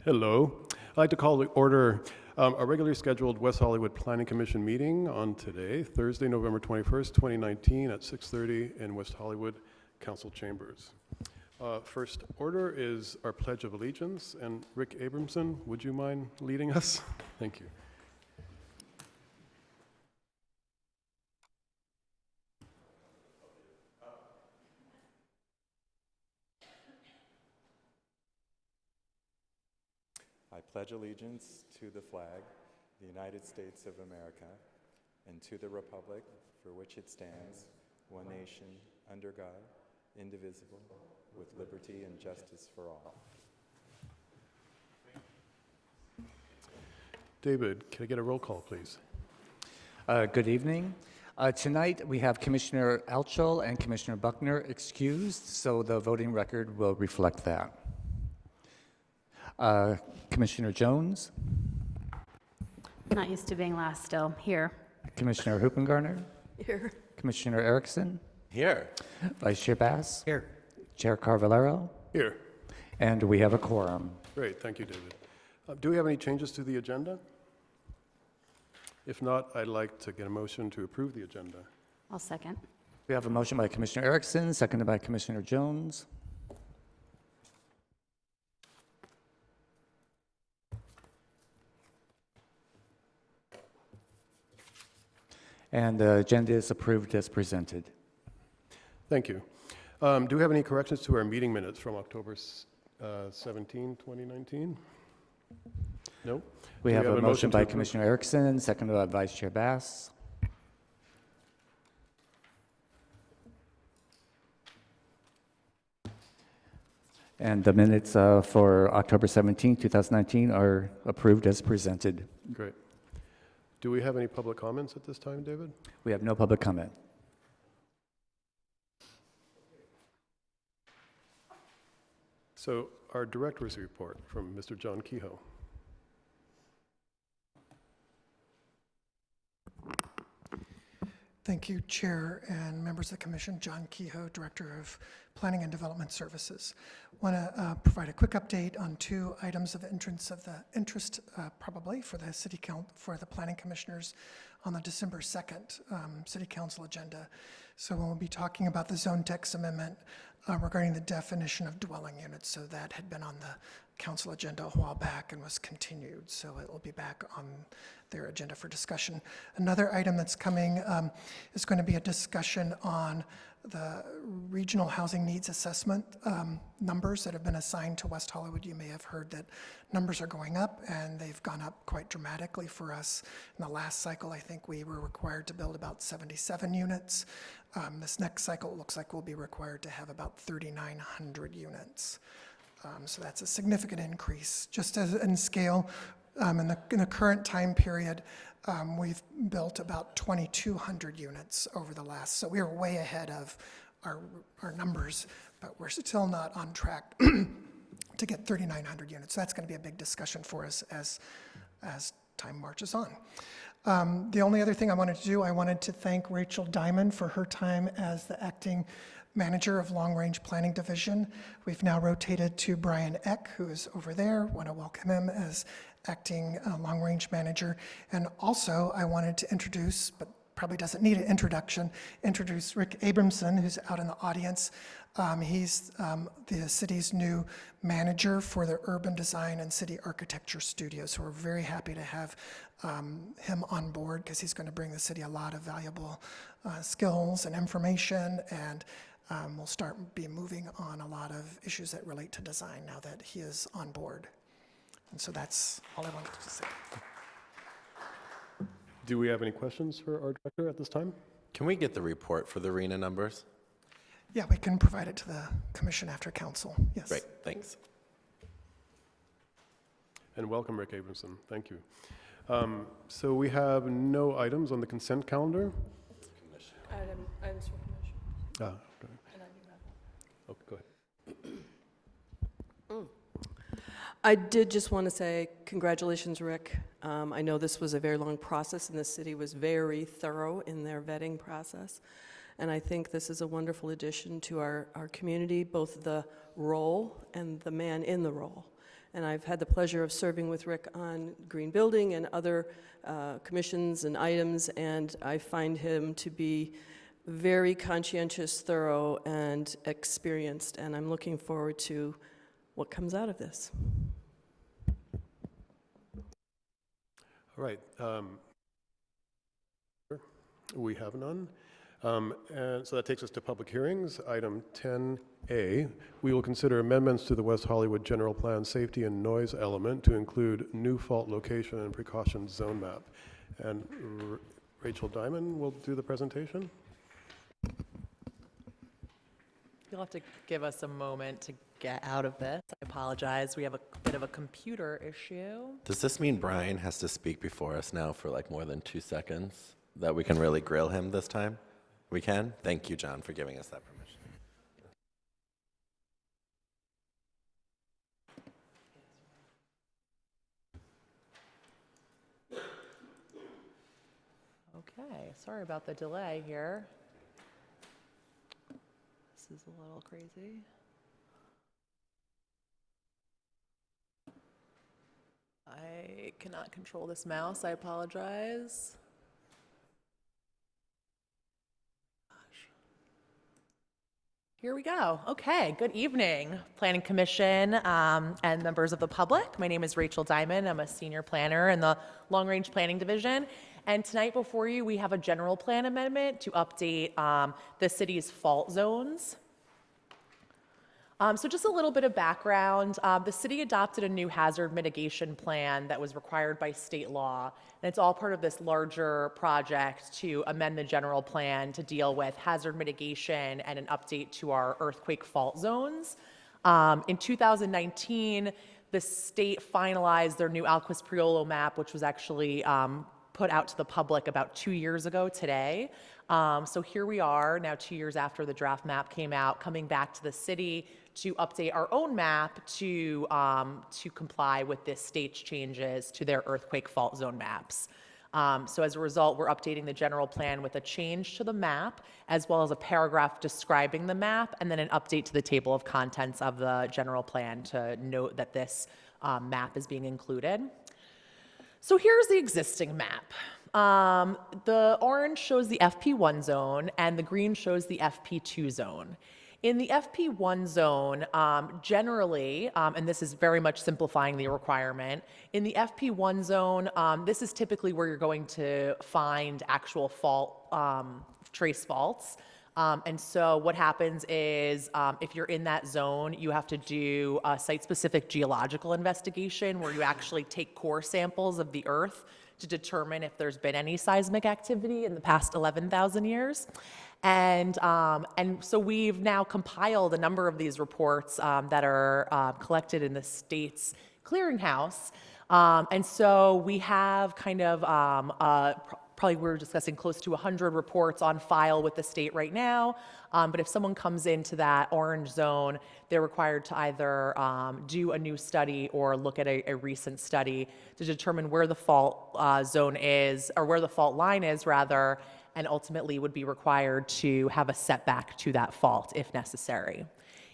Hello. I'd like to call to order a regularly scheduled West Hollywood Planning Commission meeting on today, Thursday, November 21st, 2019 at 6:30 in West Hollywood Council Chambers. First order is our Pledge of Allegiance, and Rick Abramson, would you mind leading us? Thank you. I pledge allegiance to the flag, the United States of America, and to the republic for which it stands, one nation, under God, indivisible, with liberty and justice for all. David, can I get a roll call, please? Good evening. Tonight we have Commissioner Altschul and Commissioner Buckner excused, so the voting record will reflect that. Commissioner Jones? Not used to being last still. Here. Commissioner Huppengarner? Here. Commissioner Erickson? Here. Vice Chair Bass? Here. Chair Carvalero? Here. And we have a quorum. Great, thank you, David. Do we have any changes to the agenda? If not, I'd like to get a motion to approve the agenda. I'll second. We have a motion by Commissioner Erickson, seconded by Commissioner Jones. And the agenda is approved as presented. Thank you. Do we have any corrections to our meeting minutes from October 17, 2019? No? We have a motion by to approve? Commissioner Erickson, seconded by Vice Chair Bass. And the minutes for October 17, 2019 are approved as presented. Great. Do we have any public comments at this time, David? We have no public comment. So our director's report from Mr. John Kehoe. Thank you, Chair and members of the Commission. John Kehoe, Director of Planning and Development Services. Want to provide a quick update on two items of interest, probably for the City Council, for the Planning Commissioners on the December 2nd City Council agenda. So we'll be talking about the zone text amendment regarding the definition of dwelling units. So that had been on the council agenda a while back and was continued. So it will be back on their agenda for discussion. Another item that's coming is going to be a discussion on the regional housing needs assessment numbers that have been assigned to West Hollywood. You may have heard that numbers are going up, and they've gone up quite dramatically for us. In the last cycle, I think we were required to build about 77 units. This next cycle, it looks like we'll be required to have about 3,900 units. So that's a significant increase. Just as in scale, in the current time period, we've built about 2,200 units over the last, so we are way ahead of our numbers, but we're still not on track to get 3,900 units. So that's going to be a big discussion for us as time marches on. The only other thing I wanted to do, I wanted to thank Rachel Diamond for her time as the acting manager of Long Range Planning Division. We've now rotated to Brian Eck, who is over there. Want to welcome him as acting Long Range Manager. And also, I wanted to introduce, but probably doesn't need an introduction, introduce Rick Abramson, who's out in the audience. He's the city's new manager for the Urban Design and City Architecture Studio. So we're very happy to have him on board because he's going to bring the city a lot of valuable skills and information, and we'll be moving on a lot of issues that relate to design now that he is on board. And so that's all I wanted to say. Do we have any questions for our director at this time? Can we get the report for the RENA numbers? Yeah, we can provide it to the commission after council. Yes. Great, thanks. And welcome, Rick Abramson. Thank you. So we have no items on the consent calendar. Items for commission. Okay. And I do have one. Okay, go ahead. I did just want to say congratulations, Rick. I know this was a very long process, and the city was very thorough in their vetting process. And I think this is a wonderful addition to our community, both the role and the man in the role. and I've had the pleasure of serving with Rick on green building and other commissions and items, and I find him to be very conscientious, thorough, and experienced, and I'm looking forward to what comes out of this. All right. We have none. And so that takes us to public hearings. Item 10A, we will consider amendments to the West Hollywood General Plan Safety and Noise element to include new fault location and precautions zone map. And Rachel Diamond will do the presentation. You'll have to give us a moment to get out of this. I apologize. We have a bit of a computer issue. Does this mean Brian has to speak before us now for like more than 2 seconds? That we can really grill him this time? We can? Thank you, John, for giving us that permission. Okay, sorry about the delay here. This is a little crazy. I cannot control this mouse. I apologize. Here we go. Okay, good evening, Planning Commission and members of the public. My name is Rachel Diamond. I'm a senior planner in the Long Range Planning Division. And tonight before you, we have a general plan amendment to update the city's fault zones. So just a little bit of background. The city adopted a new hazard mitigation plan that was required by state law. And it's all part of this larger project to amend the general plan to deal with hazard mitigation and an update to our earthquake fault zones. In 2019, the state finalized their new ALQUIST PRIOLO map, which was actually put out to the public about 2 years ago today. So here we are now 2 years after the draft map came out, coming back to the city to update our own map to comply with this state's changes to their earthquake fault zone maps. So as a result, we're updating the general plan with a change to the map, as well as a paragraph describing the map, and then an update to the table of contents of the general plan to note that this map is being included. So here's the existing map. The orange shows the FP1 zone, and the green shows the FP2 zone. In the FP1 zone, generally, and this is very much simplifying the requirement, in the FP1 zone, this is typically where you're going to find actual fault, trace faults. And so what happens is if you're in that zone, you have to do a site-specific geological investigation where you actually take core samples of the earth to determine if there's been any seismic activity in the past 11,000 years. And so we've now compiled a number of these reports that are collected in the state's clearinghouse. And so we have kind of probably we're discussing close to 100 reports on file with the state right now. But if someone comes into that orange zone, they're required to either do a new study or look at a recent study to determine where the fault zone is, or where the fault line is rather, and ultimately would be required to have a setback to that fault if necessary.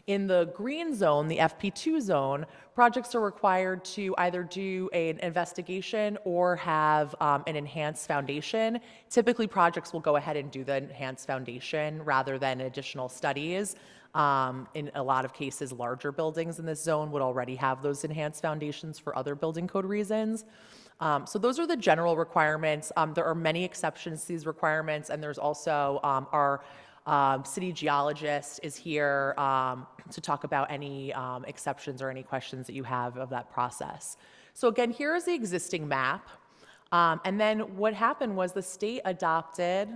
In the green zone, the FP2 zone, projects are required to either do an investigation or have an enhanced foundation. Typically, projects will go ahead and do the enhanced foundation rather than additional studies. In a lot of cases, larger buildings in this zone would already have those enhanced foundations for other building code reasons. So those are the general requirements. There are many exceptions to these requirements, and there's also our city geologist is here to talk about any exceptions or any questions that you have of that process. So again, here is the existing map. And then what happened was the state adopted,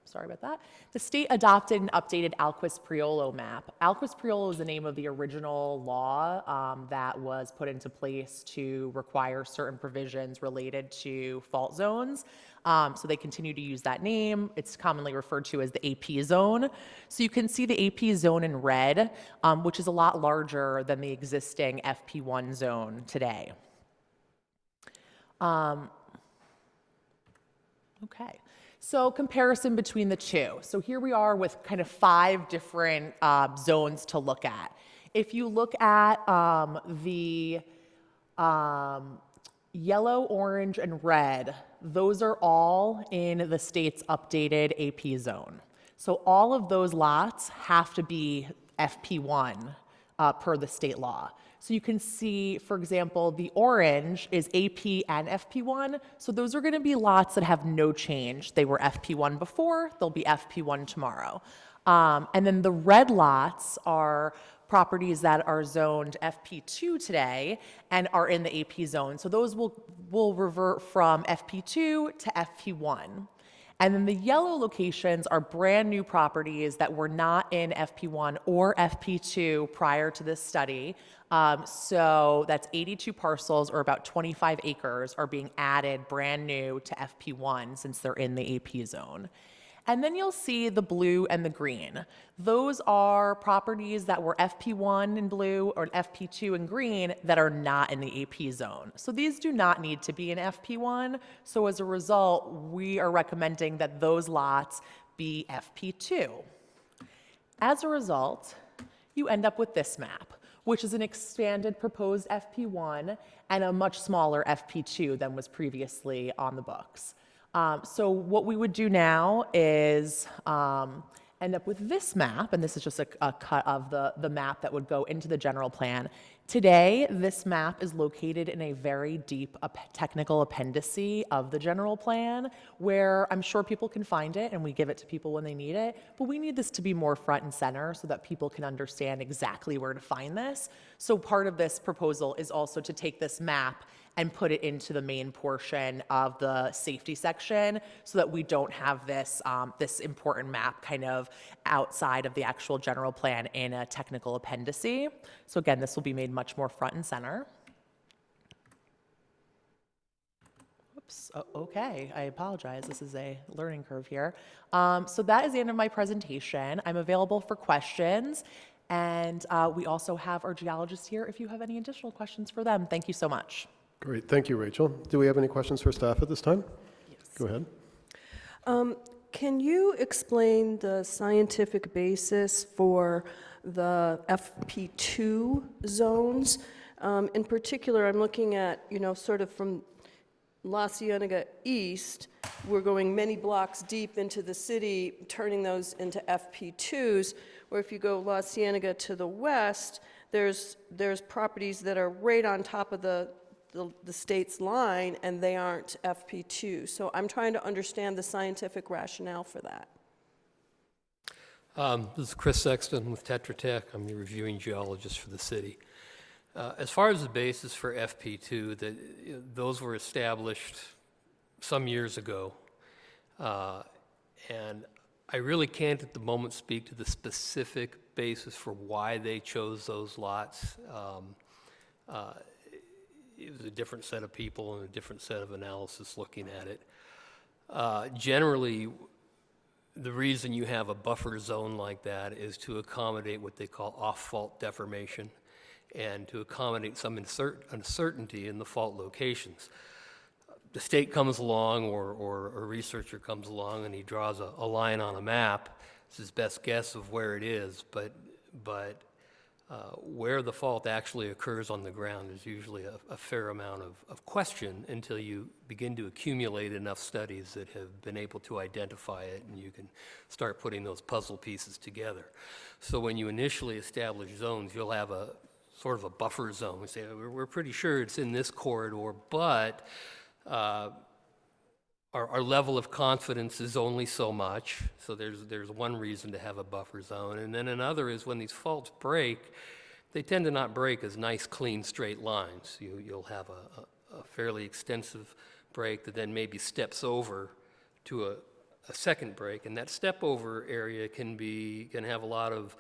sorry about that. The state adopted an updated ALQUIST PRIOLO map. ALQUIST PRIOLO is the name of the original law that was put into place to require certain provisions related to fault zones. So they continue to use that name. It's commonly referred to as the AP zone. So you can see the AP zone in red, which is a lot larger than the existing FP1 zone today. Okay. So comparison between the two. So here we are with kind of 5 different zones to look at. If you look at the Yellow, orange, and red, those are all in the state's updated AP zone. So all of those lots have to be FP1 per the state law. So you can see, for example, the orange is AP and FP1. So those are going to be lots that have no change. They were FP1 before, they'll be FP1 tomorrow. And then the red lots are properties that are zoned FP2 today and are in the AP zone. So those will revert from FP2 to FP1. And then the yellow locations are brand new properties that were not in FP1 or FP2 prior to this study. So that's 82 parcels, or about 25 acres, are being added brand new to FP1 since they're in the AP zone. And then you'll see the blue and the green. Those are properties that were FP1 in blue or FP2 in green that are not in the AP zone. So these do not need to be in FP1. So as a result, we are recommending that those lots be FP2. As a result, you end up with this map, which is an expanded proposed FP1 and a much smaller FP2 than was previously on the books. So what we would do now is end up with this map, and this is just a cut of the map that would go into the general plan. Today, this map is located in a very deep technical appendice of the general plan, where I'm sure people can find it and we give it to people when they need it, but we need this to be more front and center so that people can understand exactly where to find this. So part of this proposal is also to take this map and put it into the main portion of the safety section so that we don't have this, this important map kind of outside of the actual general plan in a technical appendice. So again, this will be made much more front and center. Oops, okay, I apologize. This is a learning curve here. So that is the end of my presentation. I'm available for questions. And we also have our geologists here if you have any additional questions for them. Thank you so much. Great, thank you, Rachel. Do we have any questions for staff at this time? Yes. Go ahead. Can you explain the scientific basis for the FP2 zones? In particular, I'm looking at, sort of from La Cienega East, we're going many blocks deep into the city, turning those into FP2s, where if you go La Cienega to the west, there's properties that are right on top of the state's line, and they aren't FP2. So I'm trying to understand the scientific rationale for that. This is Chris Sexton with Tetra Tech. I'm the reviewing geologist for the city. As far as the basis for FP2, those were established some years ago. And I really can't at the moment speak to the specific basis for why they chose those lots. It was a different set of people and a different set of analysis looking at it. Generally, the reason you have a buffer zone like that is to accommodate what they call off-fault deformation and to accommodate some uncertainty in the fault locations. The state comes along or a researcher comes along and he draws a line on a map. It's his best guess of where it is, but where the fault actually occurs on the ground is usually a fair amount of question until you begin to accumulate enough studies that have been able to identify it, and you can start putting those puzzle pieces together. So when you initially establish zones, you'll have a sort of a buffer zone. We say, we're pretty sure it's in this corridor, but our level of confidence is only so much, so there's one reason to have a buffer zone. And then another is when these faults break, they tend to not break as nice, clean, straight lines. You'll have a fairly extensive break that then maybe steps over to a second break, and that step over area can have a lot of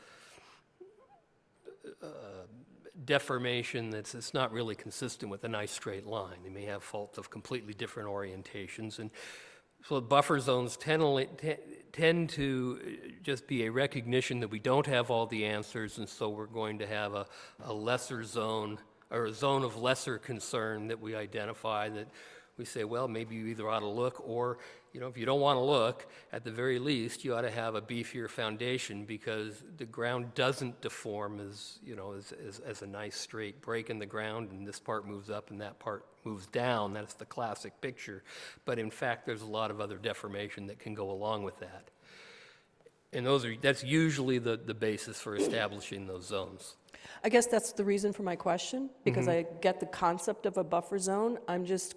deformation it's not really consistent with a nice straight line. They may have faults of completely different orientations, and so buffer zones tend to just be a recognition that we don't have all the answers, and so we're going to have a lesser zone or a zone of lesser concern that we identify that we say, well, maybe you either ought to look, or You know, if you don't want to look, at the very least, you ought to have a beefier foundation because the ground doesn't deform as, you know, as a nice straight break in the ground and this part moves up and that part moves down. That's the classic picture. But in fact, there's a lot of other deformation that can go along with that. And that's usually the basis for establishing those zones. I guess that's the reason for my question, because I get the concept of a buffer zone. I'm just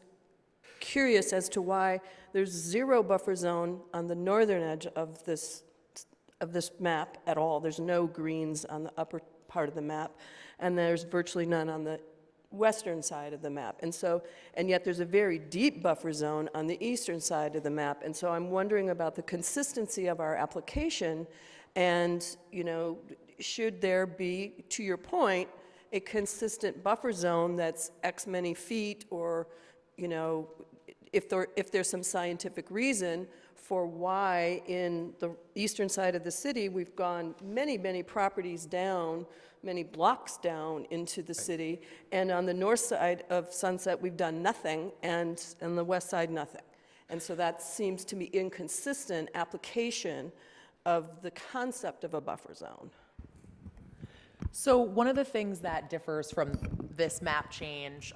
curious as to why there's 0 buffer zone on the northern edge of this map at all. There's no greens on the upper part of the map, and there's virtually none on the western side of the map. And yet there's a very deep buffer zone on the eastern side of the map. And so I'm wondering about the consistency of our application and, you know, should there be, to your point, a consistent buffer zone that's X many feet, or, you know, if there's some scientific reason for why in the eastern side of the city we've gone many, many properties down, many blocks down into the city, and on the north side of Sunset we've done nothing, and on the west side nothing. And so that seems to me inconsistent application of the concept of a buffer zone. So one of the things that differs from this map change,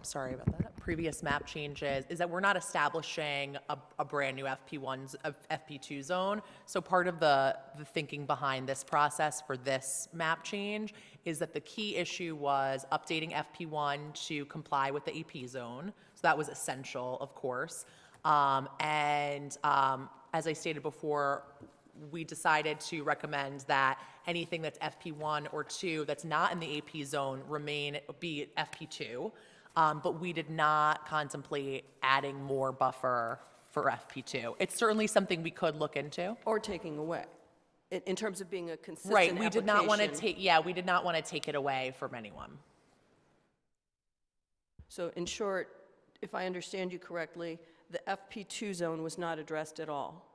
sorry about that, previous map changes, is that we're not establishing a brand new FP2 zone. So part of the thinking behind this process for this map change is that the key issue was updating FP1 to comply with the AP zone. So that was essential, of course. As I stated before, we decided to recommend that anything that's FP1 or 2 that's not in the AP zone be FP2, but we did not contemplate adding more buffer for FP2. It's certainly something we could look into. Or taking away, in terms of being a consistent Right, we did not want to application. we did not want to take it away from anyone. So in short, if I understand you correctly, the FP2 zone was not addressed at all.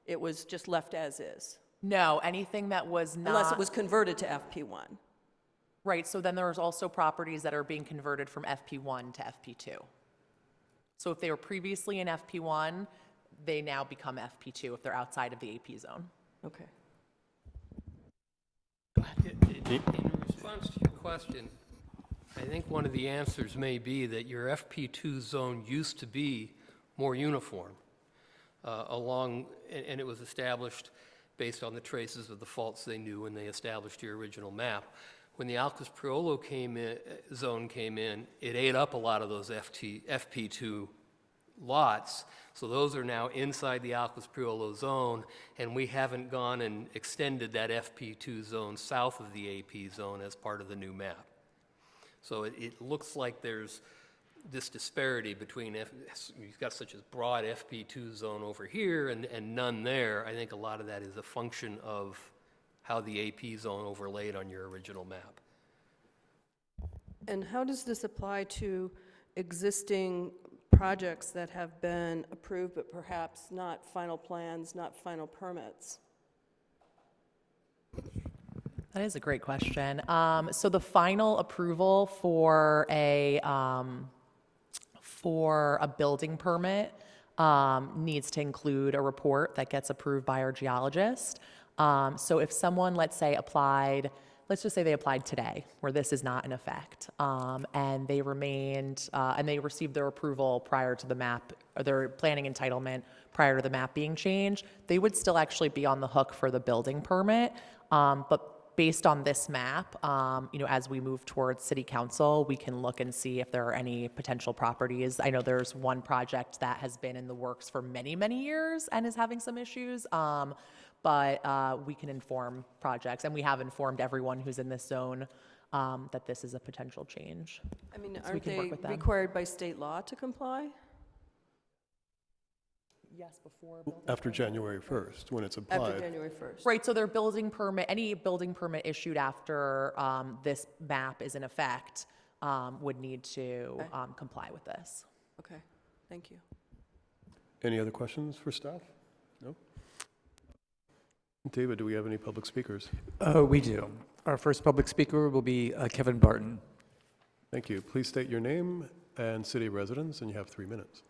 It was just left as is, No, anything that was not. unless it was converted to FP1. Right, so then there's also properties that are being converted from FP1 to FP2. So if they were previously in FP1, they now become FP2 if they're outside of the AP zone. Okay. In response to your question, I think one of the answers may be that your FP2 zone used to be more uniform and it was established based on the traces of the faults they knew when they established your original map. When the ALQUIST PRIOLO zone came in, it ate up a lot of those FP2 lots. So those are now inside the ALQUIST PRIOLO zone, and we haven't gone and extended that FP2 zone south of the AP zone as part of the new map. So it looks like there's this disparity between, you've got such a broad FP2 zone over here and none there. I think a lot of that is a function of how the AP zone overlaid on your original map. And how does this apply to existing projects that have been approved but perhaps not final plans, not final permits? That is a great question. So the final approval for a building permit needs to include a report that gets approved by our geologist. So if someone, let's just say they applied today, where this is not in effect, and they received their approval prior to the map, or their planning entitlement prior to the map being changed, they would still actually be on the hook for the building permit. But based on this map, as we move towards city council, we can look and see if there are any potential properties. I know there's one project that has been in the works for many, many years and is having some issues, but we can inform projects, and we have informed everyone who's in this zone that this is a potential change. I mean, So we aren't can they work with them. required by state law to comply? Yes, before After January 1st, when it's applied. After January 1st? Right, so their building permit, any building permit issued after this map is in effect would need to comply with this. Okay, thank you. Any other questions for staff? No? David, do we have any public speakers? We do. Our first public speaker will be Kevin Barton. Thank you. Please state your name and city of residence, and you have 3 minutes.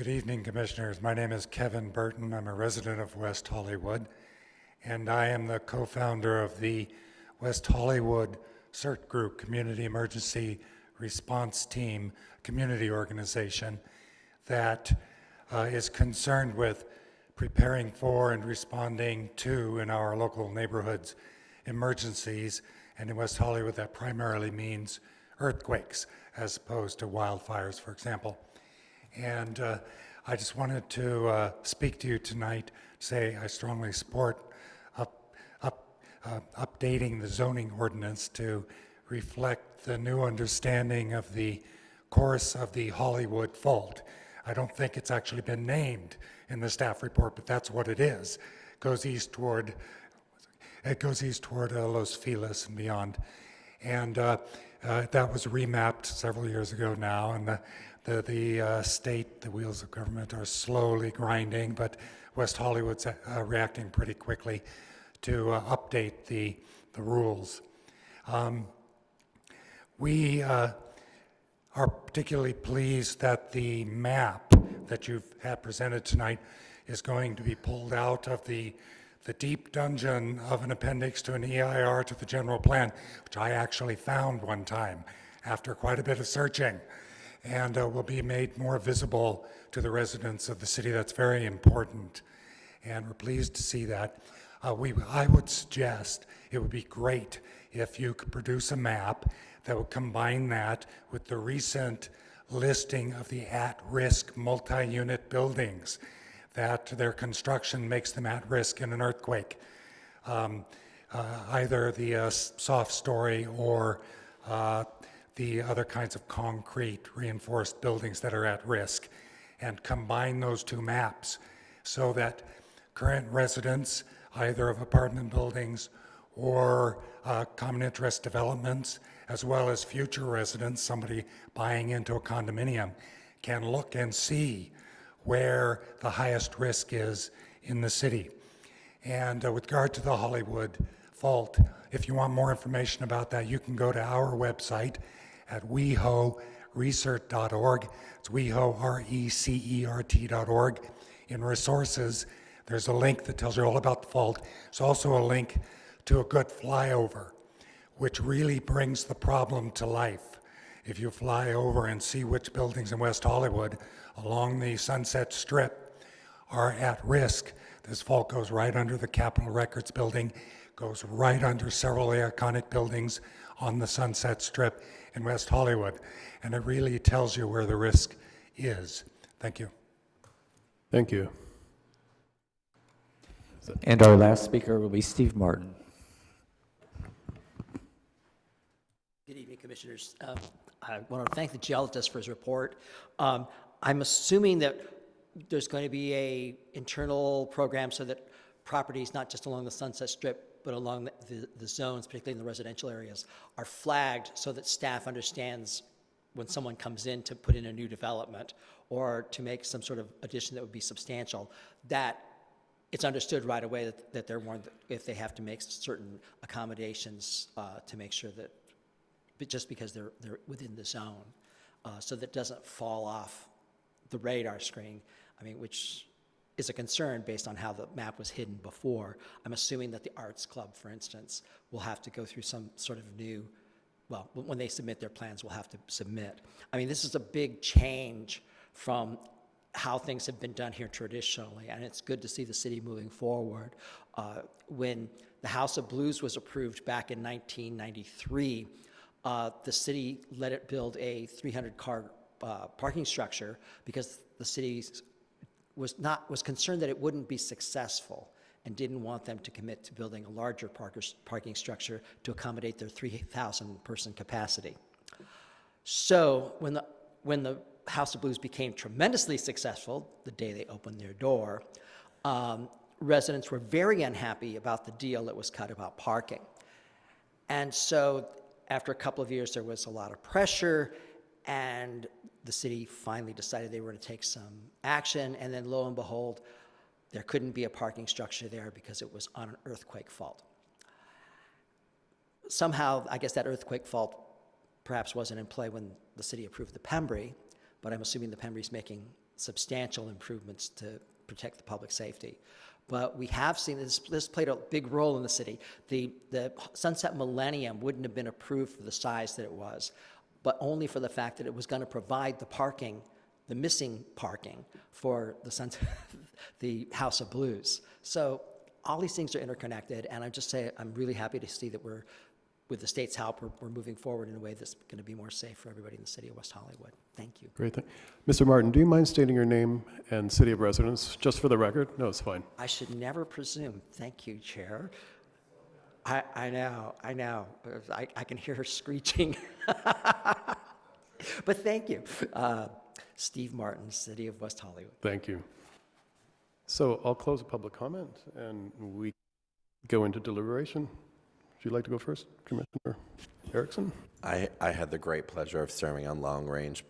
Good evening, Commissioners. My name is Kevin Burton. I'm a resident of West Hollywood, and I am the co-founder of the West Hollywood CERT Group, Community Emergency Response Team, community organization that is concerned with preparing for and responding to, in our local neighborhoods, emergencies. And in West Hollywood, that primarily means earthquakes as opposed to wildfires, for example. And I just wanted to speak to you tonight, say I strongly support updating the zoning ordinance to reflect the new understanding of the course of the Hollywood fault. I don't think it's actually been named in the staff report, but that's what it is. It goes east toward Los Feliz and beyond. And that was remapped several years ago now, and the state, the wheels of government are slowly grinding, but West Hollywood's reacting pretty quickly to update the rules. We are particularly pleased that the map that you've had presented tonight is going to be pulled out of the deep dungeon of an appendix to an EIR to the general plan, which I actually found one time after quite a bit of searching, and will be made more visible to the residents of the city. That's very important, and we're pleased to see that. I would suggest it would be great if you could produce a map that would combine that with the recent listing of the at-risk multi-unit buildings, that their construction makes them at risk in an earthquake. Either the soft story or the other kinds of concrete reinforced buildings that are at risk, and combine those two maps so that current residents, either of apartment buildings or common interest developments, as well as future residents, somebody buying into a condominium, can look and see where the highest risk is in the city. And with regard to the Hollywood fault, if you want more information about that, you can go to our website at WehoRecert.org. It's Weho, RECERT.org. In resources, there's a link that tells you all about the fault. There's also a link to a good flyover, which really brings the problem to life. If you fly over and see which buildings in West Hollywood along the Sunset Strip are at risk, this fault goes right under the Capitol Records building, goes right under several iconic buildings on the Sunset Strip in West Hollywood, and it really tells you where the risk is. Thank you. Thank you. And our last speaker will be Steve Martin. Good evening, Commissioners. I want to thank the geologist for his report. I'm assuming that there's going to be a internal program so that properties, not just along the Sunset Strip, but along the zones, particularly in the residential areas, are flagged so that staff understands when someone comes in to put in a new development or to make some sort of addition that would be substantial, that it's understood right away that they're warned if they have to make certain accommodations to make sure that, but just because they're within the zone, so that doesn't fall off the radar screen, I mean, which is a concern based on how the map was hidden before. I'm assuming that the Arts Club, for instance, will have to go through some sort of new, well, when they submit their plans, will have to submit. I mean, this is a big change from how things have been done here traditionally, and it's good to see the city moving forward. When the House of Blues was approved back in 1993, the city let it build a 300-car parking structure because the city was concerned that it wouldn't be successful and didn't want them to commit to building a larger parking structure to accommodate their 3,000-person capacity. So when the House of Blues became tremendously successful the day they opened their door, residents were very unhappy about the deal that was cut about parking. And so after a couple of years, there was a lot of pressure, and the city finally decided they were going to take some action, and then lo and behold, there couldn't be a parking structure there because it was on an earthquake fault. Somehow, I guess that earthquake fault perhaps wasn't in play when the city approved the Pembry, but I'm assuming the Pembry's making substantial improvements to protect the public safety. But we have seen this played a big role in the city. The Sunset Millennium wouldn't have been approved for the size that it was, but only for the fact that it was going to provide the parking, the missing parking for the House of Blues. So all these things are interconnected, and I just say I'm really happy to see that with the state's help, we're moving forward in a way that's going to be more safe for everybody in the city of West Hollywood. Thank you. Great. Mr. Martin, do you mind stating your name and city of residence, just for the record? No, it's fine. I should never presume. Thank you, Chair. I know. I can hear her screeching. But thank you. Steve Martin, City of West Hollywood. Thank you. So I'll close the public comment, and we go into deliberation. Would you like to go first, Commissioner Erickson? I had the great pleasure of serving on long range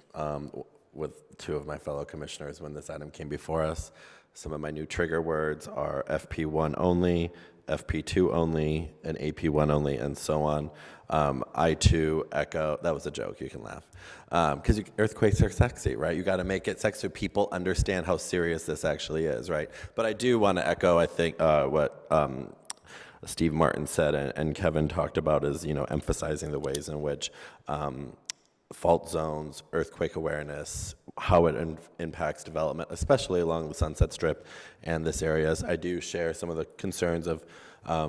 with two of my fellow commissioners when this item came before us. Some of my new trigger words are FP1 only, FP2 only, and AP1 only, and so on. I too echo, that was a joke, you can laugh. Because earthquakes are sexy, right? You got to make it sexy so people understand how serious this actually is, right? But I do want to echo, I think, what Steve Martin said and Kevin talked about is, emphasizing the ways in which fault zones, earthquake awareness, how it impacts development, especially along the Sunset Strip and this areas. I do share some of the concerns of, I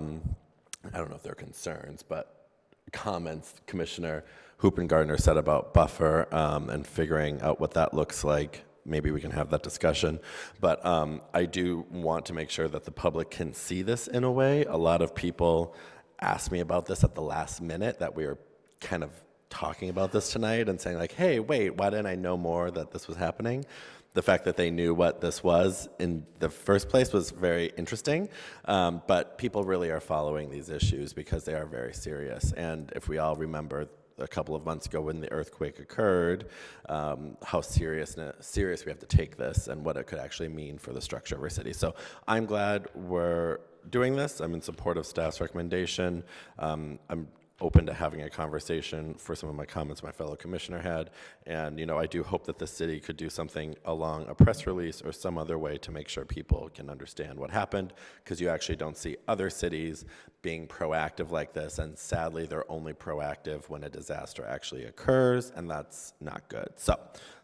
don't know if they're concerns, but comments Commissioner Hoopengardner said about buffer and figuring out what that looks like. Maybe we can have that discussion. But I do want to make sure that the public can see this in a way. A lot of people asked me about this at the last minute, that we were kind of talking about this tonight and saying like, hey, wait, why didn't I know more that this was happening? The fact that they knew what this was in the first place was very interesting, but people really are following these issues because they are very serious. And if we all remember a couple of months ago when the earthquake occurred, how serious we have to take this and what it could actually mean for the structure of our city. So I'm glad we're doing this. I'm in support of staff's recommendation. I'm open to having a conversation for some of my comments my fellow commissioner had. And, I do hope that the city could do something along a press release or some other way to make sure people can understand what happened, because you actually don't see other cities being proactive like this. And sadly, they're only proactive when a disaster actually occurs, and that's not good. So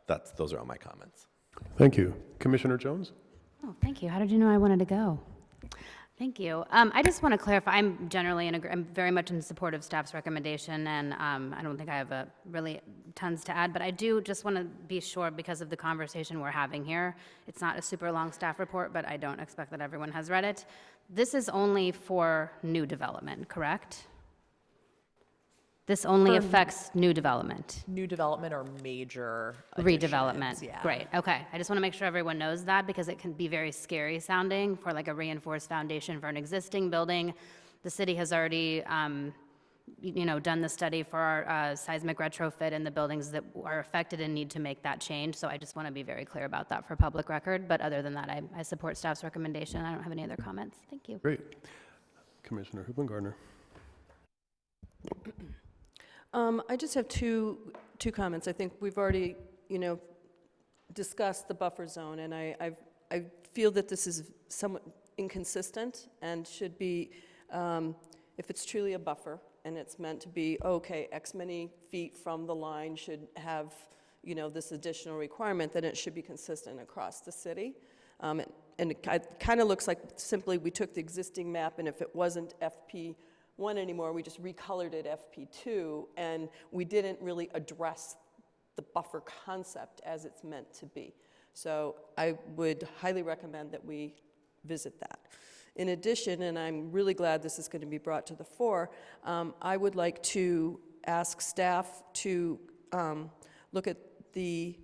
those are all my comments. Thank you. Commissioner Jones? Oh, thank you. How did you know I wanted to go? Thank you. I just want to clarify, I'm generally I'm very much in support of staff's recommendation, and I don't think I have really tons to add, but I do just want to be sure, because of the conversation we're having here, it's not a super long staff report, but I don't expect that everyone has read it. This is only for new development, correct? This only affects new development. New development or major Redevelopment. additions, yeah. Great. Okay. I just want to make sure everyone knows that, because it can be very scary sounding for like a reinforced foundation for an existing building. The city has already, done the study for our seismic retrofit in the buildings that are affected and need to make that change. So I just want to be very clear about that for public record. But other than that, I support staff's recommendation. I don't have any other comments. Thank you. Great. Commissioner Hoopengardner. I just have two comments. I think we've already, discussed the buffer zone, and I feel that this is somewhat inconsistent and should be, if it's truly a buffer and it's meant to be, okay, X many feet from the line should have, this additional requirement, then it should be consistent across the city. And it kind of looks like simply we took the existing map, and if it wasn't FP1 anymore, we just recolored it FP2, and we didn't really address the buffer concept as it's meant to be. So I would highly recommend that we visit that. In addition, and I'm really glad this is going to be brought to the fore, I would like to ask staff to look at the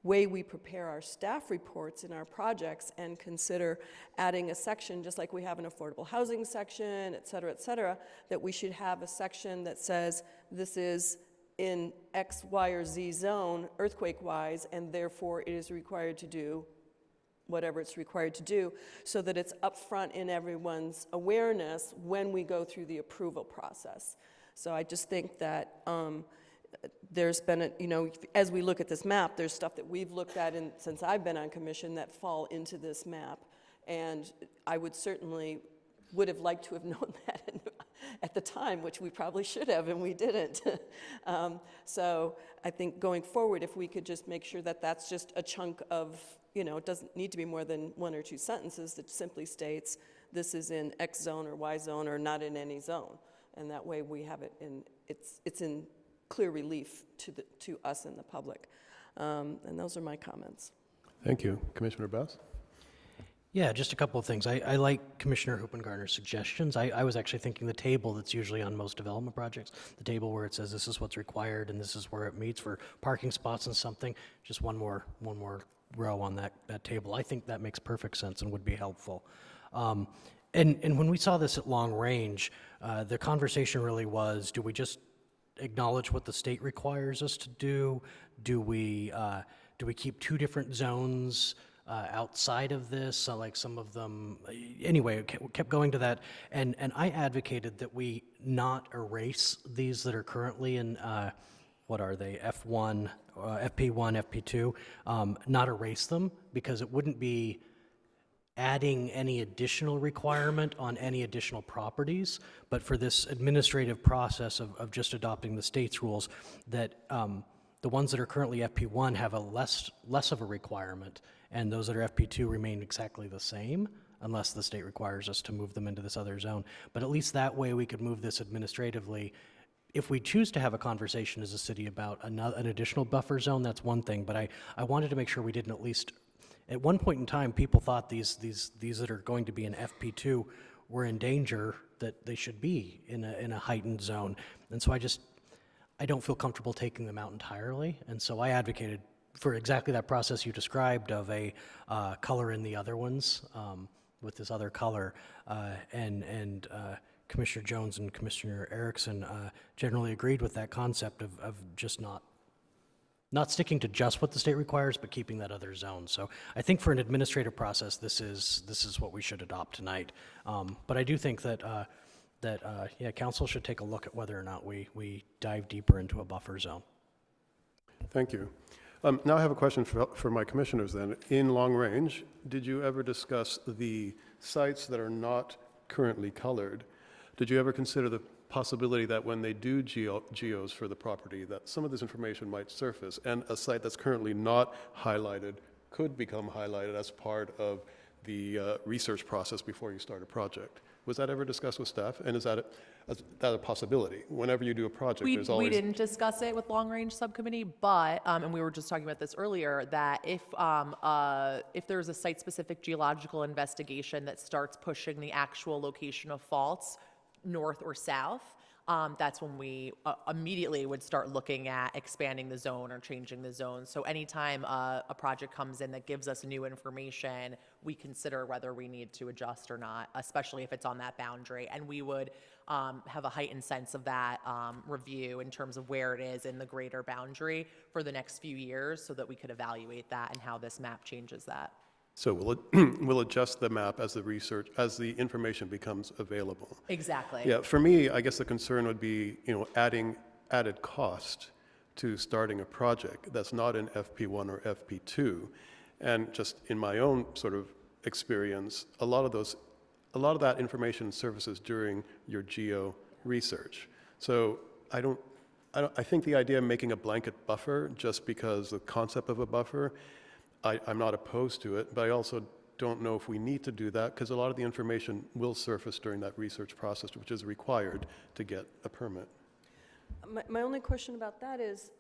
way we prepare our staff reports in our projects and consider adding a section, just like we have an affordable housing section, et cetera, that we should have a section that says this is in X, Y, or Z zone, earthquake-wise, and therefore it is required to do whatever it's required to do, so that it's upfront in everyone's awareness when we go through the approval process. So I just think that there's been, as we look at this map, there's stuff that we've looked at since I've been on commission that fall into this map. And I would have liked to have known that at the time, which we probably should have, and we didn't. So I think going forward, if we could just make sure that that's just a chunk of, it doesn't need to be more than 1 or 2 sentences that simply states this is in X zone or Y zone or not in any zone. And that way we have it it's in clear relief to us and the public. And those are my comments. Thank you. Commissioner Bass? Yeah, just a couple of things. I like Commissioner Hoopengarner's suggestions. I was actually thinking the table that's usually on most development projects, the table where it says this is what's required and this is where it meets for parking spots and something, just one more row on that table. I think that makes perfect sense and would be helpful. And when we saw this at long range, the conversation really was, do we just acknowledge what the state requires us to do? Do we keep 2 different zones outside of this? Like some of them, anyway, it kept going to that. And I advocated that we not erase these that are currently in, what are they, F1, FP1, FP2, not erase them, because it wouldn't be adding any additional requirement on any additional properties, but for this administrative process of just adopting the state's rules, that the ones that are currently FP1 have a less of a requirement, and those that are FP2 remain exactly the same, unless the state requires us to move them into this other zone. But at least that way we could move this administratively. If we choose to have a conversation as a city about an additional buffer zone, that's one thing, but I wanted to make sure we didn't at least. At one point in time, people thought these that are going to be in FP2 were in danger, that they should be in a heightened zone. And so I don't feel comfortable taking them out entirely. And so I advocated for exactly that process you described of a color in the other ones with this other color. And Commissioner Jones and Commissioner Erickson generally agreed with that concept of just not sticking to just what the state requires, but keeping that other zone. So I think for an administrative process, this is what we should adopt tonight. But I do think that council should take a look at whether or not we dive deeper into a buffer zone. Thank you. Now I have a question for my commissioners then. In long range, did you ever discuss the sites that are not currently colored? Did you ever consider the possibility that when they do geos for the property, that some of this information might surface, and a site that's currently not highlighted could become highlighted as part of the research process before you start a project? Was that ever discussed with staff? And is that a possibility? Whenever you do a project, there's always... We didn't discuss it with long range subcommittee, but, and we were just talking about this earlier, that if there's a site specific geological investigation that starts pushing the actual location of faults north or south, that's when we immediately would start looking at expanding the zone or changing the zone. So anytime a project comes in that gives us new information, we consider whether we need to adjust or not, especially if it's on that boundary. And we would have a heightened sense of that review in terms of where it is in the greater boundary for the next few years, so that we could evaluate that and how this map changes that. So we'll adjust the map as the information becomes available. Exactly. Yeah, for me, I guess the concern would be, adding added cost to starting a project that's not in FP1 or FP2. And just in my own sort of experience, a lot of that information surfaces during your geo research. So I think the idea of making a blanket buffer just because the concept of a buffer, I'm not opposed to it, but I also don't know if we need to do that, because a lot of the information will surface during that research process, which is required to get a permit. My only question about that is,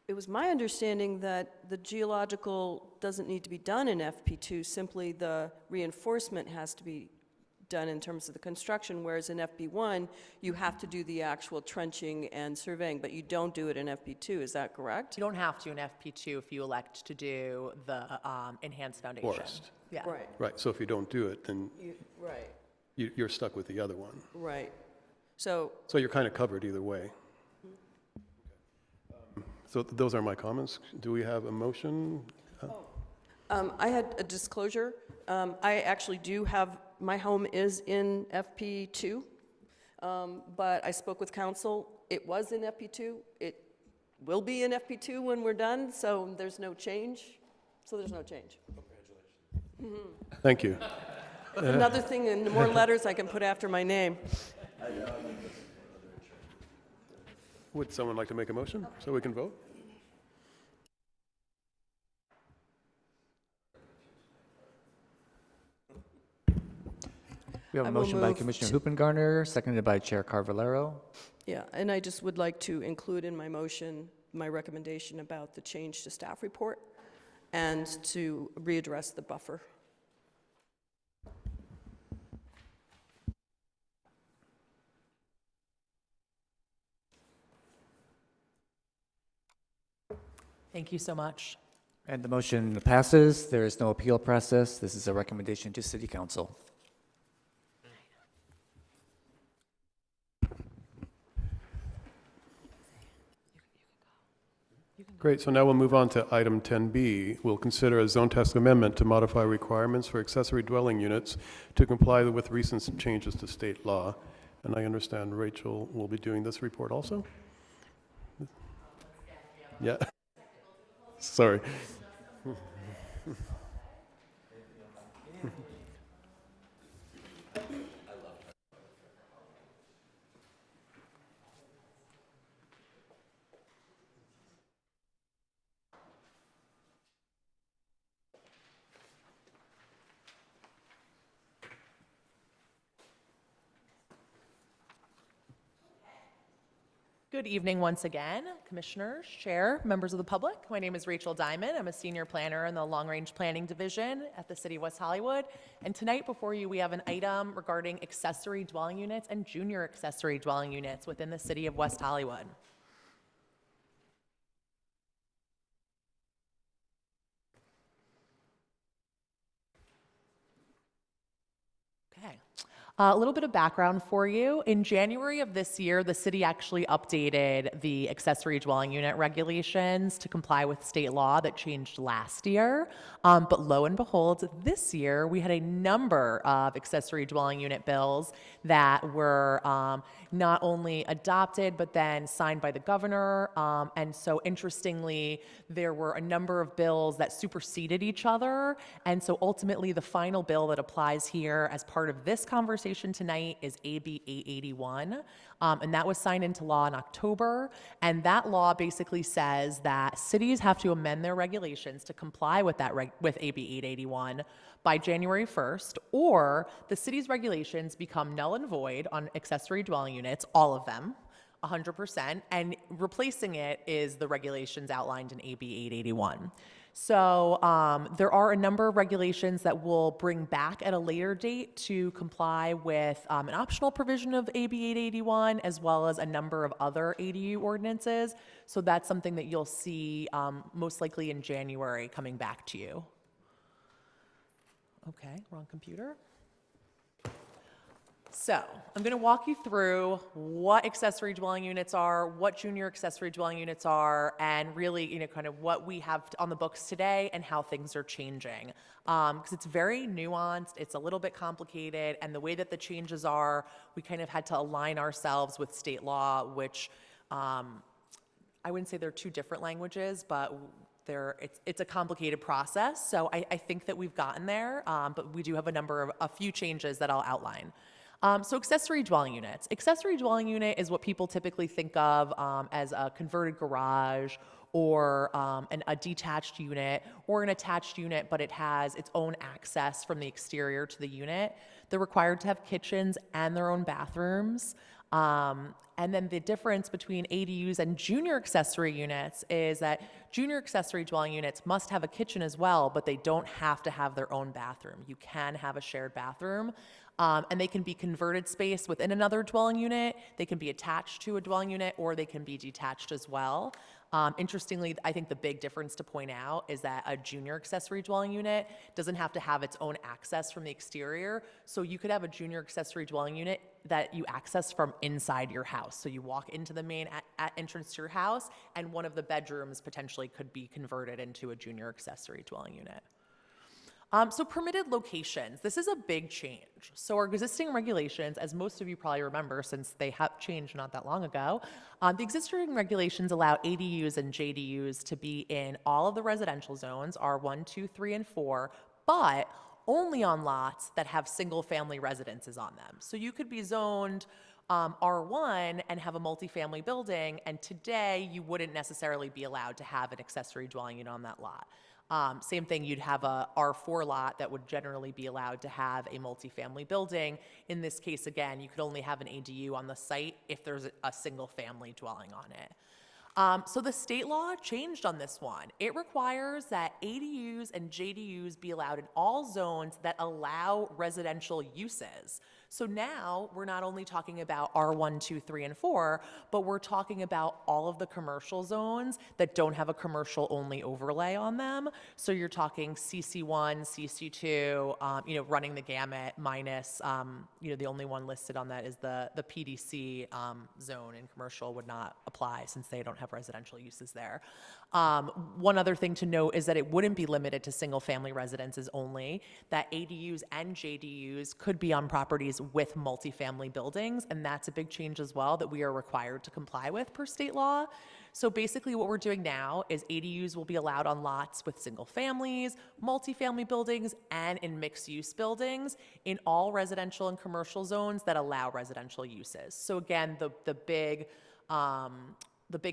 it was my understanding that the geological doesn't need to be done in FP2, simply the reinforcement has to be done in terms of the construction, whereas in FP1, you have to do the actual trenching and surveying, but you don't do it in FP2, is that correct? You don't have to in FP2 if you elect to do the enhanced foundation. Forest. Yeah. Right. Right, so if you don't do it, then Right, you're stuck with the other one. right. So, So you're kind of covered either way. So those are my comments. Do we have a motion? I had a disclosure. I actually do have, my home is in FP2, but I spoke with council. It was in FP2. will be in FP2 when we're done, so there's no change. So there's no change. Thank you. Another thing, and the more letters I can put after my name. Would someone like to make a motion so we can vote? We have I a will motion by move Commissioner Hoopengarner, seconded by Chair Carvalero. Yeah, and I just would like to include in my motion my recommendation about the change to staff report and to readdress the buffer. Thank you so much. And the motion passes. There is no appeal process. This is a recommendation to City Council. Great, so now we'll move on to item 10B. We'll consider a zone text amendment to modify requirements for accessory dwelling units to comply with recent changes to state law. And I understand Rachel will be doing this report also? Yeah. Sorry. Good evening once again, commissioners, chair, members of the public. My name is Rachel Diamond. I'm a senior planner in the Long Range Planning Division at the City of West Hollywood. And tonight before you, we have an item regarding accessory dwelling units and junior accessory dwelling units within the City of West Hollywood. Okay. A little bit of background for you. In January of this year, the city actually updated the accessory dwelling unit regulations to comply with state law that changed last year. But lo and behold, this year we had a number of accessory dwelling unit bills that were not only adopted, but then signed by the governor. And so interestingly, there were a number of bills that superseded each other. And so ultimately, the final bill that applies here as part of this conversation tonight is AB 881, and that was signed into law in October. And that law basically says that cities have to amend their regulations to comply with that with AB 881 by January 1st, or the city's regulations become null and void on accessory dwelling units, all of them, 100%, and replacing it is the regulations outlined in AB 881. So there are a number of regulations that we'll bring back at a later date to comply with an optional provision of AB 881, as well as a number of other ADU ordinances. So that's something that you'll see most likely in January coming back to you. Okay, wrong computer. So I'm going to walk you through what accessory dwelling units are, what junior accessory dwelling units are, and really, kind of what we have on the books today and how things are changing. Because it's very nuanced, it's a little bit complicated, and the way that the changes are, we kind of had to align ourselves with state law, which I wouldn't say they're two different languages, but it's a complicated process. So I think that we've gotten there, but we do have a few changes that I'll outline. So accessory dwelling units. Accessory dwelling unit is what people typically think of as a converted garage or a detached unit or an attached unit, but it has its own access from the exterior to the unit. They're required to have kitchens and their own bathrooms. And then the difference between ADUs and junior accessory units is that junior accessory dwelling units must have a kitchen as well, but they don't have to have their own bathroom. You can have a shared bathroom. And they can be converted space within another dwelling unit, they can be attached to a dwelling unit, or they can be detached as well. Interestingly, I think the big difference to point out is that a junior accessory dwelling unit doesn't have to have its own access from the exterior. So you could have a junior accessory dwelling unit that you access from inside your house. So you walk into the main entrance to your house, and one of the bedrooms potentially could be converted into a junior accessory dwelling unit. So permitted locations, this is a big change. So our existing regulations, as most of you probably remember since they have changed not that long ago, the existing regulations allow ADUs and JDUs to be in all of the residential zones, R1, 2, 3, and 4, but only on lots that have single-family residences on them. So you could be zoned R1 and have a multifamily building, and today you wouldn't necessarily be allowed to have an accessory dwelling unit on that lot. Same thing, you'd have a R4 lot that would generally be allowed to have a multifamily building. In this case, again, you could only have an ADU on the site if there's a single family dwelling on it. So the state law changed on this one. It requires that ADUs and JDUs be allowed in all zones that allow residential uses. So now we're not only talking about R1, 2, 3, and 4, but we're talking about all of the commercial zones that don't have a commercial only overlay on them. So you're talking CC1, CC2, running the gamut minus, the only one listed on that is the PDC zone, and commercial would not apply since they don't have residential uses there. One other thing to note is that it wouldn't be limited to single family residences only, that ADUs and JDUs could be on properties with multifamily buildings, and that's a big change as well that we are required to comply with per state law. So basically what we're doing now is ADUs will be allowed on lots with single families, multifamily buildings, and in mixed use buildings in all residential and commercial zones that allow residential uses. So again, the big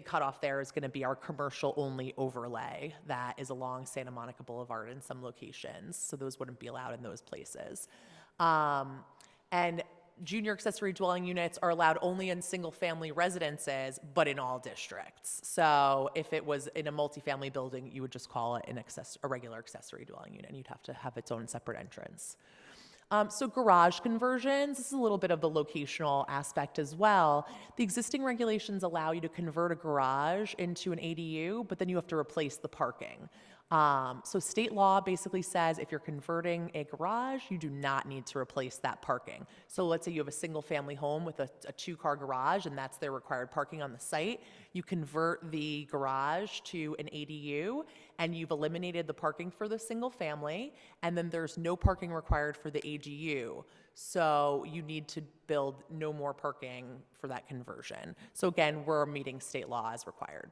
cutoff there is going to be our commercial only overlay that is along Santa Monica Boulevard in some locations. So those wouldn't be allowed in those places. And junior accessory dwelling units are allowed only in single family residences, but in all districts. So if it was in a multifamily building, you would just call it a regular accessory dwelling unit, and you'd have to have its own separate entrance. So garage conversions, this is a little bit of the locational aspect as well. The existing regulations allow you to convert a garage into an ADU, but then you have to replace the parking. So state law basically says if you're converting a garage, you do not need to replace that parking. So let's say you have a single family home with a 2-car garage and that's their required parking on the site. You convert the garage to an ADU and you've eliminated the parking for the single family, and then there's no parking required for the ADU. So you need to build no more parking for that conversion. So again, we're meeting state law as required.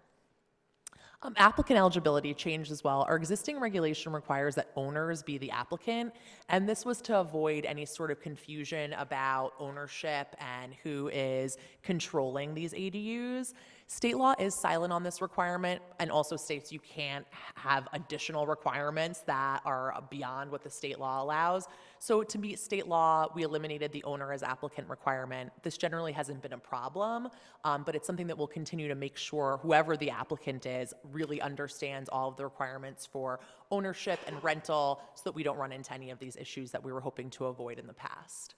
Applicant eligibility changed as well. Our existing regulation requires that owners be the applicant, and this was to avoid any sort of confusion about ownership and who is controlling these ADUs. State law is silent on this requirement and also states you can't have additional requirements that are beyond what the state law allows. So to meet state law, we eliminated the owner as applicant requirement. This generally hasn't been a problem, but it's something that we'll continue to make sure whoever the applicant is really understands all of the requirements for ownership and rental so that we don't run into any of these issues that we were hoping to avoid in the past.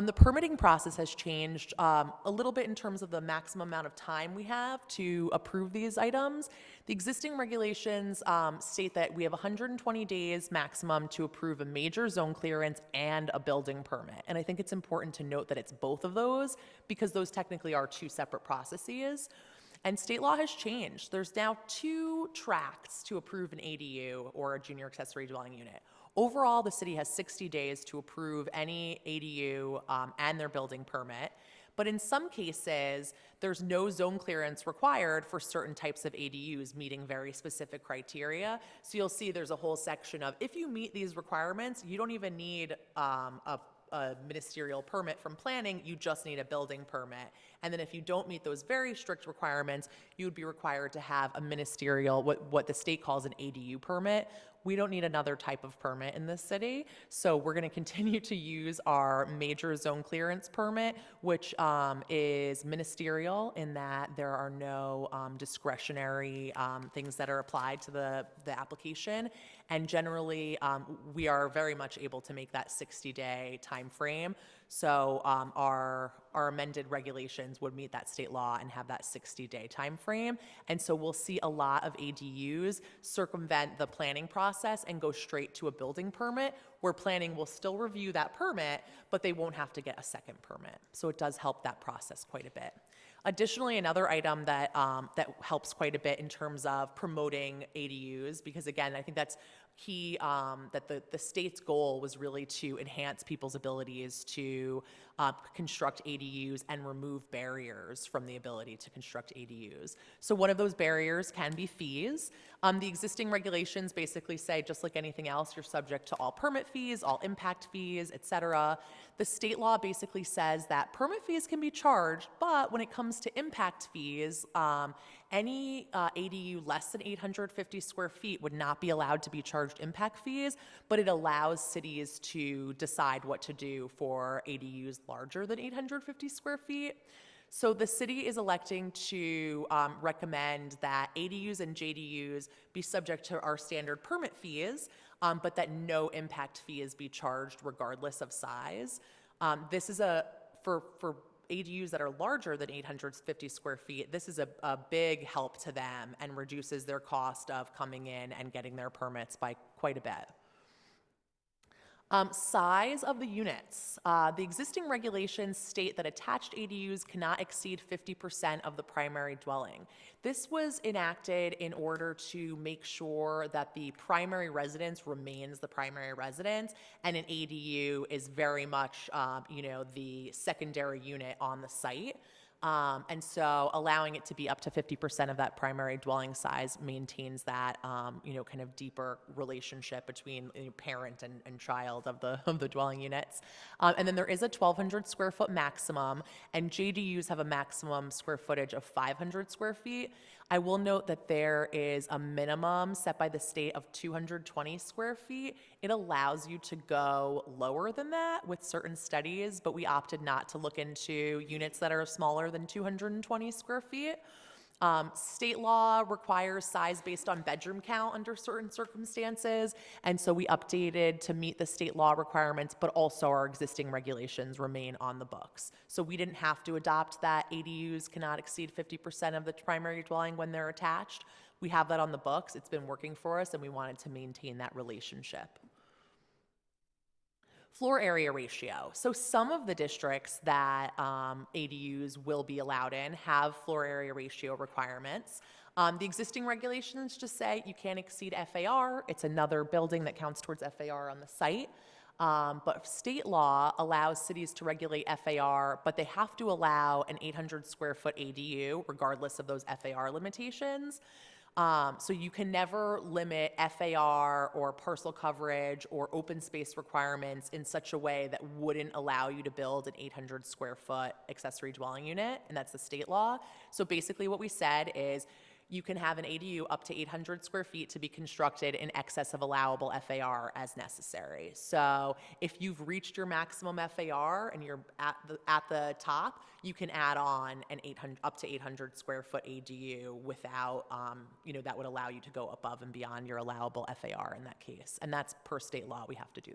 The permitting process has changed a little bit in terms of the maximum amount of time we have to approve these items. The existing regulations state that we have 120 days maximum to approve a major zone clearance and a building permit. And I think it's important to note that it's both of those because those technically are two separate processes. And state law has changed. There's now 2 tracks to approve an ADU or a junior accessory dwelling unit. Overall, the city has 60 days to approve any ADU and their building permit. But in some cases, there's no zone clearance required for certain types of ADUs meeting very specific criteria. So you'll see there's a whole section of, if you meet these requirements, you don't even need a ministerial permit from planning, you just need a building permit. And then if you don't meet those very strict requirements, you would be required to have a ministerial, what the state calls an ADU permit. We don't need another type of permit in this city, so we're going to continue to use our major zone clearance permit, which is ministerial in that there are no discretionary things that are applied to the application, and generally we are very much able to make that 60-day time frame. So our amended regulations would meet that state law and have that 60-day time frame. And so we'll see a lot of ADUs circumvent the planning process and go straight to a building permit, where planning will still review that permit, but they won't have to get a second permit. So it does help that process quite a bit. Additionally, another item that helps quite a bit in terms of promoting ADUs, because again, I think that's key, that the state's goal was really to enhance people's abilities to construct ADUs and remove barriers from the ability to construct ADUs. So one of those barriers can be fees. The existing regulations basically say, just like anything else, you're subject to all permit fees, all impact fees, et cetera. The state law basically says that permit fees can be charged, but when it comes to impact fees, any ADU less than 850 square feet would not be allowed to be charged impact fees, but it allows cities to decide what to do for ADUs larger than 850 square feet. So the city is electing to recommend that ADUs and JDUs be subject to our standard permit fees, but that no impact fees be charged regardless of size. This is for ADUs that are larger than 850 square feet, this is a big help to them and reduces their cost of coming in and getting their permits by quite a bit. Size of the units. The existing regulations state that attached ADUs cannot exceed 50% of the primary dwelling. This was enacted in order to make sure that the primary residence remains the primary residence, and an ADU is very much, the secondary unit on the site. And so allowing it to be up to 50% of that primary dwelling size maintains that, kind of deeper relationship between parent and child of the dwelling units. And then there is a 1,200 square foot maximum, and JDUs have a maximum square footage of 500 square feet. I will note that there is a minimum set by the state of 220 square feet. It allows you to go lower than that with certain studies, but we opted not to look into units that are smaller than 220 square feet. State law requires size based on bedroom count under certain circumstances, and so we updated to meet the state law requirements, but also our existing regulations remain on the books. So we didn't have to adopt that ADUs cannot exceed 50% of the primary dwelling when they're attached. We have that on the books. It's been working for us, and we wanted to maintain that relationship. Floor area ratio. So some of the districts that ADUs will be allowed in have floor area ratio requirements. The existing regulations just say you can't exceed FAR. It's another building that counts towards FAR on the site. But state law allows cities to regulate FAR, but they have to allow an 800 square foot ADU regardless of those FAR limitations. So you can never limit FAR or parcel coverage or open space requirements in such a way that wouldn't allow you to build an 800 square foot accessory dwelling unit, and that's the state law. So basically what we said is you can have an ADU up to 800 square feet to be constructed in excess of allowable FAR as necessary. So if you've reached your maximum FAR and you're at the top, you can add on an up to 800 square foot ADU without, that would allow you to go above and beyond your allowable FAR in that case. And that's per state law, we have to do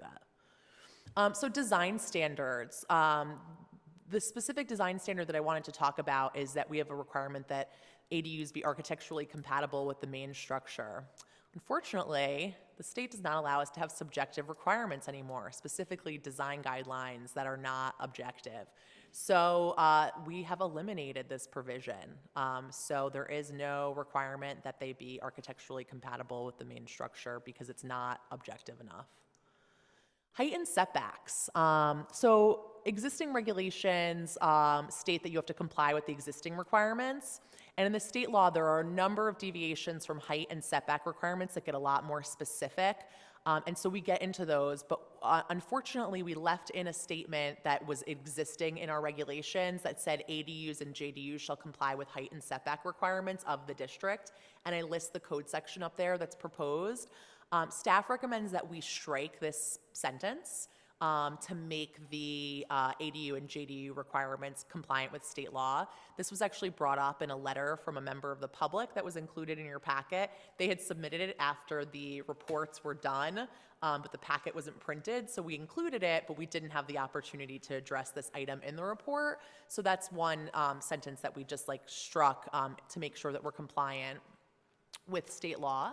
that. So design standards. The specific design standard that I wanted to talk about is that we have a requirement that ADUs be architecturally compatible with the main structure. Unfortunately, the state does not allow us to have subjective requirements anymore, specifically design guidelines that are not objective. So we have eliminated this provision. So there is no requirement that they be architecturally compatible with the main structure because it's not objective enough. Height and setbacks. So existing regulations state that you have to comply with the existing requirements. And in the state law, there are a number of deviations from height and setback requirements that get a lot more specific. And so we get into those, but unfortunately, we left in a statement that was existing in our regulations that said ADUs and JDUs shall comply with height and setback requirements of the district. And I list the code section up there that's proposed. Staff recommends that we strike this sentence to make the ADU and JDU requirements compliant with state law. This was actually brought up in a letter from a member of the public that was included in your packet. They had submitted it after the reports were done, but the packet wasn't printed, so we included it, but we didn't have the opportunity to address this item in the report. So that's one sentence that we just struck to make sure that we're compliant with state law.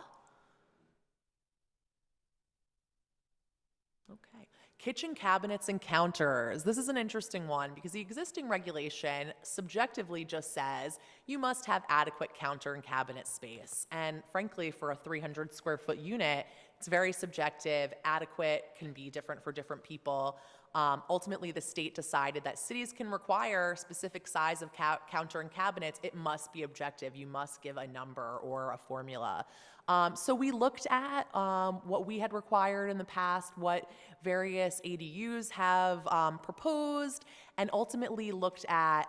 Okay. Kitchen cabinets and counters. This is an interesting one because the existing regulation subjectively just says you must have adequate counter and cabinet space. And frankly, for a 300 square foot unit, It's very subjective. Adequate can be different for different people. Ultimately, the state decided that cities can require specific size of counter and cabinets. It must be objective. You must give a number or a formula. So we looked at what we had required in the past, what various ADUs have proposed, and ultimately looked at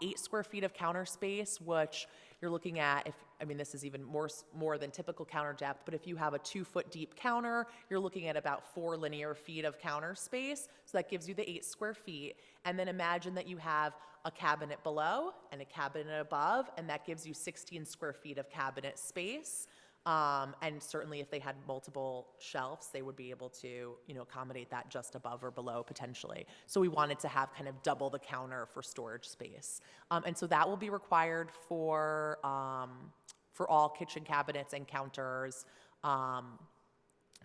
8 square feet of counter space, which you're looking at, this is even more than typical counter depth, but if you have a 2-foot deep counter, you're looking at about 4 linear feet of counter space. So that gives you the 8 square feet. And then imagine that you have a cabinet below and a cabinet above, and that gives you 16 square feet of cabinet space. And certainly if they had multiple shelves, they would be able to, accommodate that just above or below potentially. So we wanted to have kind of double the counter for storage space. And so that will be required for all kitchen cabinets and counters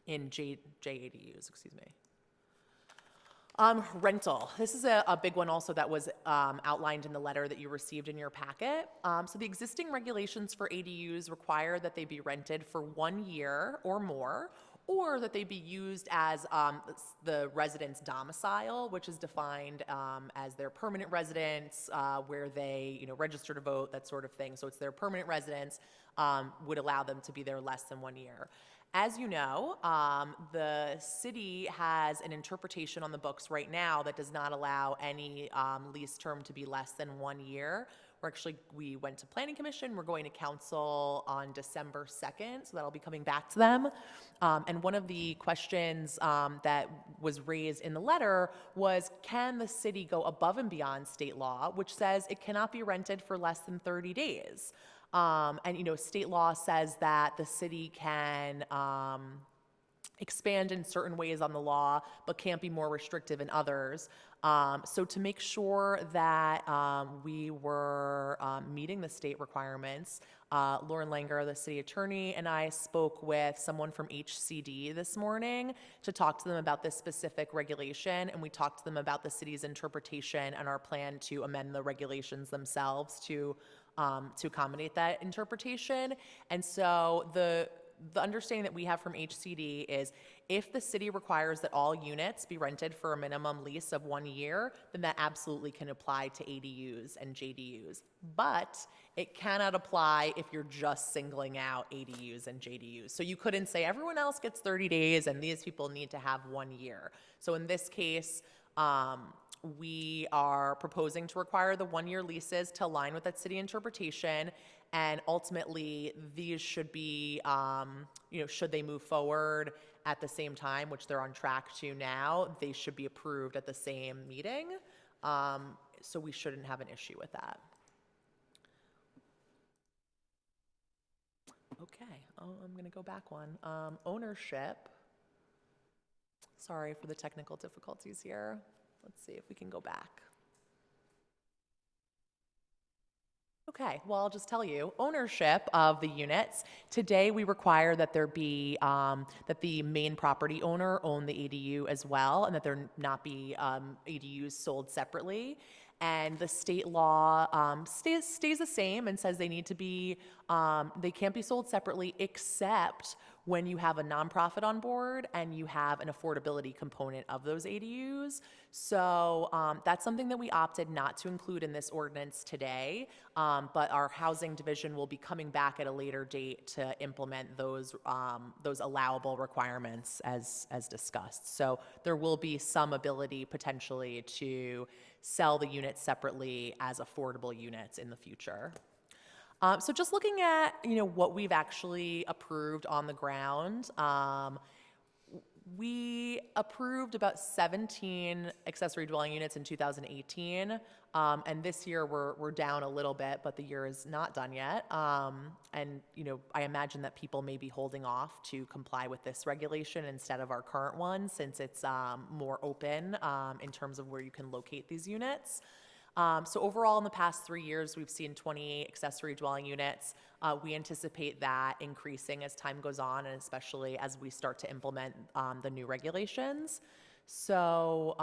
in JADUs, excuse me. Rental. This is a big one also that was outlined in the letter that you received in your packet. So the existing regulations for ADUs require that they be rented for 1 year or more, or that they be used as the resident's domicile, which is defined as their permanent residence, where they register to vote, that sort of thing. So it's their permanent residence would allow them to be there less than 1 year. As you know, the city has an interpretation on the books right now that does not allow any lease term to be less than 1 year. We went to Planning Commission. We're going to Council on December 2nd, so that'll be coming back to them. And one of the questions that was raised in the letter was, can the city go above and beyond state law, which says it cannot be rented for less than 30 days? And state law says that the city can expand in certain ways on the law, but can't be more restrictive in others. So to make sure that we were meeting the state requirements, Lauren Langer, the city attorney, and I spoke with someone from HCD this morning to talk to them about this specific regulation, and we talked to them about the city's interpretation and our plan to amend the regulations themselves to accommodate that interpretation. And so the understanding that we have from HCD is if the city requires that all units be rented for a minimum lease of 1 year, then that absolutely can apply to ADUs and JDUs. But it cannot apply if you're just singling out ADUs and JDUs. So you couldn't say everyone else gets 30 days and these people need to have 1 year. So in this case, we are proposing to require the 1 year leases to align with that city interpretation. And ultimately, these should be, should they move forward at the same time, which they're on track to now, they should be approved at the same meeting. So we shouldn't have an issue with that. Okay, I'm going to go back one. Ownership. Sorry for the technical difficulties here. Let's see if we can go back. Okay, well, I'll just tell you, ownership of the units. Today, we require that there be, that the main property owner own the ADU as well, and that there not be ADUs sold separately. And the state law stays the same and says they need to be, they can't be sold separately except when you have a nonprofit on board and you have an affordability component of those ADUs. So that's something that we opted not to include in this ordinance today, but our housing division will be coming back at a later date to implement those allowable requirements as discussed. So there will be some ability potentially to sell the units separately as affordable units in the future. So just looking at, what we've actually approved on the ground, we approved about 17 accessory dwelling units in 2018, and this year we're down a little bit, but the year is not done yet. And I imagine that people may be holding off to comply with this regulation instead of our current one, since it's more open in terms of where you can locate these units. So overall, in the past 3 years, we've seen 28 accessory dwelling units. We anticipate that increasing as time goes on, and especially as we start to implement the new regulations. So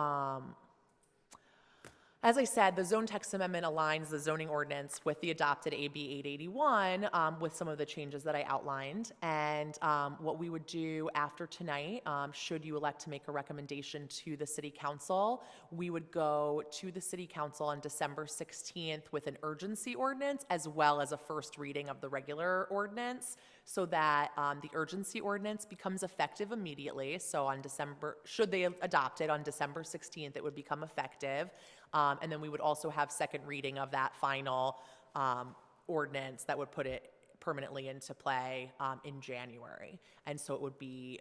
As I said, the zone text amendment aligns the zoning ordinance with the adopted AB 881 with some of the changes that I outlined. And what we would do after tonight, should you elect to make a recommendation to the City Council, we would go to the City Council on December 16th with an urgency ordinance as well as a first reading of the regular ordinance, so that the urgency ordinance becomes effective immediately. So on December, should they adopt it on December 16th, it would become effective. And then we would also have second reading of that final ordinance that would put it permanently into play in January. And so it would be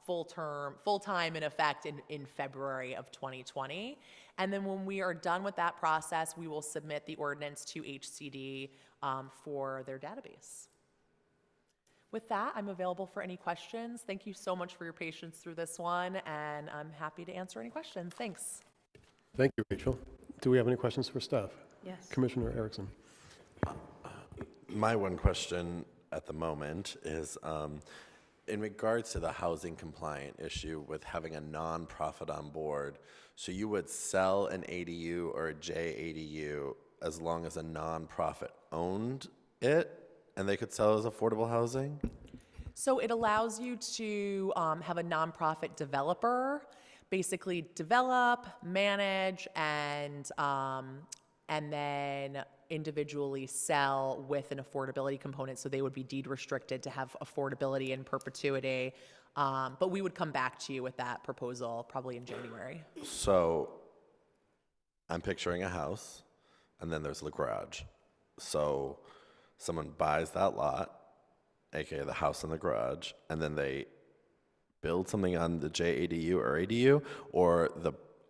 full-time in effect in February of 2020. And then when we are done with that process, we will submit the ordinance to HCD for their database. With that, I'm available for any questions. Thank you so much for your patience through this one, and I'm happy to answer any questions. Thanks. Thank you, Rachel. Do we have any questions for staff? Yes. Commissioner Erickson. My one question at the moment is in regards to the housing compliant issue with having a nonprofit on board. So you would sell an ADU or a JADU as long as a nonprofit owned it, and they could sell as affordable housing? So it allows you to have a nonprofit developer basically develop, manage, and then individually sell with an affordability component. So they would be deed restricted to have affordability in perpetuity. But we would come back to you with that proposal probably in January. So I'm picturing a house, and then there's the garage. So someone buys that lot, aka the house and the garage, and then they build something on the JADU or ADU, or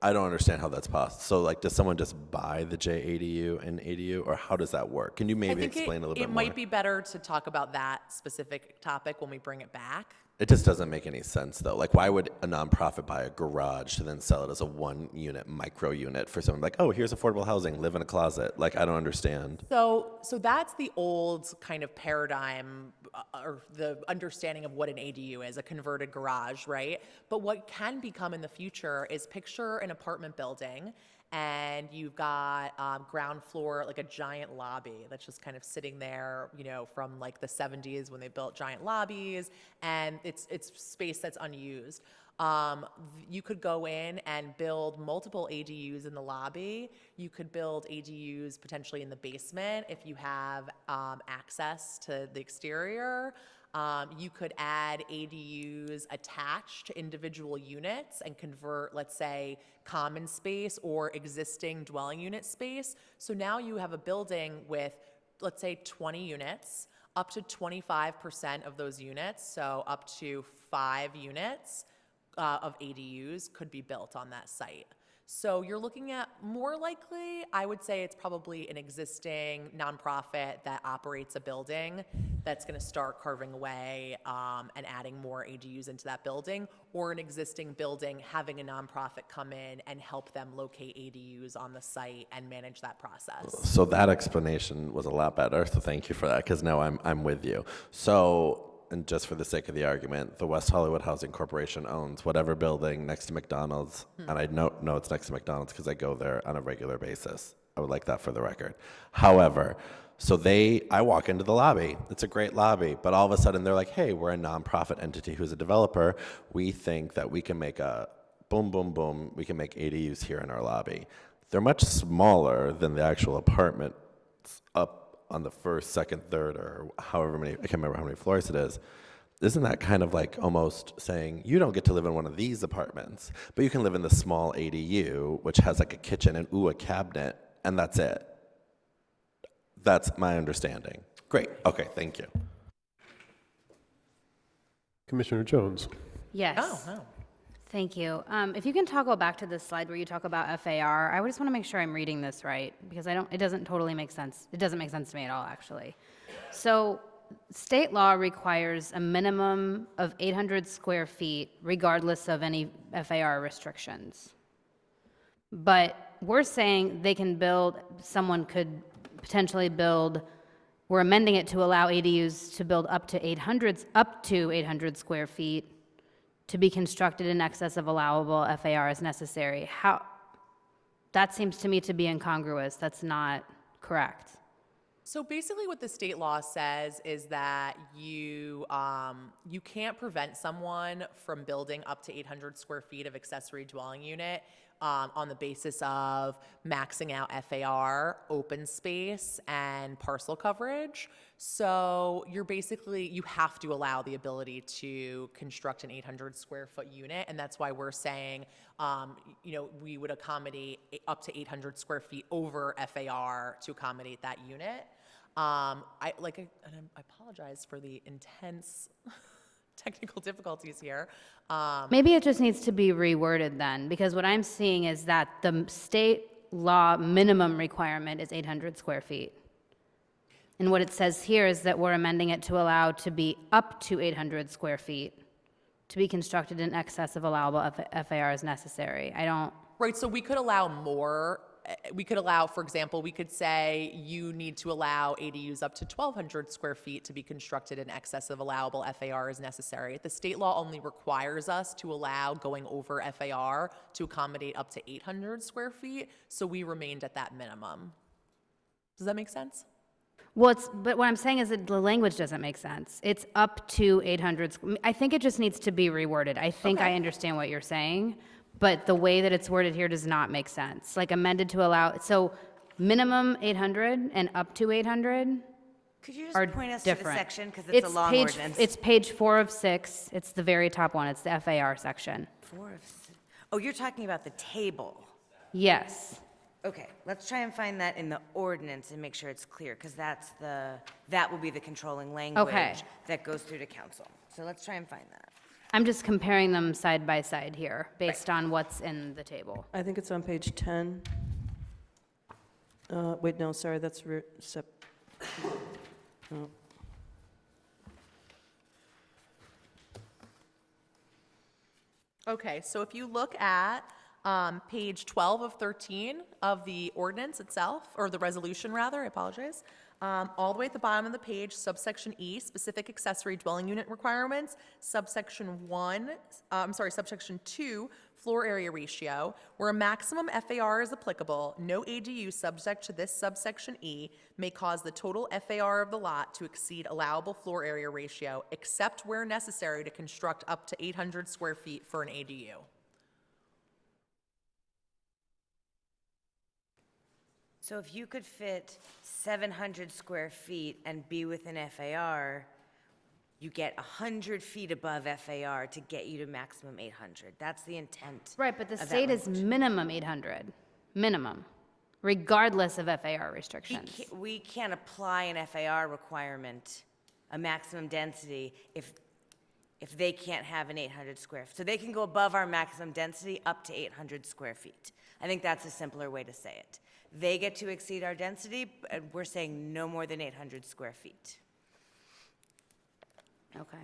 I don't understand how that's possible. So like, does someone just buy the JADU and ADU, or how does that work? Can you maybe explain a little bit more? It might be better to talk about that specific topic when we bring it back. It just doesn't make any sense, though. Like, why would a nonprofit buy a garage to then sell it as a one-unit micro unit for someone like, oh, here's affordable housing, live in a closet? Like, I don't understand. So that's the old kind of paradigm or the understanding of what an ADU is, a converted garage, right? But what can become in the future is picture an apartment building and you've got ground floor, like a giant lobby that's just kind of sitting there, you know, from like the 70s when they built giant lobbies, and it's space that's unused. You could go in and build multiple ADUs in the lobby. You could build ADUs potentially in the basement if you have access to the exterior. You could add ADUs attached to individual units and convert, let's say, common space or existing dwelling unit space. So now you have a building with, let's say, 20 units, up to 25% of those units, so up to 5 units of ADUs could be built on that site. So you're looking at, more likely, I would say it's probably an existing nonprofit that operates a building that's going to start carving away and adding more ADUs into that building, or an existing building having a nonprofit come in and help them locate ADUs on the site and manage that process. So that explanation was a lot better, so thank you for that, because now I'm with you. So, and just for the sake of the argument, the West Hollywood Housing Corporation owns whatever building next to McDonald's, and I know it's next to McDonald's because I go there on a regular basis. I would like that for the record. However, so I walk into the lobby. It's a great lobby, but all of a sudden they're like, hey, we're a nonprofit entity who's a developer. We think that we can make a boom, boom, boom. We can make ADUs here in our lobby. They're much smaller than the actual apartment up on the first, second, third, or however many, I can't remember how many floors it is. Isn't that kind of like almost saying, you don't get to live in one of these apartments, but you can live in the small ADU, which has like a kitchen and a cabinet, and that's it? That's my understanding. Great, okay, thank you. Commissioner Jones. Yes. Oh. Thank you. If you can toggle back to the slide where you talk about FAR, I just want to make sure I'm reading this right, because it doesn't totally make sense. It doesn't make sense to me at all, actually. So state law requires a minimum of 800 square feet regardless of any FAR restrictions. But we're saying someone could potentially build, we're amending it to allow ADUs to build up to 800 square feet to be constructed in excess of allowable FAR as necessary. That seems to me to be incongruous. That's not correct. So basically what the state law says is that you can't prevent someone from building up to 800 square feet of accessory dwelling unit on the basis of maxing out FAR, open space, and parcel coverage. So you have to allow the ability to construct an 800 square foot unit, and that's why we're saying, we would accommodate up to 800 square feet over FAR to accommodate that unit. And I apologize for the intense technical difficulties here. Maybe it just needs to be reworded then, because what I'm seeing is that the state law minimum requirement is 800 square feet. And what it says here is that we're amending it to allow to be up to 800 square feet to be constructed in excess of allowable FAR as necessary. Right, so we could allow more. We could allow, for example, we could say you need to allow ADUs up to 1,200 square feet to be constructed in excess of allowable FAR as necessary. The state law only requires us to allow going over FAR to accommodate up to 800 square feet, so we remained at that minimum. Does that make sense? Well, but what I'm saying is that the language doesn't make sense. It's up to 800. I think it just needs to be reworded. I think I understand what you're saying, but the way that it's worded here does not make sense. Like amended to allow, so minimum 800 and up to 800 Could you are just point us different. to the section, because it's a long ordinance? It's page 4 of 6. It's the very top one. It's the FAR section. 4 of 6. Oh, you're talking about the table. Yes. Okay, let's try and find that in the ordinance and make sure it's clear, because that will be the controlling language that goes through to council. So let's try and find that. I'm just comparing them side by side here based on what's in the table. I think it's on page 10. Wait, no, sorry, that's no. Okay, so if you look at page 12 of 13 of the ordinance itself, or the resolution rather, I apologize, all the way at the bottom of the page, subsection E, specific accessory dwelling unit requirements, subsection 2, floor area ratio, where a maximum FAR is applicable, no ADU subject to this subsection E may cause the total FAR of the lot to exceed allowable floor area ratio, except where necessary to construct up to 800 square feet for an ADU. So if you could fit 700 square feet and be within FAR, you get 100 feet above FAR to get you to maximum 800. That's the intent. Right, but the of that state is language. minimum 800, minimum, regardless of FAR restrictions. We can't apply an FAR requirement, a maximum density, if they can't have an 800 square. So they can go above our maximum density up to 800 square feet. I think that's a simpler way to say it. They get to exceed our density, and we're saying no more than 800 square feet. Okay.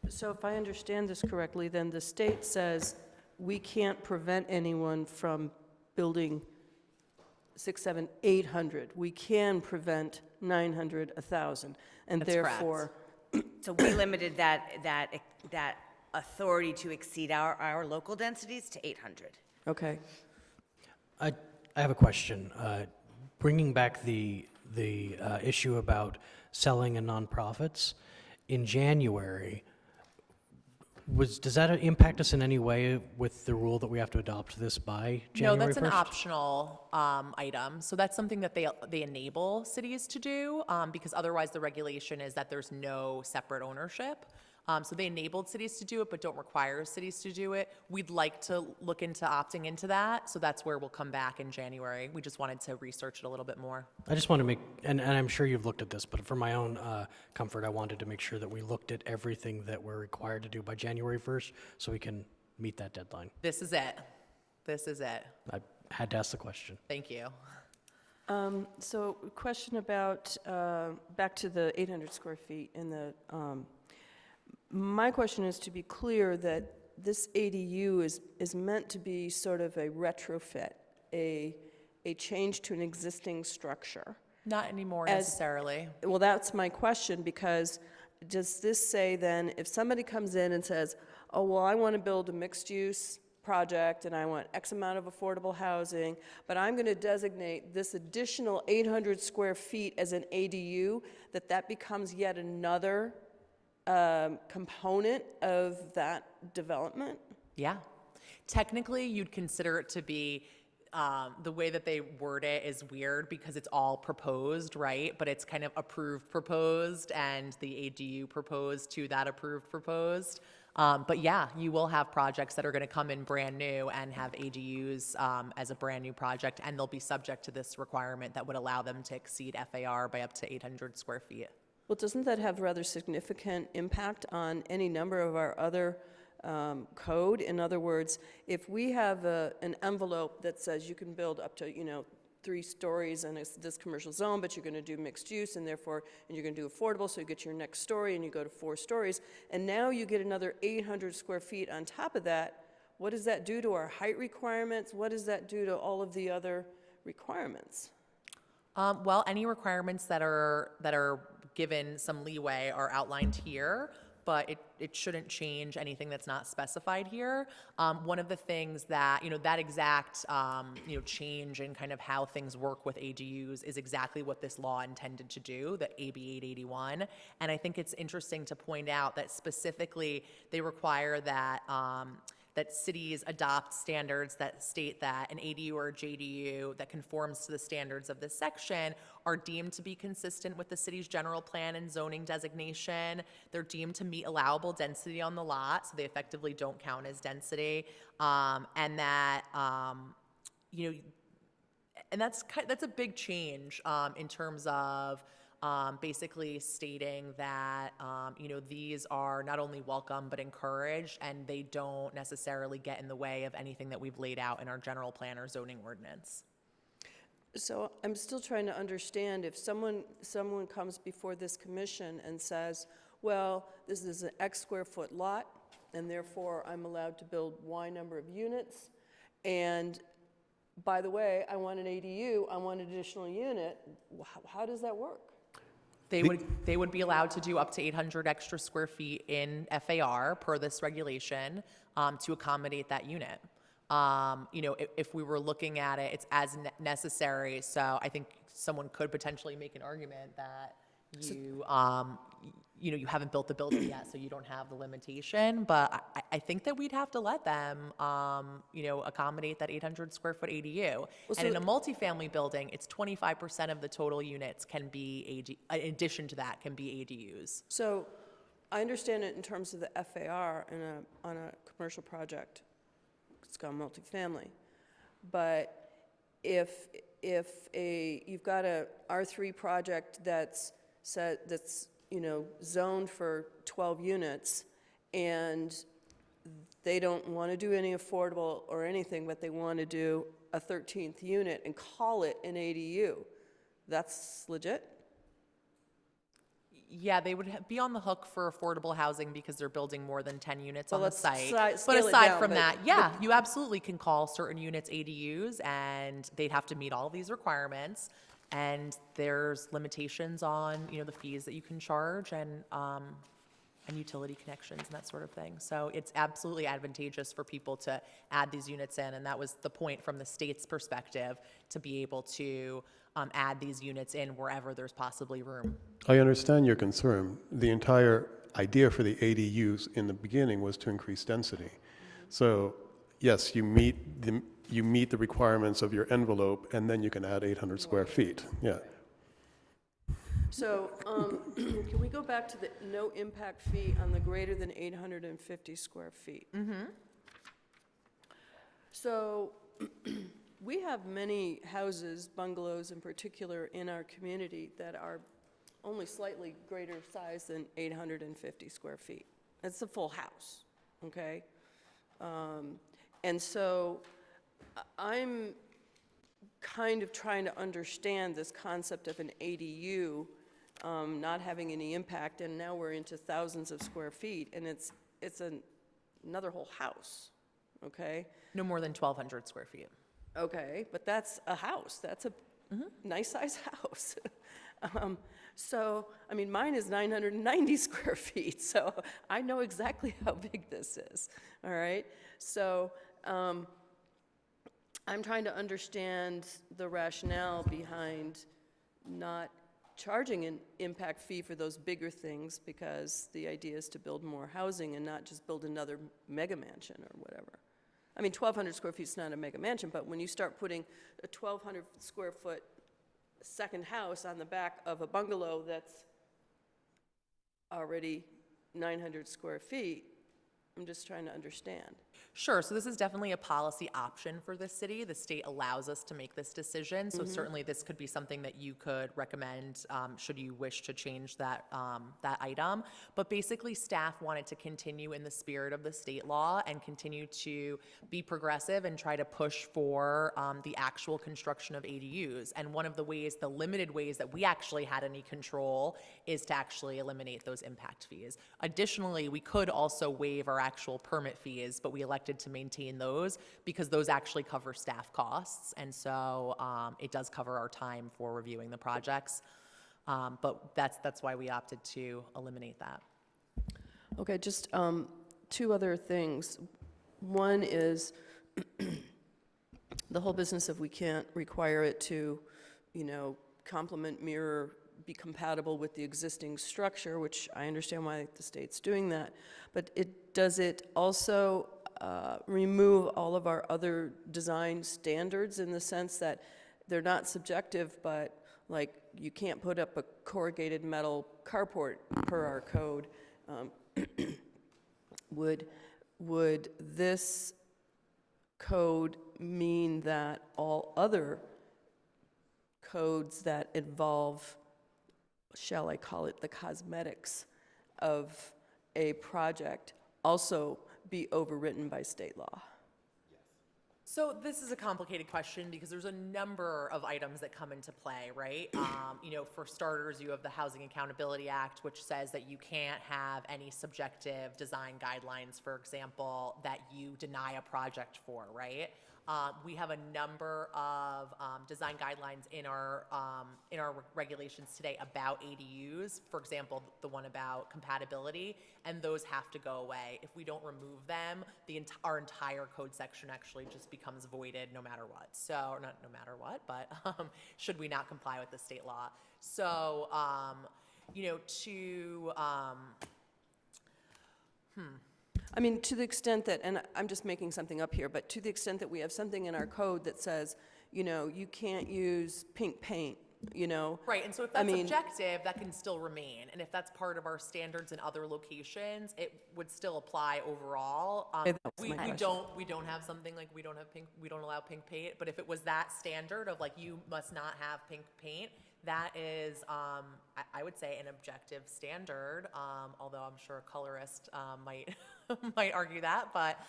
So if I understand this correctly, then the state says we can't prevent anyone from building 600, 700, 800. We can prevent 900, 1,000, and That's therefore, So we limited that authority to exceed our local densities to 800. okay. I have a question. Bringing back the issue about selling and nonprofits, in January, does that impact us in any way with the rule that we have to adopt this by January 1st? No, that's an optional item. So that's something that they enable cities to do, because otherwise the regulation is that there's no separate ownership. So they enabled cities to do it, but don't require cities to do it. We'd like to look into opting into that, so that's where we'll come back in January. We just wanted to research it a little bit more. I just want to make, and I'm sure you've looked at this, but for my own comfort, I wanted to make sure that we looked at everything that we're required to do by January 1st so we can meet that deadline. This is it. This is it. I had to ask the question. Thank you. So question about, back to the 800 square feet in the, my question is to be clear that this ADU is meant to be sort of a retrofit, a change to an existing structure. Not anymore necessarily. Well, that's my question, because does this say then, if somebody comes in and says, oh, well, I want to build a mixed use project and I want X amount of affordable housing, but I'm going to designate this additional 800 square feet as an ADU, that becomes yet another component of that development? Yeah. Technically, you'd consider it to be, the way that they word it is weird because it's all proposed, right? But it's kind of approved proposed and the ADU proposed to that approved proposed. But yeah, you will have projects that are going to come in brand new and have ADUs as a brand new project, and they'll be subject to this requirement that would allow them to exceed FAR by up to 800 square feet. Well, doesn't that have rather significant impact on any number of our other code? In other words, if we have an envelope that says you can build up to, 3 stories in this commercial zone, but you're going to do mixed use, and therefore, and you're going to do affordable, so you get your next story, and you go to 4 stories, and now you get another 800 square feet on top of that, what does that do to our height requirements? What does that do to all of the other requirements? Well, any requirements that are given some leeway are outlined here, but it shouldn't change anything that's not specified here. One of the things that, that exact, change in kind of how things work with ADUs is exactly what this law intended to do, the AB 881. And I think it's interesting to point out that specifically they require that that cities adopt standards that state that an ADU or a JDU that conforms to the standards of this section are deemed to be consistent with the city's general plan and zoning designation. They're deemed to meet allowable density on the lot, so they effectively don't count as density, and that, and that's a big change in terms of basically stating that, these are not only welcome but encouraged, and they don't necessarily get in the way of anything that we've laid out in our general plan or zoning ordinance. So I'm still trying to understand if someone comes before this commission and says, well, this is an X square foot lot, and therefore I'm allowed to build Y number of units, and by the way, I want an ADU, I want an additional unit, how does that work? They would be allowed to do up to 800 extra square feet in FAR per this regulation to accommodate that unit. If we were looking at it, it's as necessary. So I think someone could potentially make an argument that you haven't built the building yet, so you don't have the limitation. But I think that we'd have to let them, accommodate that 800 square foot ADU. Well, and in a multifamily building, it's 25% of the total units can be in addition to that, can be ADUs. So I understand it in terms of the FAR on a commercial project. It's got multifamily. But if you've got a R3 project that's zoned for 12 units, and they don't want to do any affordable or anything, but they want to do a 13th unit and call it an ADU, that's legit? Yeah, they would be on the hook for affordable housing because they're building more than 10 units on the site. But aside from that, you absolutely can call certain units ADUs, and they'd have to meet all these requirements. And there's limitations on, the fees that you can charge and utility connections and that sort of thing. So it's absolutely advantageous for people to add these units in, and that was the point from the state's perspective, to be able to add these units in wherever there's possibly room. I understand your concern. The entire idea for the ADUs in the beginning was to increase density. So yes, you meet the requirements of your envelope, and then you can add 800 square feet. Yeah. So can we go back to the no impact fee on the greater than 850 square feet? Mm-hmm. So we have many houses, bungalows in particular, in our community that are only slightly greater size than 850 square feet. It's a full house, okay? And so I'm kind of trying to understand this concept of an ADU not having any impact, and now we're into thousands of square feet, and it's another whole house, okay? No more than 1,200 square feet. Okay, but that's a house. That's a nice size house. So, I mean, mine is 990 square feet, so I know exactly how big this is, all right? So I'm trying to understand the rationale behind not charging an impact fee for those bigger things, because the idea is to build more housing and not just build another mega mansion or whatever. I mean, 1,200 square feet is not a mega mansion, but when you start putting a 1,200 square foot second house on the back of a bungalow that's already 900 square feet, I'm just trying to understand. Sure, so this is definitely a policy option for the city. The state allows us to make this decision, so certainly this could be something that you could recommend should you wish to change that, that item. But basically, staff wanted to continue in the spirit of the state law and continue to be progressive and try to push for the actual construction of ADUs. And one of the ways, the limited ways that we actually had any control is to actually eliminate those impact fees. Additionally, we could also waive our actual permit fees, but we elected to maintain those because those actually cover staff costs, and so it does cover our time for reviewing the projects. But that's why we opted to eliminate that. Okay, just two other things. One is the whole business of we can't require it to, you know, complement, mirror, be compatible with the existing structure, which I understand why the state's doing that. But does it also remove all of our other design standards in the sense that they're not subjective, but like you can't put up a corrugated metal carport per our code? Would this code mean that all other codes that involve, shall I call it, the cosmetics of a project also be overwritten by state law? So this is a complicated question because there's a number of items that come into play, right? You know, for starters, you have the Housing Accountability Act, which says that you can't have any subjective design guidelines, for example, that you deny a project for, right? We have a number of design guidelines in our regulations today about ADUs. For example, the one about compatibility, and those have to go away. If we don't remove them, our entire code section actually just becomes voided no matter what. So, not no matter what, but should we not comply with the state law? So, you know, I mean, to the extent that, and I'm just making something up here, but to the extent that we have something in our code that says, you know, you can't use pink paint, you know? Right, and so if that's objective, that can still remain. And if that's part of our standards in other locations, it would still apply overall. We don't have something like we don't allow pink paint, but if it was that standard of like you must not have pink paint, that is, I would say, an objective standard, although I'm sure a colorist might might argue that, but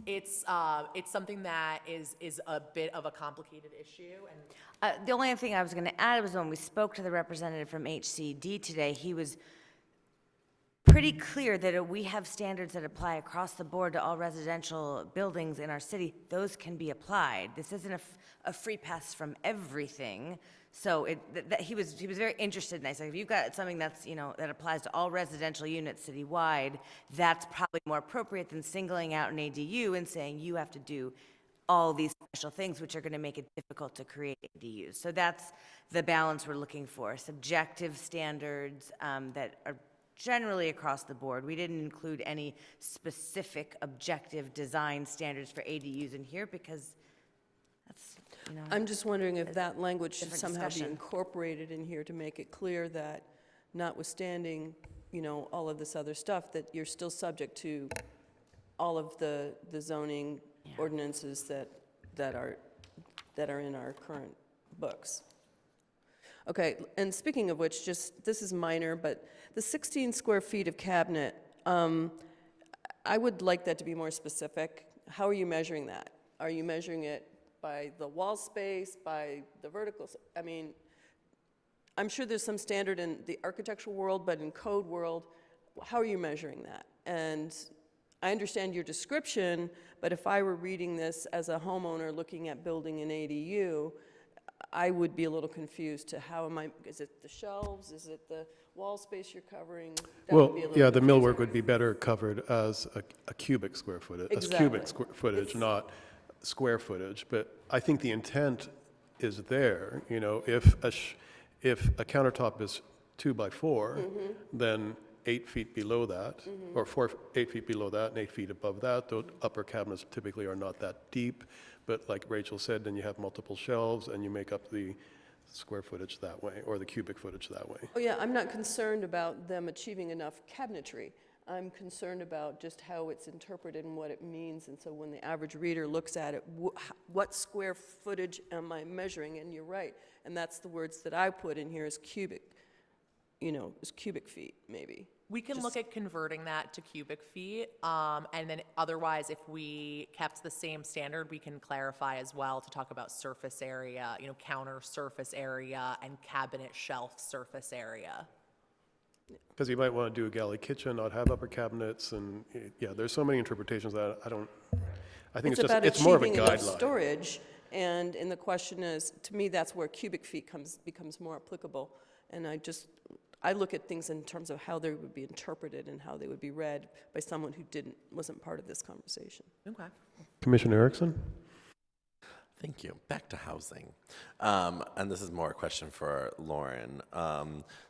it's something that is a bit of a complicated issue. And The only thing I was going to add was when we spoke to the representative from HCD today, he was pretty clear that we have standards that apply across the board to all residential buildings in our city. Those can be applied. This isn't a free pass from everything. So he was very interested in that. He's like, if you've got something that's, you know, that applies to all residential units citywide, that's probably more appropriate than singling out an ADU and saying you have to do all these special things, which are going to make it difficult to create ADUs. So that's the balance we're looking for: subjective standards that are generally across the board. We didn't include any specific objective design standards for ADUs in here because that's, you know, I'm just wondering if that language should somehow be discussion. incorporated in here to make it clear that, notwithstanding, you know, all of this other stuff, that you're still subject to all of the zoning ordinances that are in our current books. Okay, and speaking of which, just, this is minor, but the 16 square feet of cabinet, I would like that to be more specific. How are you measuring that? Are you measuring it by the wall space, by the vertical? I mean, I'm sure there's some standard in the architectural world, but in code world, how are you measuring that? And I understand your description, but if I were reading this as a homeowner looking at building an ADU, I would be a little confused to how am I, is it the shelves, is it the wall space you're covering? That Well, would be a little yeah, the confusing. millwork would be better covered as a cubic square footage, footage, not square footage. But I think the intent is there. You know, if a countertop is 2 by 4, then 8 feet below that, or 8 feet below that, and 8 feet above that, the upper cabinets typically are not that deep. But like Rachel said, then you have multiple shelves, and you make up the square footage that way, or the cubic footage that way. Oh, yeah, I'm not concerned about them achieving enough cabinetry. I'm concerned about just how it's interpreted and what it means. And so when the average reader looks at it, what square footage am I measuring? And you're right. And that's the words that I put in here is cubic, is cubic feet, maybe. We can look at converting that to cubic feet, and then otherwise, if we kept the same standard, we can clarify as well to talk about surface area, counter surface area and cabinet shelf surface area. Because you might want to do a galley kitchen, not have upper cabinets, and yeah, there's so many interpretations that I think it's more of a achieving enough guideline. storage, and the question is, to me, that's where cubic feet becomes more applicable. And I look at things in terms of how they would be interpreted and how they would be read by someone who wasn't part of this conversation. Okay. Commissioner Erickson? Thank you. Back to housing. And this is more a question for Lauren.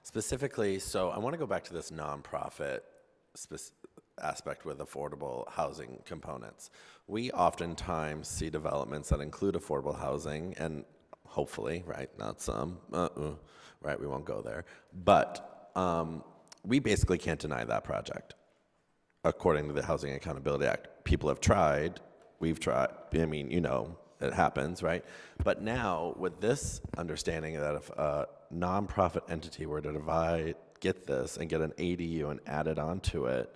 Specifically, so I want to go back to this nonprofit aspect with affordable housing components. We oftentimes see developments that include affordable housing, and hopefully, right, not some, right, we won't go there. But we basically can't deny that project, according to the Housing Accountability Act. People have tried, we've tried, I mean, it happens, right? But now, with this understanding that if a nonprofit entity were to get this and get an ADU and add it onto it,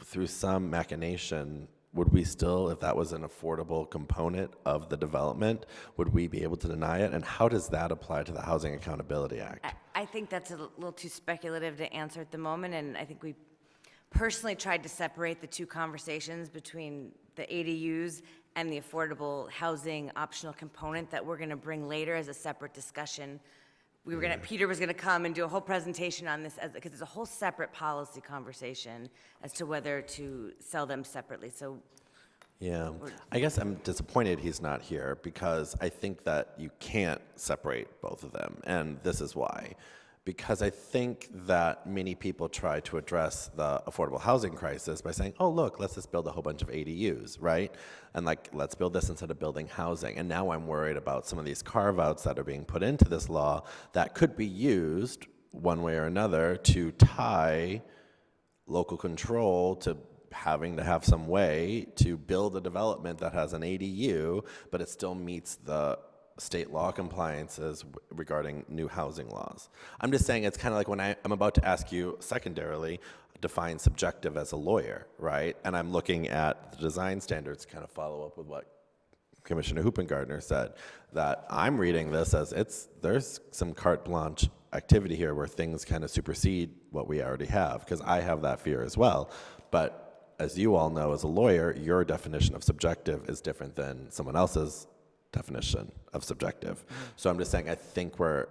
through some machination, would we still, if that was an affordable component of the development, would we be able to deny it? And how does that apply to the Housing Accountability Act? I think that's a little too speculative to answer at the moment, and I think we personally tried to separate the two conversations between the ADUs and the affordable housing optional component that we're going to bring later as a separate discussion. Peter was going to come and do a whole presentation on this because it's a whole separate policy conversation as to whether to sell them separately. So, yeah, I guess I'm disappointed he's not here because I think that you can't separate both of them, and this is why. Because I think that many people try to address the affordable housing crisis by saying, oh, look, let's just build a whole bunch of ADUs, right? And let's build this instead of building housing. And now I'm worried about some of these carve-outs that are being put into this law that could be used one way or another to tie local control to having to have some way to build a development that has an ADU, but it still meets the state law compliances regarding new housing laws. I'm just saying it's kind of like when I'm about to ask you secondarily, define subjective as a lawyer, right? And I'm looking at the design standards to kind of follow up with what Commissioner Hoopengardner said, that I'm reading this as there's some carte blanche activity here where things kind of supersede what we already have, because I have that fear as well. But as you all know, as a lawyer, your definition of subjective is different than someone else's definition of subjective. So I'm just saying I think we're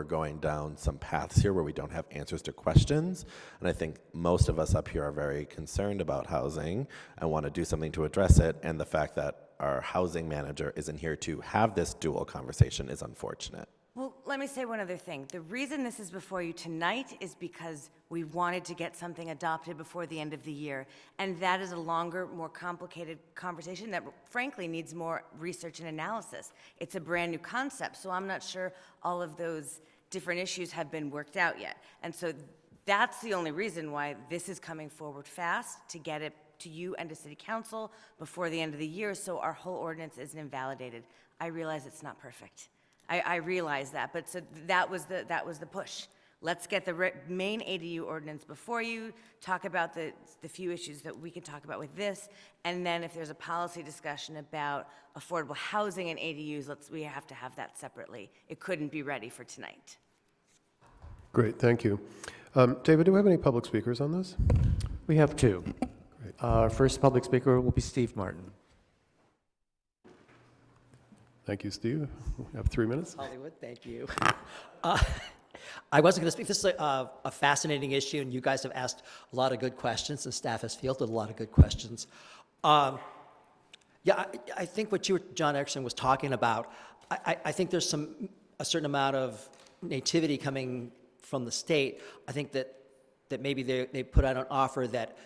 going down some paths here where we don't have answers to questions, and I think most of us up here are very concerned about housing and want to do something to address it, and the fact that our housing manager isn't here to have this dual conversation is unfortunate. well, let me say one other thing. The reason this is before you tonight is because we wanted to get something adopted before the end of the year. And that is a longer, more complicated conversation that frankly needs more research and analysis. It's a brand new concept, so I'm not sure all of those different issues have been worked out yet. And so that's the only reason why this is coming forward fast, to get it to you and to City Council before the end of the year, so our whole ordinance isn't invalidated. I realize it's not perfect. I realize that, but so that was the push. Let's get the main ADU ordinance before you, talk about the few issues that we can talk about with this, and then if there's a policy discussion about affordable housing and ADUs, we have to have that separately. It couldn't be ready for tonight. Great, thank you. David, do we have any public speakers on this? We have two. Our first public speaker will be Steve Martin. Thank you, Steve. We have 3 minutes. Hollywood, thank you. I wasn't going to speak. This is a fascinating issue, and you guys have asked a lot of good questions, and staff has fielded a lot of good questions. Yeah, I think what John Erickson was talking about, I think there's a certain amount of nativity coming from the state. I think that maybe they put out an offer that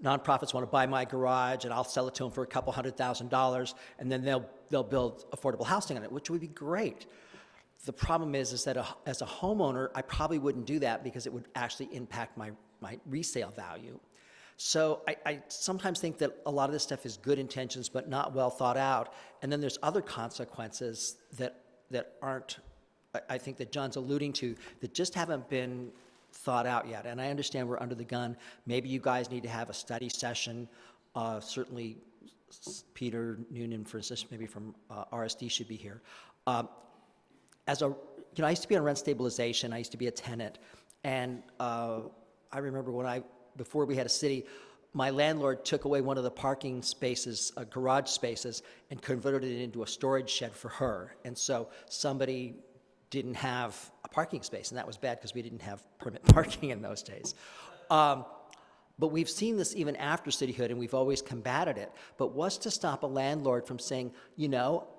nonprofits want to buy my garage, and I'll sell it to them for a couple $100,000, and then they'll build affordable housing on it, which would be great. The problem is that as a homeowner, I probably wouldn't do that because it would actually impact my resale value. So I sometimes think that a lot of this stuff is good intentions, but not well thought out. And then there's other consequences that aren't, I think that John's alluding to, that just haven't been thought out yet. And I understand we're under the gun. Maybe you guys need to have a study session. Certainly Peter Noonan, for instance, maybe from RSD should be here. I used to be on rent stabilization. I used to be a tenant. And I remember before we had a city, my landlord took away one of the parking spaces, garage spaces, and converted it into a storage shed for her. And so somebody didn't have a parking space, and that was bad because we didn't have permit parking in those days. But we've seen this even after cityhood, and we've always combated it. But what's to stop a landlord from saying,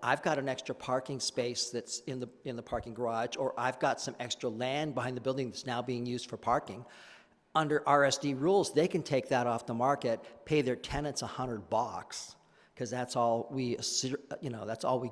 I've got an extra parking space that's in the parking garage, or I've got some extra land behind the building that's now being used for parking. Under RSD rules, they can take that off the market, pay their tenants $100, because that's all we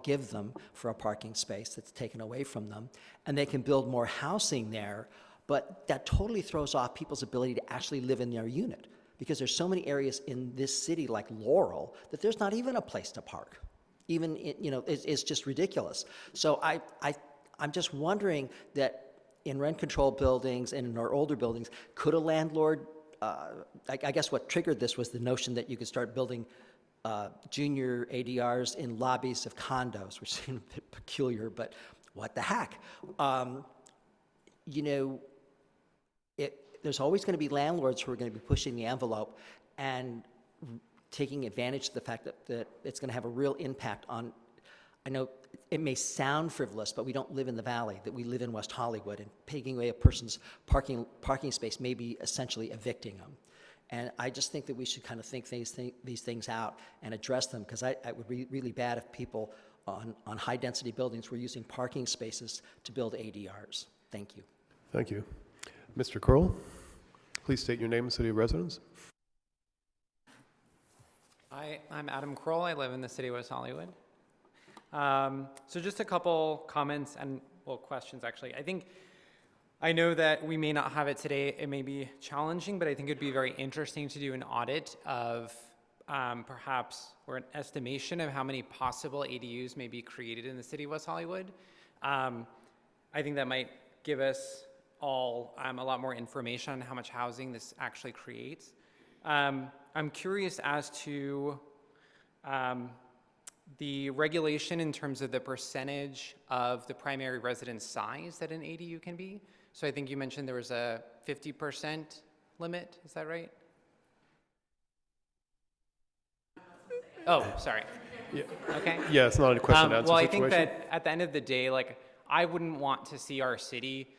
give them for a parking space that's taken away from them, and they can build more housing there. But that totally throws off people's ability to actually live in their unit, because there's so many areas in this city like Laurel that there's not even a place to park. It's just ridiculous. So I'm just wondering that in rent-controlled buildings and in our older buildings, could a landlord, I guess what triggered this was the notion that you could start building junior ADRs in lobbies of condos, which seemed a bit peculiar, but what the heck? There's always going to be landlords who are going to be pushing the envelope and taking advantage of the fact that it's going to have a real impact on, I know it may sound frivolous, but we don't live in the valley, that we live in West Hollywood, and taking away a person's parking space may be essentially evicting them. And I just think that we should kind of think these things out and address them, because it would be really bad if people on high-density buildings were using parking spaces to build ADRs. Thank you. Thank you. Mr. Kroll, please state your name and city of residence. I'm Adam Kroll. I live in the city of West Hollywood. So just a couple comments and, questions, actually. I know that we may not have it today. It may be challenging, but I think it'd be very interesting to do an audit of or an estimation of how many possible ADUs may be created in the city of West Hollywood. I think that might give us all a lot more information on how much housing this actually creates. I'm curious as to the regulation in terms of the percentage of the primary residence size that an ADU can be. So I think you mentioned there was a 50% limit, is that right? Oh, sorry. Yeah. Okay. Yeah, it's not a question and answer well, I situation. think that at the end of the day, I wouldn't want to see our city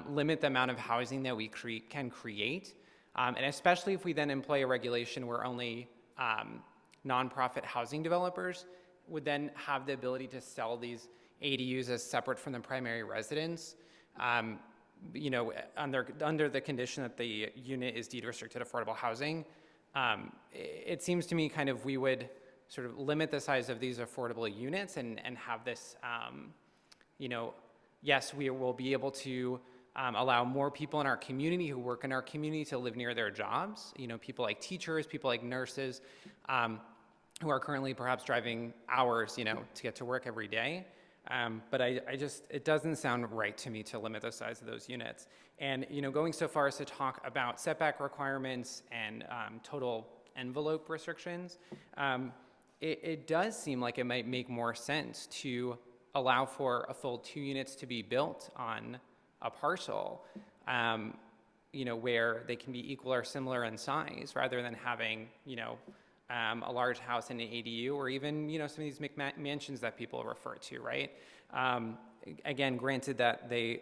limit the amount of housing that we can create, and especially if we then employ a regulation where only nonprofit housing developers would then have the ability to sell these ADUs as separate from the primary residence. Under the condition that the unit is deed restricted affordable housing, it seems to me we would sort of limit the size of these affordable units and have this, yes, we will be able to allow more people in our community who work in our community to live near their jobs, people like teachers, people like nurses, who are currently perhaps driving hours, to get to work every day. But it doesn't sound right to me to limit the size of those units. And, going so far as to talk about setback requirements and total envelope restrictions, it does seem like it might make more sense to allow for a full 2 units to be built on a parcel, where they can be equal or similar in size, rather than having, a large house in an ADU, or even, you know, some of these McMansions that people refer to, right? Again, granted that the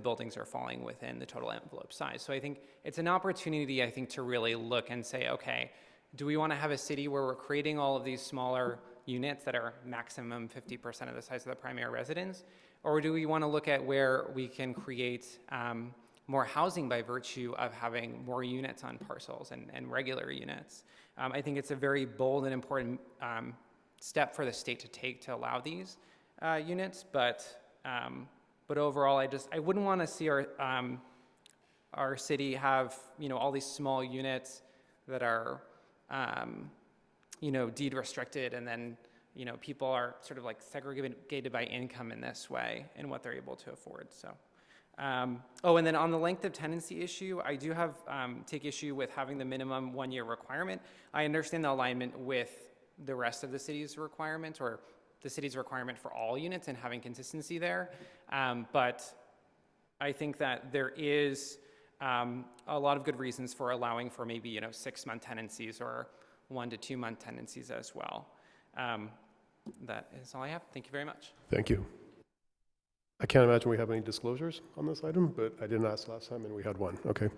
buildings are falling within the total envelope size. So I think it's an opportunity, I think, to really look and say, okay, do we want to have a city where we're creating all of these smaller units that are maximum 50% of the size of the primary residence? Or do we want to look at where we can create more housing by virtue of having more units on parcels and regular units? I think it's a very bold and important step for the state to take to allow these units, but overall, I wouldn't want to see our city have, you know, all these small units that are, you know, deed restricted, and then, you know, people are sort of like segregated by income in this way and what they're able to afford. So, oh, and then on the length of tenancy issue, I do have take issue with having the minimum 1-year requirement. I understand the alignment with the rest of the city's requirement, or the city's requirement for all units, and having consistency there. But I think that there is a lot of good reasons for allowing for maybe, you know, 6-month tenancies or 1 to 2 month tenancies as well. That is all I have. Thank you very much. Thank you. I can't imagine we have any disclosures on this item, but I didn't ask last time and we had one. Okay.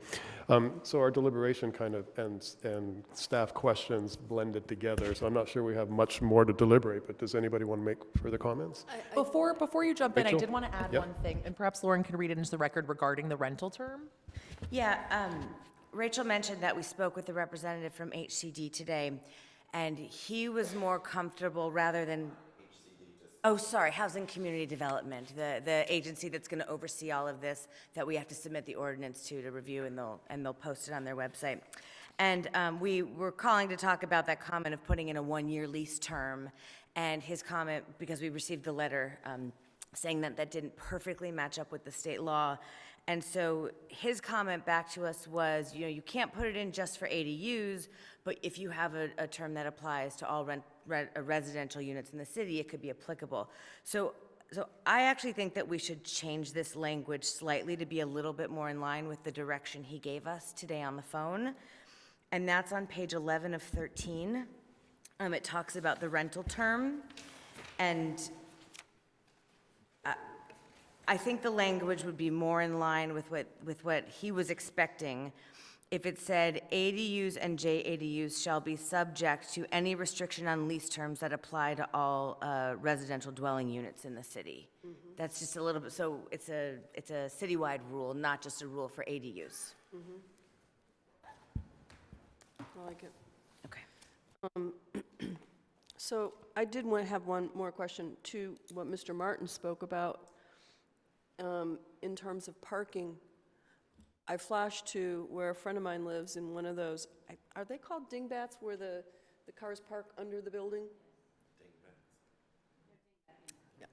So our deliberation kind of ends and staff questions blended together. So I'm not sure we have much more to deliberate, but does anybody want to make further comments? Before you jump in, I Rachel? did want to add Yep. one thing, and perhaps Lauren can read it into the record regarding the rental term. Yeah, Rachel mentioned that we spoke with the representative from HCD today, and he was more comfortable rather than... Oh, sorry, Housing Community Development, the agency that's going to oversee all of this, that we have to submit the ordinance to review, and they'll post it on their website. And we were calling to talk about that comment of putting in a 1-year lease term, and his comment, because we received the letter saying that that didn't perfectly match up with the state law. And so his comment back to us was, you know, you can't put it in just for ADUs, but if you have a term that applies to all residential units in the city, it could be applicable. So I actually think that we should change this language slightly to be a little bit more in line with the direction he gave us today on the phone. And that's on page 11 of 13. It talks about the rental term, and I think the language would be more in line with what he was expecting if it said ADUs and JADUs shall be subject to any restriction on lease terms that apply to all residential dwelling units in the city. Mm-hmm. That's just a little bit, so it's a citywide rule, not just a rule for ADUs. Mm-hmm. I like it. Okay. So I did want to have one more question to what Mr. Martin spoke about in terms of parking. I flashed to where a friend of mine lives in one of those, are they called dingbats, where the cars park under the building? Dingbats. Yeah.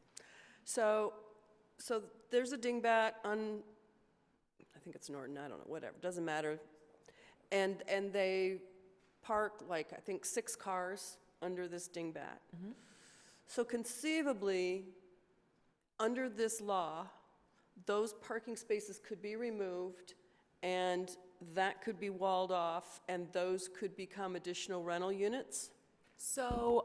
So there's a dingbat on, I think it's Norton, I don't know, whatever, doesn't matter. And they park like, I think 6 cars under this dingbat. Mm-hmm. So conceivably, under this law, those parking spaces could be removed, and that could be walled off, and those could become additional rental units? So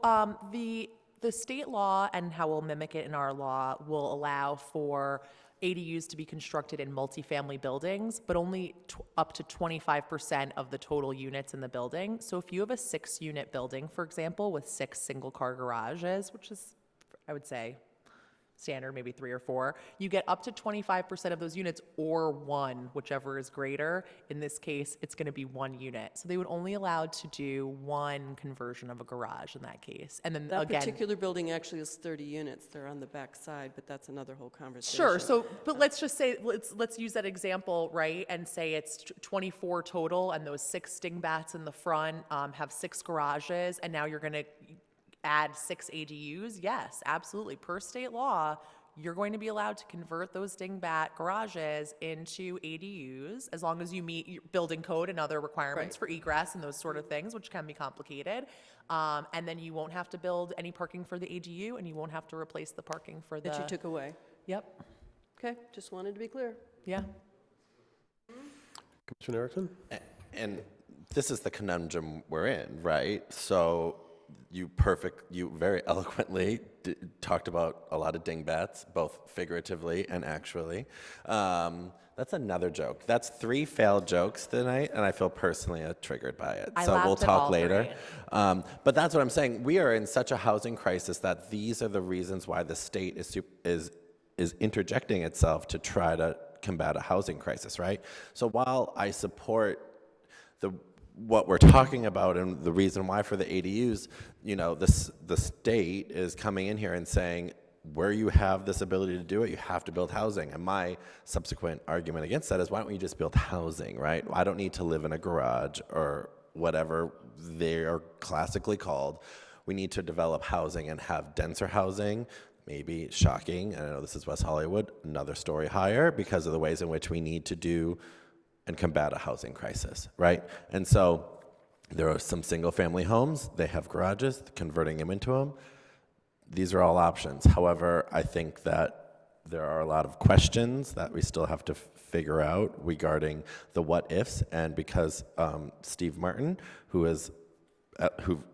the state law, and how we'll mimic it in our law, will allow for ADUs to be constructed in multifamily buildings, but only up to 25% of the total units in the building. So if you have a 6-unit building, for example, with 6 single-car garages, which is, I would say, standard, maybe 3 or 4, you get up to 25% of those units, or 1, whichever is greater. In this case, it's going to be 1 unit. So they would only allowed to do 1 conversion of a garage in that case. And then that again, particular building actually is 30 units. They're on the back side, but that's another whole conversation. Sure. So, but let's just say, let's use that example, right? And say it's 24 total, and those 6 dingbats in the front have 6 garages, and now you're going to add 6 ADUs. Yes, absolutely. Per state law, you're going to be allowed to convert those dingbat garages into ADUs as long as you meet your building code and other requirements for egress and those sort of things, which can be complicated. And then you won't have to build any parking for the ADU, and you won't have to replace the parking for the... That you took away. Yep. Okay, just wanted to be clear. Yeah. Commissioner Erickson? And this is the conundrum we're in, right? So you very eloquently talked about a lot of dingbats, both figuratively and actually. That's another joke. That's 3 failed jokes tonight, and I feel personally triggered by it. I So we'll laughed at talk all later. 3. But that's what I'm saying. We are in such a housing crisis that these are the reasons why the state is interjecting itself to try to combat a housing crisis, right? So while I support what we're talking about and the reason why for the ADUs, the state is coming in here and saying, where you have this ability to do it, you have to build housing. And my subsequent argument against that is, why don't you just build housing, right? I don't need to live in a garage or whatever they are classically called. We need to develop housing and have denser housing. Maybe shocking, I know this is West Hollywood, another story higher because of the ways in which we need to do and combat a housing crisis, right? And so there are some single-family homes, they have garages, converting them into them. These are all options. However, I think that there are a lot of questions that we still have to figure out regarding the what-ifs, and because Steve Martin, who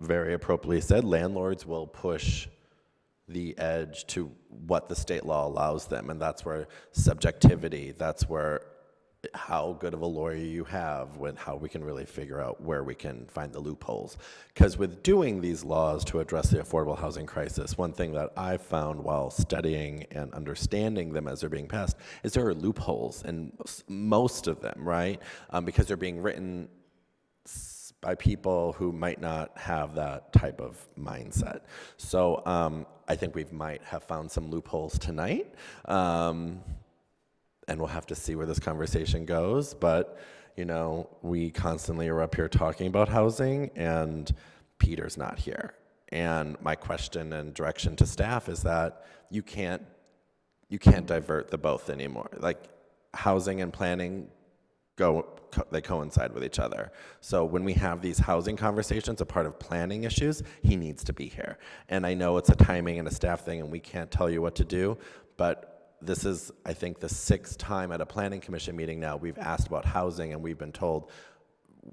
very appropriately said landlords will push the edge to what the state law allows them, and that's where subjectivity, that's where how good of a lawyer you have, how we can really figure out where we can find the loopholes. Because with doing these laws to address the affordable housing crisis, one thing that I found while studying and understanding them as they're being passed is there are loopholes in most of them, right? Because they're being written by people who might not have that type of mindset. So I think we might have found some loopholes tonight. And we'll have to see where this conversation goes. But, we constantly are up here talking about housing, and Peter's not here. And my question and direction to staff is that you can't divert the both anymore. Like, housing and planning they coincide with each other. So when we have these housing conversations, a part of planning issues, he needs to be here. And I know it's a timing and a staff thing, and we can't tell you what to do, but this is, I think, the 6th time at a planning commission meeting now we've asked about housing, and we've been told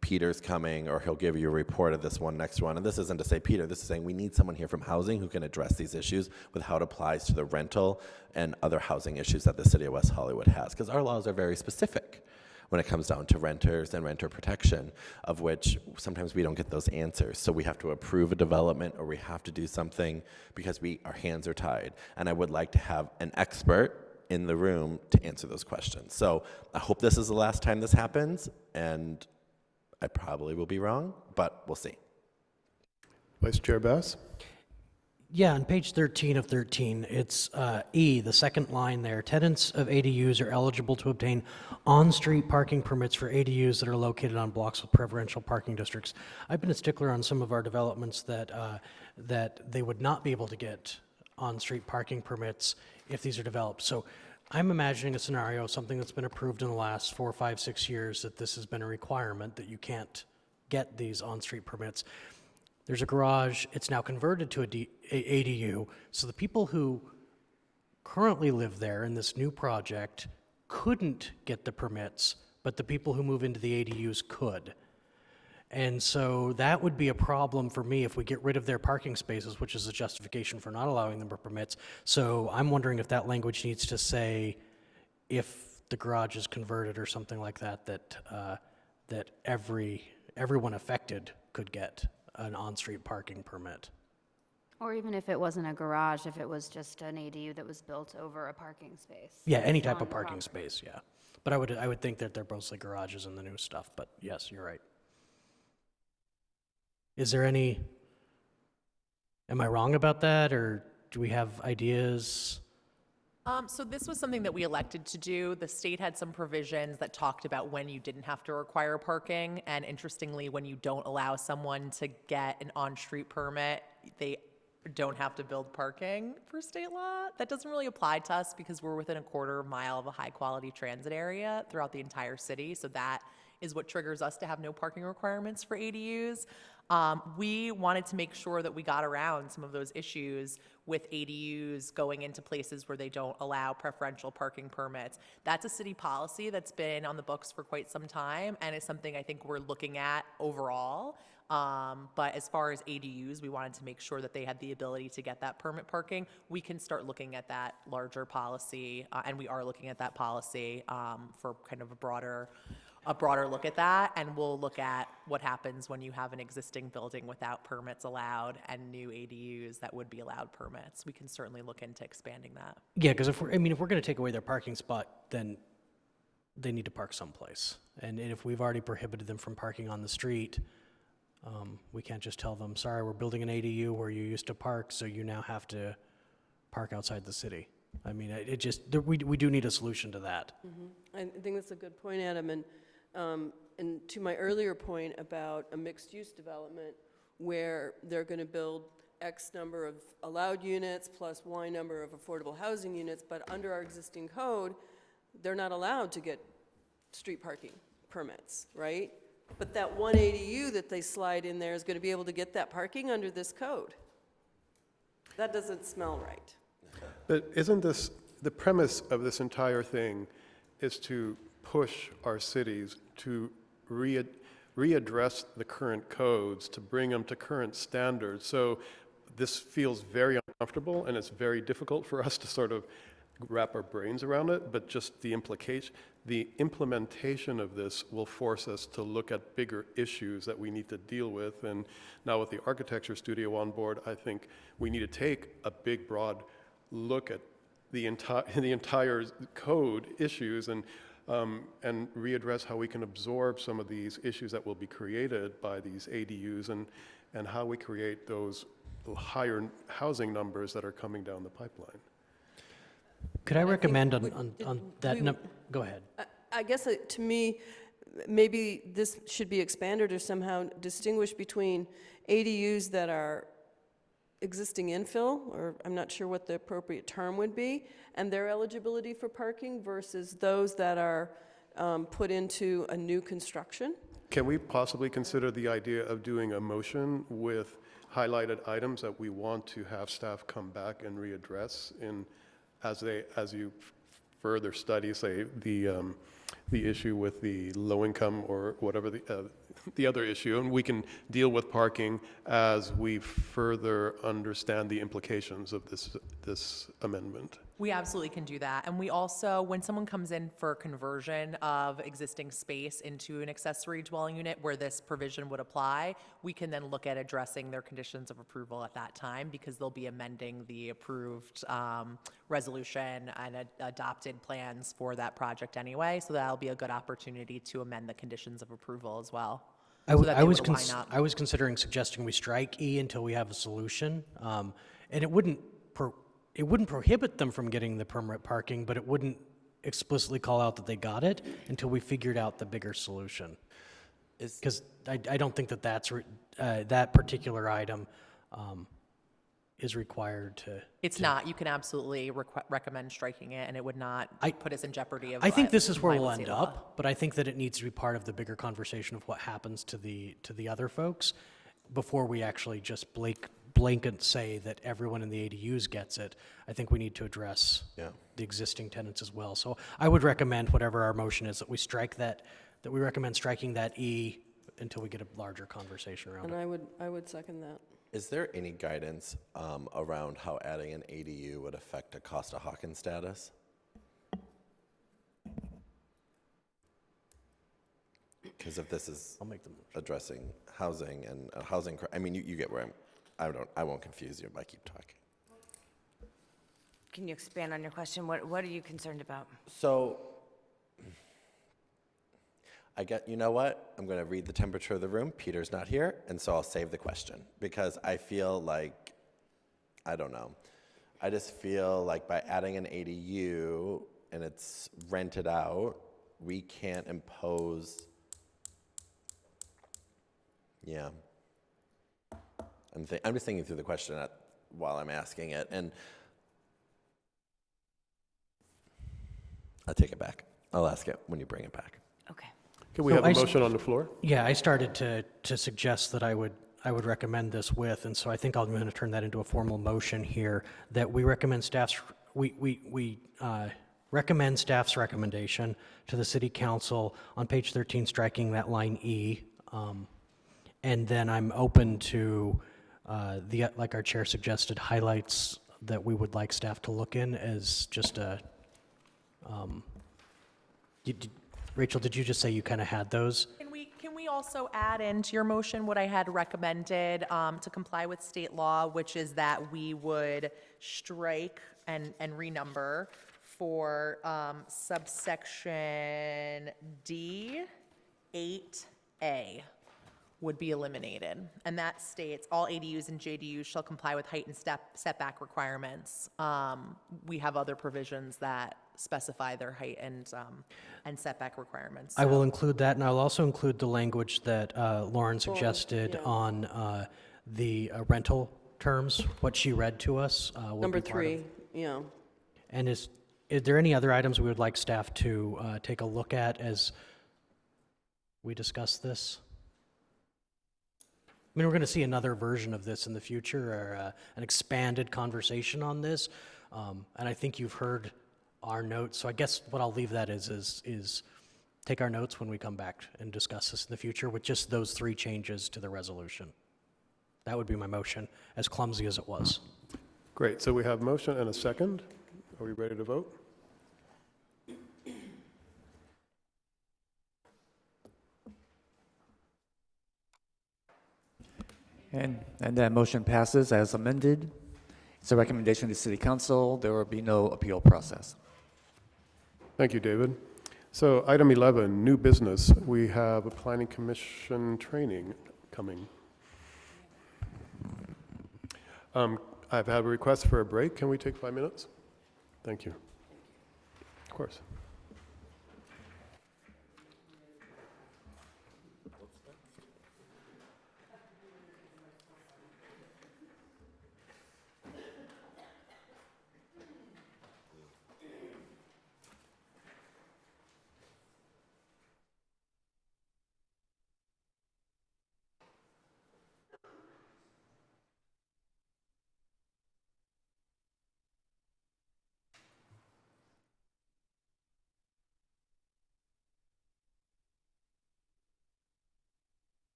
Peter's coming, or he'll give you a report of this one, next one. And this isn't to say Peter, this is saying we need someone here from housing who can address these issues with how it applies to the rental and other housing issues that the city of West Hollywood has. Because our laws are very specific when it comes down to renters and renter protection, of which sometimes we don't get those answers. So we have to approve a development, or we have to do something because our hands are tied. And I would like to have an expert in the room to answer those questions. So I hope this is the last time this happens, and I probably will be wrong, but we'll see. Vice Chair Bass? Yeah, on page 13 of 13, it's E, the second line there. Tenants of ADUs are eligible to obtain on-street parking permits for ADUs that are located on blocks with preferential parking districts. I've been a stickler on some of our developments that they would not be able to get on-street parking permits if these are developed. So I'm imagining a scenario, something that's been approved in the last 4, 5, 6 years, that this has been a requirement that you can't get these on-street permits. There's a garage, it's now converted to a ADU, so the people who currently live there in this new project couldn't get the permits, but the people who move into the ADUs could. And so that would be a problem for me if we get rid of their parking spaces, which is a justification for not allowing them permits. So I'm wondering if that language needs to say, if the garage is converted or something like that, that everyone affected could get an on-street parking permit. Or even if it wasn't a garage, if it was just an ADU that was built over a parking space. Yeah, any type of parking space, yeah. But I would think that they're mostly garages in the new stuff, but yes, you're right. Is there am I wrong about that, or do we have ideas? So this was something that we elected to do. The state had some provisions that talked about when you didn't have to require parking. And interestingly, when you don't allow someone to get an on-street permit, they don't have to build parking per state law. That doesn't really apply to us because we're within a quarter mile of a high-quality transit area throughout the entire city. So that is what triggers us to have no parking requirements for ADUs. We wanted to make sure that we got around some of those issues with ADUs going into places where they don't allow preferential parking permits. That's a city policy that's been on the books for quite some time, and it's something I think we're looking at overall. But as far as ADUs, we wanted to make sure that they had the ability to get that permit parking. We can start looking at that larger policy, and we are looking at that policy for kind of a broader look at that, and we'll look at what happens when you have an existing building without permits allowed and new ADUs that would be allowed permits. We can certainly look into expanding that. Yeah, because if we're going to take away their parking spot, then they need to park someplace. And if we've already prohibited them from parking on the street, we can't just tell them, sorry, we're building an ADU where you used to park, so you now have to park outside the city. I mean, we do need a solution to that. I think that's a good point, Adam. And to my earlier point about a mixed-use development where they're going to build X number of allowed units plus Y number of affordable housing units, but under our existing code, they're not allowed to get street parking permits, right? But that one ADU that they slide in there is going to be able to get that parking under this code. That doesn't smell right. But isn't this, the premise of this entire thing is to push our cities to readdress the current codes, to bring them to current standards. So this feels very uncomfortable, and it's very difficult for us to sort of wrap our brains around it, but just the implementation of this will force us to look at bigger issues that we need to deal with. And now with the architecture studio on board, I think we need to take a big, broad look at the entire code issues and readdress how we can absorb some of these issues that will be created by these ADUs and how we create those higher housing numbers that are coming down the pipeline. Could I recommend on that? Go ahead. I guess to me, maybe this should be expanded or somehow distinguished between ADUs that are existing infill, or I'm not sure what the appropriate term would be, and their eligibility for parking versus those that are put into a new construction. Can we possibly consider the idea of doing a motion with highlighted items that we want to have staff come back and readdress as you further study, say, the issue with the low income or whatever the other issue, and we can deal with parking as we further understand the implications of this amendment. We absolutely can do that. And we also, when someone comes in for conversion of existing space into an accessory dwelling unit where this provision would apply, we can then look at addressing their conditions of approval at that time, because they'll be amending the approved resolution and adopted plans for that project anyway. So that'll be a good opportunity to amend the conditions of approval as well. I was considering suggesting we strike E until we have a solution, and it wouldn't prohibit them from getting the permit parking, but it wouldn't explicitly call out that they got it until we figured out the bigger solution. Because I don't think that particular item is required to. It's not. You can absolutely recommend striking it, and it would not put us in jeopardy of. I think this is where we'll end up, but I think that it needs to be part of the bigger conversation of what happens to the other folks before we actually just blanket say that everyone in the ADUs gets it. I think we need to address the existing tenants as well. So I would recommend whatever our motion is that we strike that we recommend striking that E until we get a larger conversation around it. And I would second that. Is there any guidance around how adding an ADU would affect a Costa-Hawkins status? Because if this is addressing housing and housing, I mean, you get where I won't confuse you if I keep talking. Can you expand on your question? What are you concerned about? So, you know what? I'm going to read the temperature of the room. Peter's not here, and so I'll save the question because I feel like, I don't know. I just feel like by adding an ADU and it's rented out, we can't impose, I'm just thinking through the question while I'm asking it, and I'll take it back. I'll ask it when you bring it back. Okay. Can we have a motion on the floor? Yeah, I started to suggest that I would I would recommend this with, and so I think I'm going to turn that into a formal motion here, that we recommend we recommend staff's recommendation to the city council on page 13, striking that line E. And then I'm open to like our chair suggested, highlights that we would like staff to look in as just a, Rachel, did you just say you kind of had those? Can we also add into your motion what I had recommended to comply with state law, which is that we would strike and renumber for subsection D, 8A would be eliminated. And that states all ADUs and JDUs shall comply with height and setback requirements. We have other provisions that specify their height and setback requirements. I will include that, and I'll also include the language that Lauren suggested on the rental terms, what she read to us. Will Number be part of- 3, yeah. And is there any other items we would like staff to take a look at as we discuss this? I mean, we're going to see another version of this in the future, or an expanded conversation on this. And I think you've heard our notes. So I guess what I'll leave that is take our notes when we come back and discuss this in the future with just those 3 changes to the resolution. That would be my motion, as clumsy as it was. Great, so we have motion and a second. Are we ready to vote? And that motion passes as amended. It's a recommendation to City Council. There will be no appeal process. Thank you, David. So item 11, new business. We have a planning commission training coming. I've had a request for a break. Can we take 5 minutes? Thank you. Of course.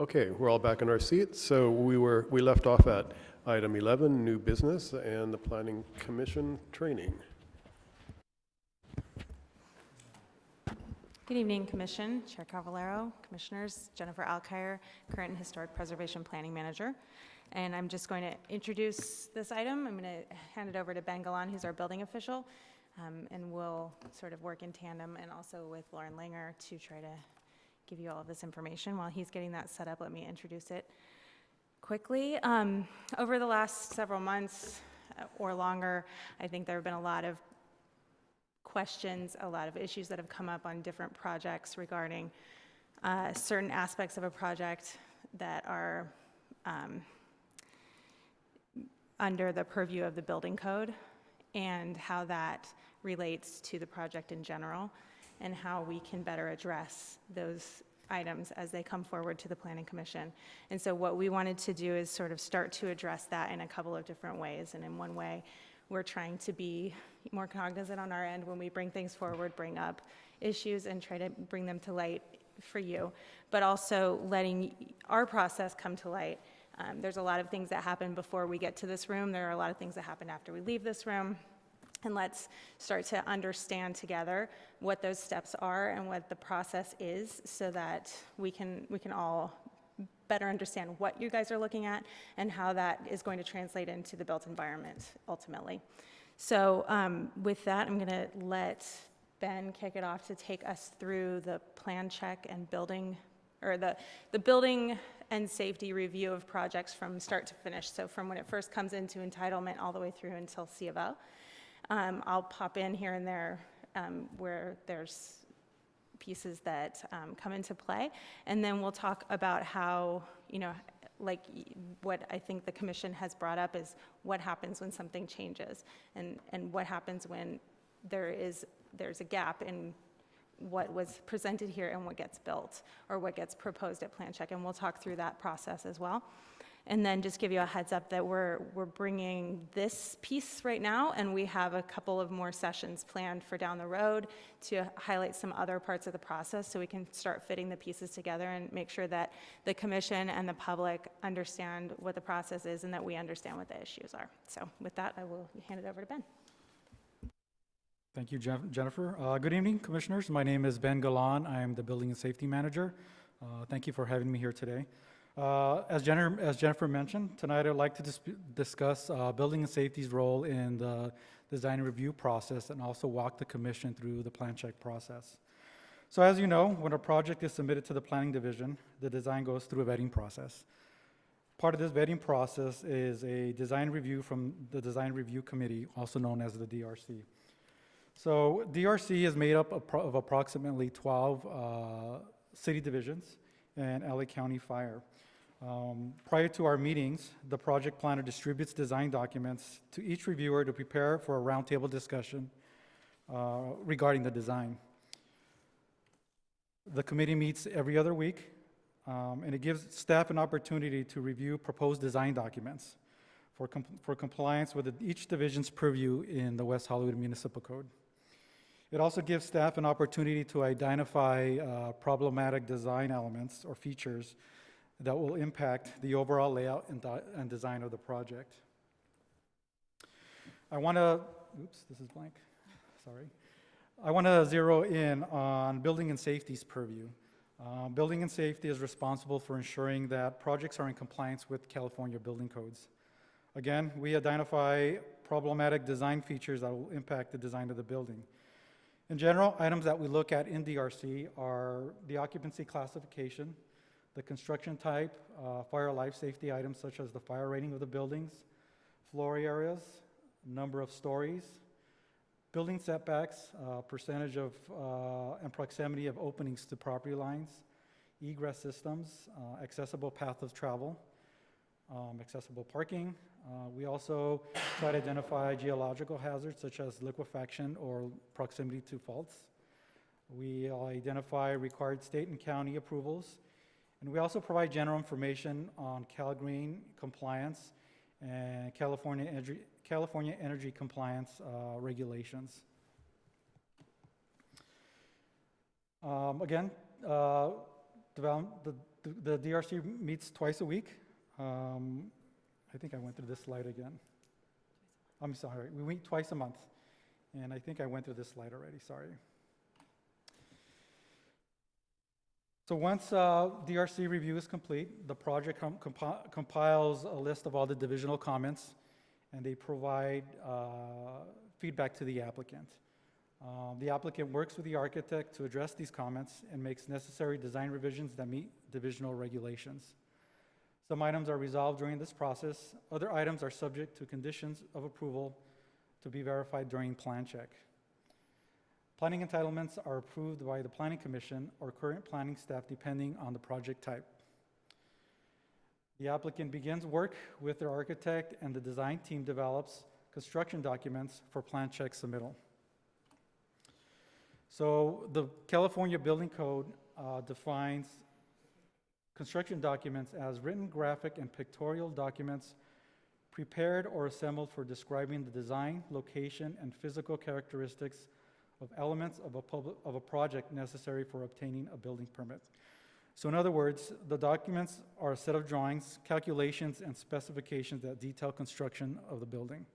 Okay, we're all back in our seats. So we left off at item 11, new business, and the Planning Commission training. Good evening, Commission, Chair Cavallaro, Commissioners, Jennifer Alkire, current Historic Preservation Planning Manager. And I'm just going to introduce this item. I'm going to hand it over to Ben Galan, who's our building official, and we'll sort of work in tandem and also with Lauren Langer to try to give you all of this information. While he's getting that set up, let me introduce it quickly. Over the last several months or longer, I think there have been a lot of questions, a lot of issues that have come up on different projects regarding certain aspects of a project that are under the purview of the building code, and how that relates to the project in general, and how we can better address those items as they come forward to the Planning Commission. And so what we wanted to do is sort of start to address that in a couple of different ways. And in one way, we're trying to be more cognizant on our end when we bring things forward, bring up issues and try to bring them to light for you, but also letting our process come to light. There's a lot of things that happen before we get to this room. There are a lot of things that happen after we leave this room. And let's start to understand together what those steps are and what the process is, so that we can all better understand what you guys are looking at and how that is going to translate into the built environment ultimately. So with that, I'm going to let Ben kick it off to take us through the plan check and building, or the building and safety review of projects from start to finish. So from when it first comes into entitlement all the way through until C of O. I'll pop in here and there where there's pieces that come into play, and then we'll talk about how, like what I think the Commission has brought up is what happens when something changes, and what happens when there's a gap in what was presented here and what gets built or what gets proposed at plan check, and we'll talk through that process as well. And then just give you a heads up that we're bringing this piece right now, and we have a couple of more sessions planned for down the road to highlight some other parts of the process, so we can start fitting the pieces together and make sure that the Commission and the public understand what the process is and that we understand what the issues are. So with that, I will hand it over to Ben. Thank you, Jennifer. Good evening, Commissioners. My name is Ben Galan. I am the Building and Safety Manager. Thank you for having me here today. As Jennifer mentioned, tonight I'd like to discuss building and safety's role in the design and review process, and also walk the Commission through the plan check process. So as you know, when a project is submitted to the Planning Division, the design goes through a vetting process. Part of this vetting process is a design review from the Design Review Committee, also known as the DRC. So DRC is made up of approximately 12 city divisions and LA County Fire. Prior to our meetings, the project planner distributes design documents to each reviewer to prepare for a roundtable discussion regarding the design. The committee meets every other week, and it gives staff an opportunity to review proposed design documents for compliance with each division's purview in the West Hollywood Municipal Code. It also gives staff an opportunity to identify problematic design elements or features that will impact the overall layout and design of the project. I want to zero in on building and safety's purview. Building and safety is responsible for ensuring that projects are in compliance with California building codes. Again, we identify problematic design features that will impact the design of the building. In general, items that we look at in DRC are the occupancy classification, the construction type, fire life safety items such as the fire rating of the buildings, floor areas, number of stories, building setbacks, percentage of and proximity of openings to property lines, egress systems, accessible path of travel, accessible parking. We also try to identify geological hazards such as liquefaction or proximity to faults. We identify required state and county approvals, and we also provide general information on CalGreen compliance and California energy compliance regulations. The The DRC meets twice a week. I think I went through this slide again. I'm sorry, we meet twice a month. And I think I went through this slide already, sorry. So once DRC review is complete, the project compiles a list of all the divisional comments, and they provide feedback to the applicant. The applicant works with the architect to address these comments and makes necessary design revisions that meet divisional regulations. Some items are resolved during this process. Other items are subject to conditions of approval to be verified during plan check. Planning entitlements are approved by the Planning Commission or current planning staff depending on the project type. The applicant begins work with their architect and the design team develops construction documents for plan check submittal. So the California Building Code defines construction documents as written, graphic, and pictorial documents prepared or assembled for describing the design, location, and physical characteristics of elements of a project necessary for obtaining a building permit. So in other words, the documents are a set of drawings, calculations, and specifications that detail construction of the building.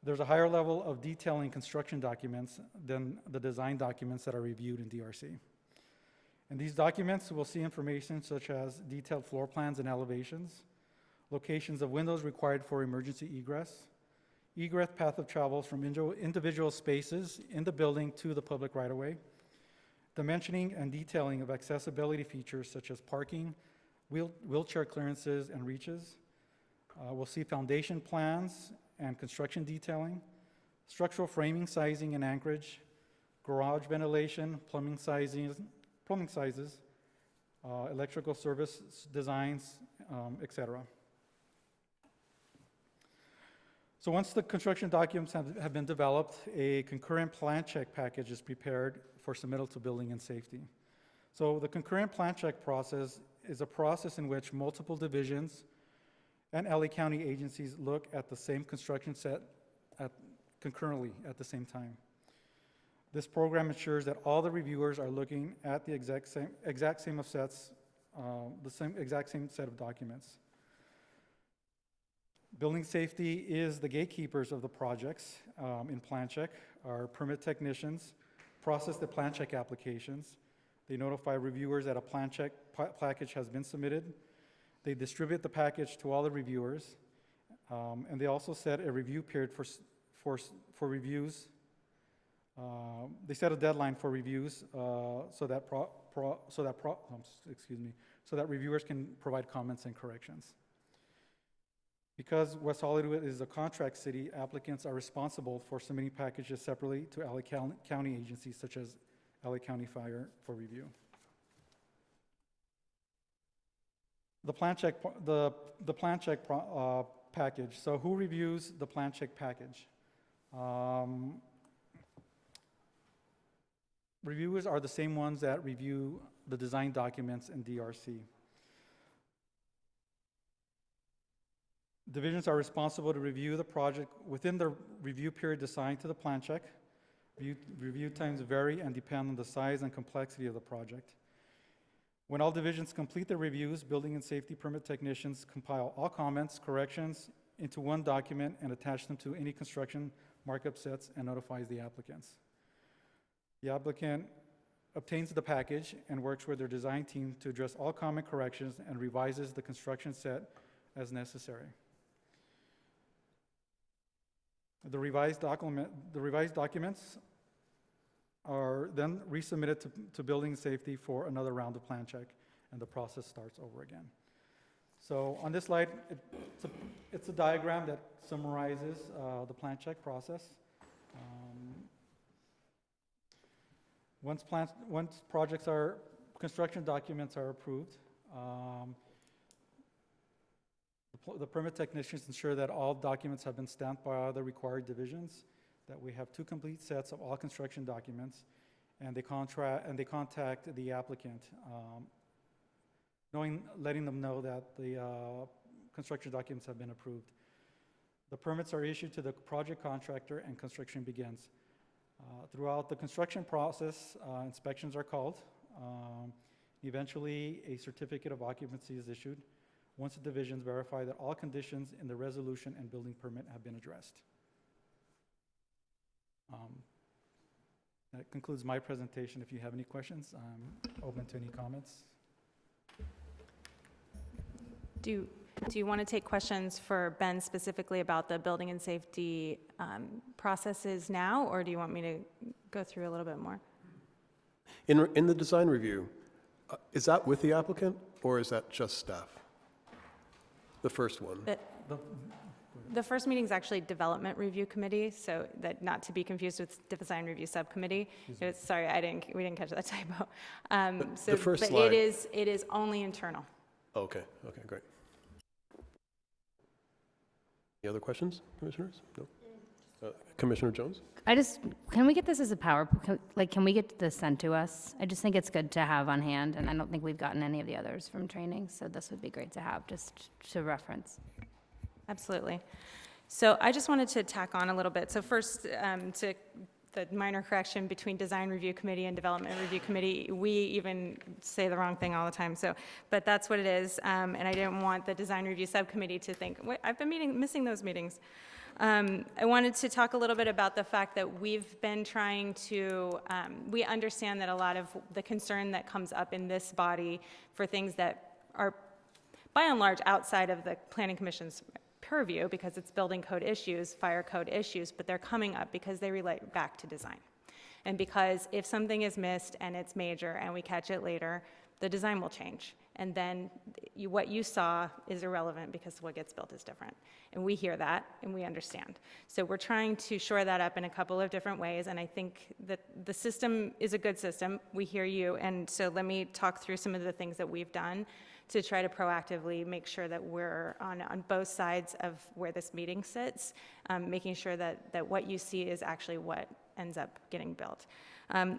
There's a higher level of detailing construction documents than the design documents that are reviewed in DRC. In these documents, we'll see information such as detailed floor plans and elevations, locations of windows required for emergency egress, egress path of travels from individual spaces in the building to the public right-of-way, dimensioning and detailing of accessibility features such as parking, wheelchair clearances and reaches. We'll see foundation plans and construction detailing, structural framing sizing and anchorage, garage ventilation, plumbing sizes, electrical service designs, etc. So once the construction documents have been developed, a concurrent plan check package is prepared for submittal to Building and Safety. So the concurrent plan check process is a process in which multiple divisions and LA County agencies look at the same construction set concurrently at the same time. This program ensures that all the reviewers are looking at the exact same set of documents. Building Safety is the gatekeepers of the projects in plan check. Our permit technicians process the plan check applications. They notify reviewers that a plan check package has been submitted. They distribute the package to all the reviewers, and they also set a review period for reviews. They set a deadline for reviews so that reviewers can provide comments and corrections. Because West Hollywood is a contract city, applicants are responsible for submitting packages separately to LA County agencies such as LA County Fire for review. The plan check package. So who reviews the plan check package? Reviewers are the same ones that review the design documents in DRC. Divisions are responsible to review the project within the review period assigned to the plan check. Review times vary and depend on the size and complexity of the project. When all divisions complete their reviews, Building and Safety permit technicians compile all comments, corrections into one document and attach them to any construction markup sets and notifies the applicants. The applicant obtains the package and works with their design team to address all comment corrections and revises the construction set as necessary. The revised documents are then resubmitted to Building Safety for another round of plan check, and the process starts over again. So on this slide, it's a diagram that summarizes the plan check process. Once construction documents are approved, the permit technicians ensure that all documents have been stamped by all the required divisions, that we have 2 complete sets of all construction documents, and they contact the applicant, letting them know that the construction documents have been approved. The permits are issued to the project contractor and construction begins. Throughout the construction process, inspections are called, Eventually, a certificate of occupancy is issued once the divisions verify that all conditions in the resolution and building permit have been addressed. That concludes my presentation. If you have any questions, I'm open to any comments. Do you want to take questions for Ben specifically about the building and safety processes now, or do you want me to go through a little bit more? In the design review, is that with the applicant, or is that just staff? The first one. The first meeting is actually Development Review Committee, so that not to be confused with Design Review Subcommittee. Sorry, we didn't catch that typo. The first but slide. it is only internal. Okay, great. Any other questions, commissioners? No? Commissioner Jones? Can we get this as a can we get this sent to us? I just think it's good to have on hand, and I don't think we've gotten any of the others from training, so this would be great to have, just to reference. Absolutely. So I just wanted to tack on a little bit. So first, to the minor correction between Design Review Committee and Development Review Committee, we even say the wrong thing all the time. But that's what it is, and I didn't want the Design Review Subcommittee to think, wait, I've been missing those meetings. I wanted to talk a little bit about the fact that we've been trying to, we understand that a lot of the concern that comes up in this body for things that are, by and large, outside of the Planning Commission's purview, because it's building code issues, fire code issues, but they're coming up because they relate back to design. And because if something is missed and it's major and we catch it later, the design will change. And then what you saw is irrelevant because what gets built is different. And we hear that and we understand. So we're trying to shore that up in a couple of different ways. And I think that the system is a good system. We hear you. And so let me talk through some of the things that we've done to try to proactively make sure that we're on both sides of where this meeting sits, making sure that what you see is actually what ends up getting built.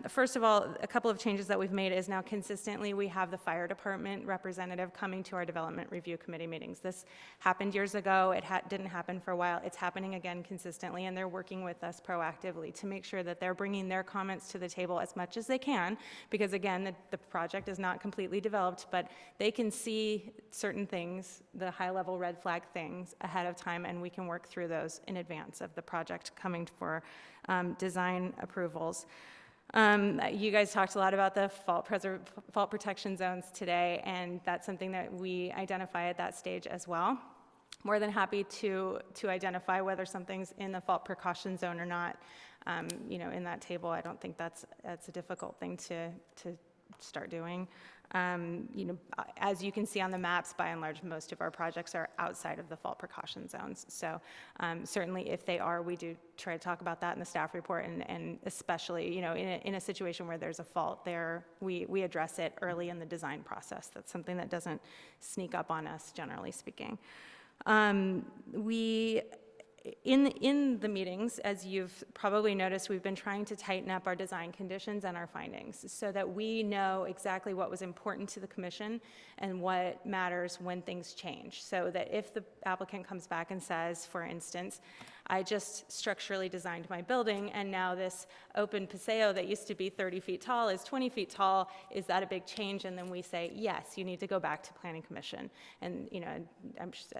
First of all, a couple of changes that we've made is now consistently we have the fire department representative coming to our development review committee meetings. This happened years ago. It didn't happen for a while. It's happening again consistently, and they're working with us proactively to make sure that they're bringing their comments to the table as much as they can, because again, the project is not completely developed, but they can see certain things, the high-level red flag things ahead of time, and we can work through those in advance of the project coming for design approvals. You guys talked a lot about the fault protection zones today, and that's something that we identify at that stage as well. More than happy to identify whether something's in the fault precaution zone or not. In that table, I don't think that's a difficult thing to start doing. As you can see on the maps, by and large, most of our projects are outside of the fault precaution zones. So certainly if they are, we do try to talk about that in the staff report, and especially, in a situation where there's a fault there, we address it early in the design process. That's something that doesn't sneak up on us, generally speaking. In the meetings, as you've probably noticed, we've been trying to tighten up our design conditions and our findings so that we know exactly what was important to the commission and what matters when things change. So that if the applicant comes back and says, for instance, I just structurally designed my building and now this open paseo that used to be 30 feet tall is 20 feet tall, is that a big change? And then we say, yes, you need to go back to Planning Commission. And, I'm just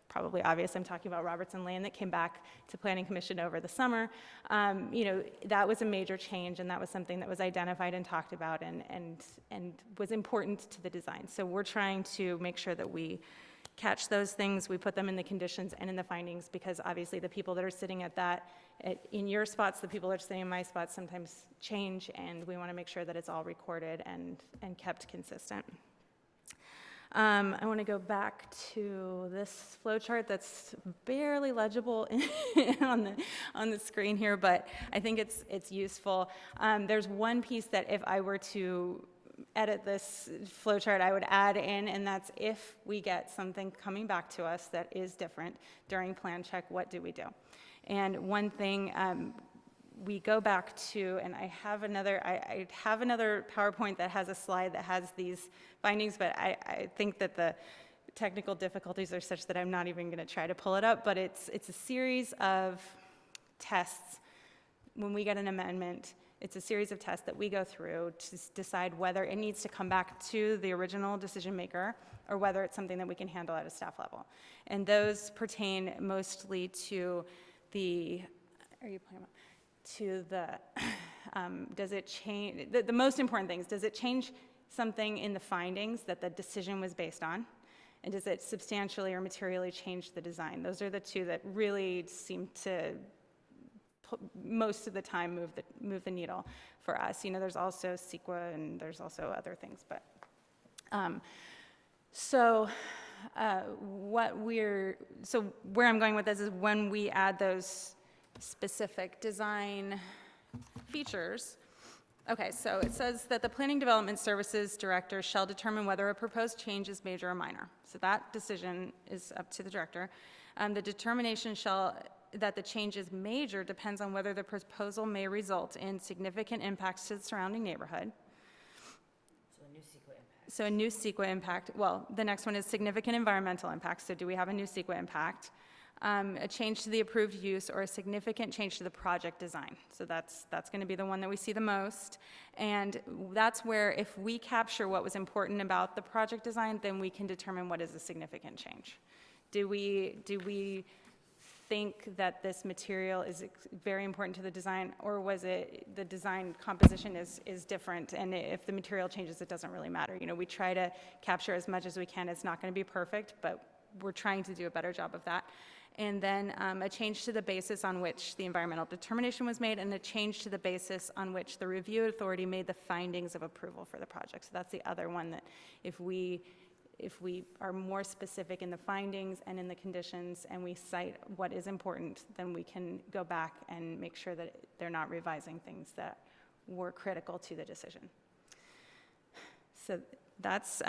probably obvious, I'm talking about Robertson Lane that came back to Planning Commission over the summer. That was a major change, and that was something that was identified and talked about and was important to the design. So we're trying to make sure that we catch those things, we put them in the conditions and in the findings, because obviously the people that are sitting in your spots, the people that are sitting in my spots sometimes change, and we want to make sure that it's all recorded and kept consistent. I want to go back to this flow chart that's barely legible on the screen here, but I think it's useful. There's one piece that if I were to edit this flow chart, I would add in, and that's if we get something coming back to us that is different during plan check, what do we do? And one thing we go back to, and I have another PowerPoint that has a slide that has these findings, but I think that the technical difficulties are such that I'm not even going to try to pull it up, but it's a series of tests when we get an amendment It's a series of tests that we go through to decide whether it needs to come back to the original decision maker or whether it's something that we can handle at a staff level. And those pertain mostly to the, does it change, the most important things, does it change something in the findings that the decision was based on? And does it substantially or materially change the design? Those are the two that really seem to most of the time move the needle for us. You know, there's also CEQA and there's also other things, but where I'm going with this is when we add those specific design features. Okay, so it says that the Planning Development Services Director shall determine whether a proposed change is major or minor. So that decision is up to the director. The determination that the change is major depends on whether the proposal may result in significant impacts to the surrounding neighborhood. So a new CEQA impact. Well, the next one is significant environmental impacts. So do we have a new CEQA impact? A change to the approved use or a significant change to the project design. So that's going to be the one that we see the most. And that's where if we capture what was important about the project design, then we can determine what is a significant change. Do we think that this material is very important to the design, or was it the design composition is different, and if the material changes, it doesn't really matter? You know, we try to capture as much as we can. It's not going to be perfect, but we're trying to do a better job of that. And then a change to the basis on which the environmental determination was made, and a change to the basis on which the review authority made the findings of approval for the project. So that's the other one that if we are more specific in the findings and in the conditions and we cite what is important, then we can go back and make sure that they're not revising things that were critical to the decision. So that's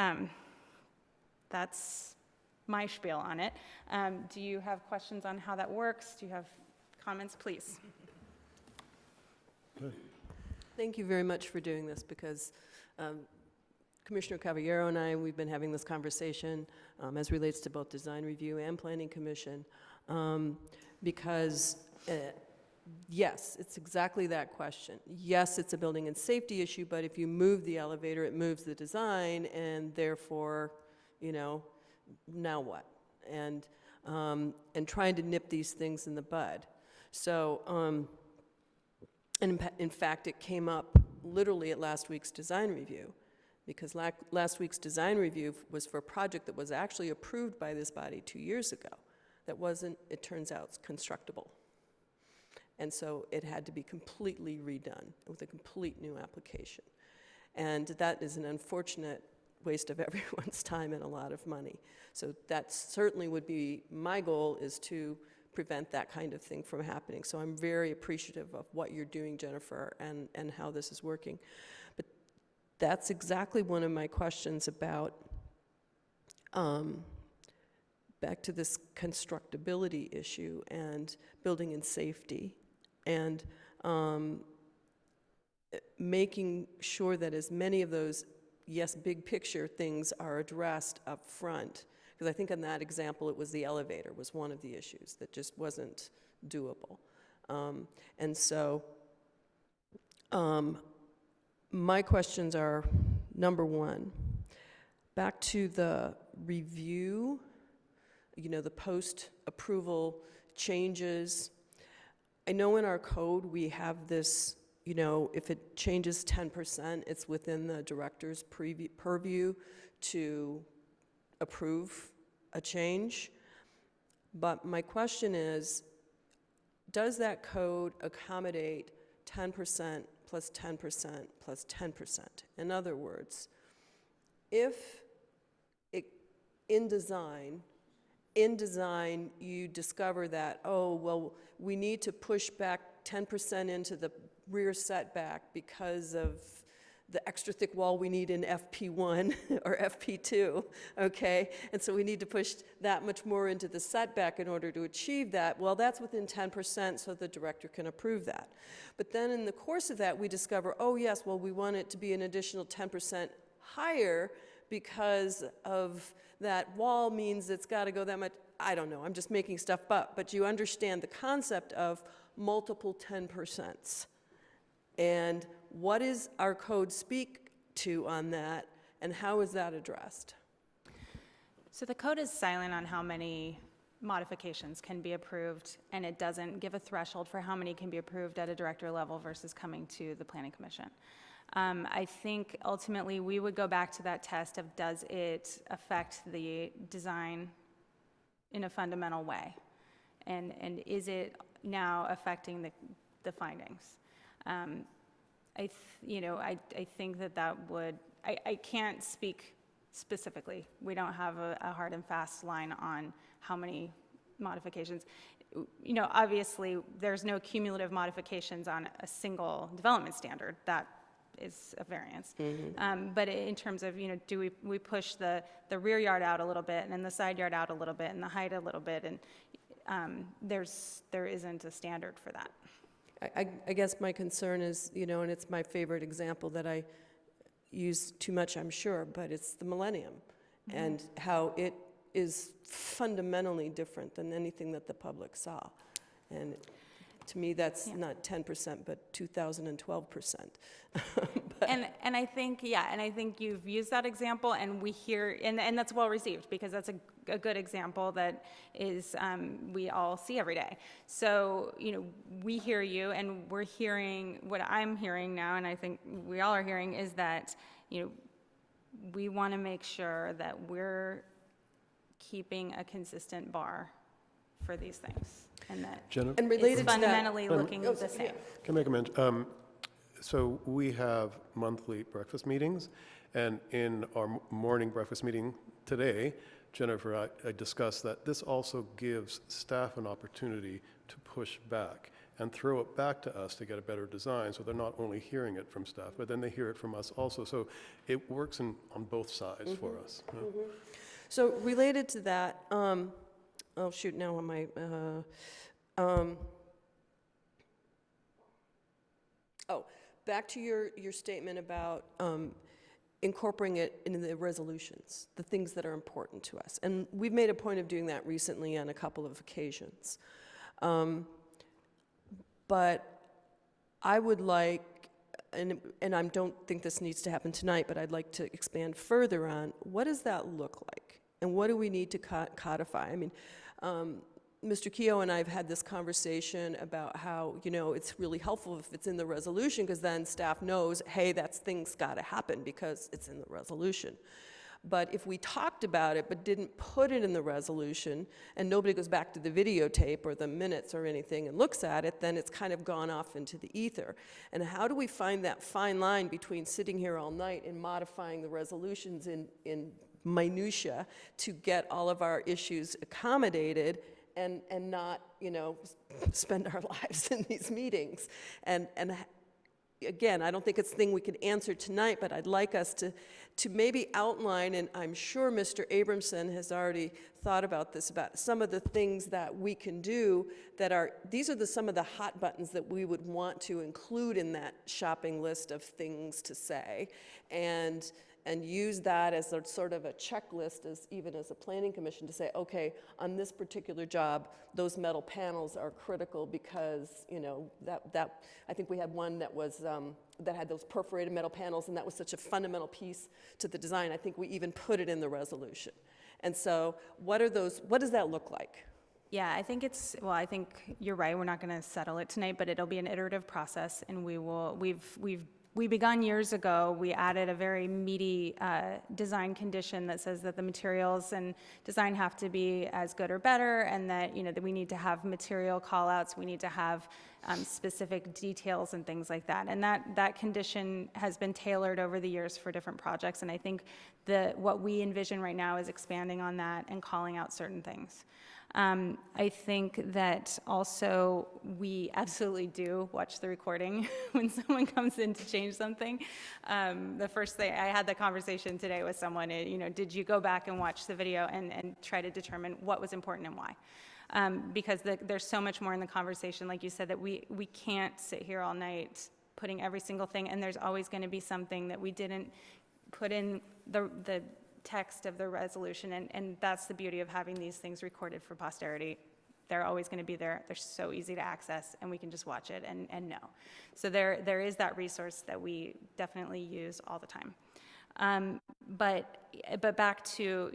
my spiel on it. Do you have questions on how that works? Do you have comments, please? Thank you very much for doing this, because Commissioner Caballero and I, we've been having this conversation as relates to both design review and planning commission, because yes, it's exactly that question. Yes, it's a building and safety issue, but if you move the elevator, it moves the design, and therefore, you know, now what? And trying to nip these things in the bud. So, and in fact, it came up literally at last week's design review, because last week's design review was for a project that was actually approved by this body 2 years ago. That wasn't, it turns out, constructible. And so it had to be completely redone with a complete new application. And that is an unfortunate waste of everyone's time and a lot of money. So that certainly would be my goal, is to prevent that kind of thing from happening. So I'm very appreciative of what you're doing, Jennifer, and how this is working. But that's exactly one of my questions about, back to this constructability issue and building and safety, and making sure that as many of those, yes, big picture things are addressed up front. Because I think in that example, it was the elevator was one of the issues that just wasn't doable. And so my questions are, number one, back to the review, you know, the post-approval changes. I know in our code we have this, you know, if it changes 10%, it's within the director's purview to approve a change. But my question is, does that code accommodate 10% plus 10% plus 10%? In other words, if in design you discover that, oh, well, we need to push back 10% into the rear setback because of the extra thick wall we need in FP1 or FP2, okay? And so we need to push that much more into the setback in order to achieve that. Well, that's within 10%, so the director can approve that. But then in the course of that, we discover, oh yes, well, we want it to be an additional 10% higher because of that wall means it's got to go that much. I don't know, I'm just making stuff up, but you understand the concept of multiple 10%. And what does our code speak to on that, and how is that addressed? So the code is silent on how many modifications can be approved, and it doesn't give a threshold for how many can be approved at a director level versus coming to the Planning Commission. I think ultimately we would go back to that test of, does it affect the design in a fundamental way? And is it now affecting the findings? I think that would, I can't speak specifically. We don't have a hard and fast line on how many modifications. Obviously, there's no cumulative modifications on a single development standard. That is a variance. But in terms of, do we push the rear yard out a little bit and then the side yard out a little bit and the height a little bit, and there isn't a standard for that. I guess my concern is, and it's my favorite example that I use too much, I'm sure, but it's the Millennium and how it is fundamentally different than anything that the public saw. And to me, that's not 10%, but 2012%. And I think, and I think you've used that example, and we hear, and that's well received, because that's a good example that is, we all see every day. So, we hear you, and we're hearing, what I'm hearing now, and I think we all are hearing, is that, we want to make sure that we're keeping a consistent bar for these things, and that and related it's to that, fundamentally looking the same. Can I make a mention? So we have monthly breakfast meetings, and in our morning breakfast meeting today, Jennifer, I discussed that this also gives staff an opportunity to push back and throw it back to us to get a better design, so they're not only hearing it from staff, but then they hear it from us also. So it works on both sides for us. So related to that, oh shoot, now on my, back to your statement about incorporating it into the resolutions, the things that are important to us. And we've made a point of doing that recently on a couple of occasions. But I would like, and I don't think this needs to happen tonight, but I'd like to expand further on, what does that look like? And what do we need to codify? I mean, Mr. Keogh and I have had this conversation about how, it's really helpful if it's in the resolution, because then staff knows, hey, thing's got to happen because it's in the resolution. But if we talked about it but didn't put it in the resolution, and nobody goes back to the videotape or the minutes or anything and looks at it, then it's kind of gone off into the ether. And how do we find that fine line between sitting here all night and modifying the resolutions in minutia to get all of our issues accommodated, and not, spend our lives in these meetings? And again, I don't think it's a thing we could answer tonight, but I'd like us to maybe outline, and I'm sure Mr. Abramson has already thought about this, about some of the things that we can do that are, these are some of the hot buttons that we would want to include in that shopping list of things to say, and use that as a sort of a checklist, even as a planning commission, to say, okay, on this particular job, those metal panels are critical because, that I think we had one that was, that had those perforated metal panels, and that was such a fundamental piece to the design. I think we even put it in the resolution. And so what does that look like? Yeah, I think I think you're right. We're not going to settle it tonight, but it'll be an iterative process, and we begun years ago. We added a very meaty design condition that says that the materials and design have to be as good or better, and that that we need to have material call-outs, we need to have specific details and things like that. And that condition has been tailored over the years for different projects, and I think what we envision right now is expanding on that and calling out certain things. I think that also we absolutely do watch the recording when someone comes in to change something. The first thing, I had the conversation today with someone, did you go back and watch the video and try to determine what was important and why? Because there's so much more in the conversation, like you said, that we can't sit here all night putting every single thing, and there's always going to be something that we didn't put in the text of the resolution, and that's the beauty of having these things recorded for posterity they're always going to be there. They're so easy to access, and we can just watch it and know. So there is that resource that we definitely use all the time. But back to,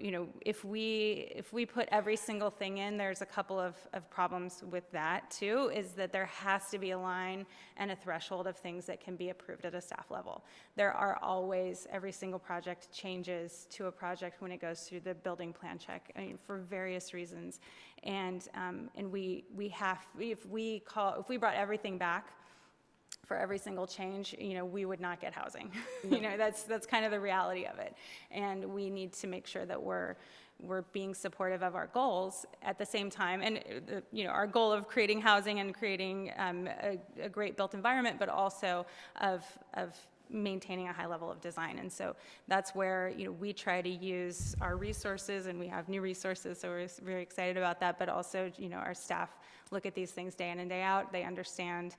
if we put every single thing in, there's a couple of problems with that too, is that there has to be a line and a threshold of things that can be approved at a staff level. There are always, every single project changes to a project when it goes through the building plan check, for various reasons. And we have, if we brought everything back for every single change, we would not get housing. That's kind of the reality of it. And we need to make sure that we're being supportive of our goals at the same time. And, our goal of creating housing and creating a great built environment, but also of maintaining a high level of design. And so that's where, we try to use our resources, and we have new resources, so we're very excited about that. But also, our staff look at these things day in and day out. They understand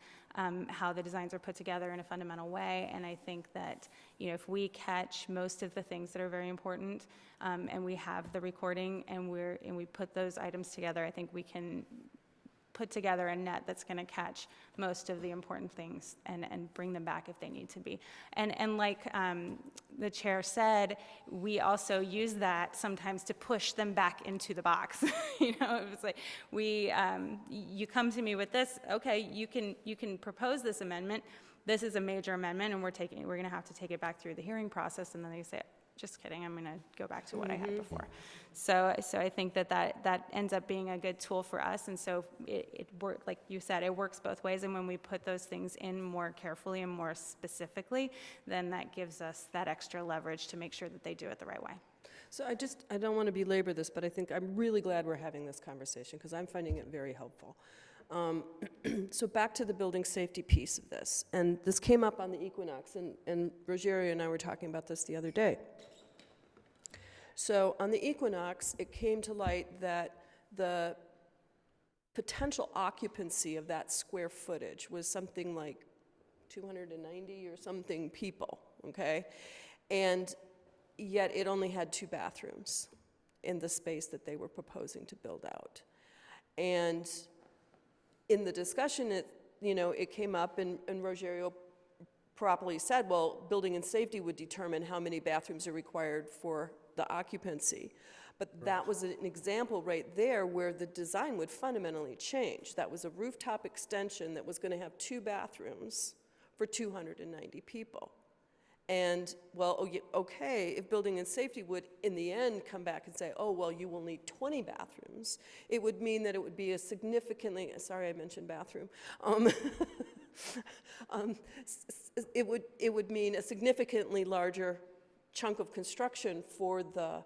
how the designs are put together in a fundamental way. And I think that, if we catch most of the things that are very important, and we have the recording and we put those items together, I think we can put together a net that's going to catch most of the important things and bring them back if they need to be. And like the chair said, we also use that sometimes to push them back into the box. It's like you come to me with this, okay, you can propose this amendment. This is a major amendment, and we're going to have to take it back through the hearing process. And then they say, just kidding, I'm going to go back to what I had before. So I think that ends up being a good tool for us. And so it works, like you said, it works both ways. And when we put those things in more carefully and more specifically, then that gives us that extra leverage to make sure that they do it the right way. So I don't want to belabor this, but I think I'm really glad we're having this conversation because I'm finding it very helpful. So back to the building safety piece of this, and this came up on the Equinox, and Rogerio and I were talking about this the other day. So on the Equinox, it came to light that the potential occupancy of that square footage was something like 290 or something people, okay? And yet it only had 2 bathrooms in the space that they were proposing to build out. And in the discussion, it came up, and Rogerio properly said, well, building and safety would determine how many bathrooms are required for the occupancy. But that was an example right there where the design would fundamentally change. That was a rooftop extension that was going to have 2 bathrooms for 290 people. And, well, okay, if building and safety would, in the end, come back and say, oh, well, you will need 20 bathrooms, it would mean that it would be a significantly, sorry I mentioned bathroom, it would mean a significantly larger chunk of construction for the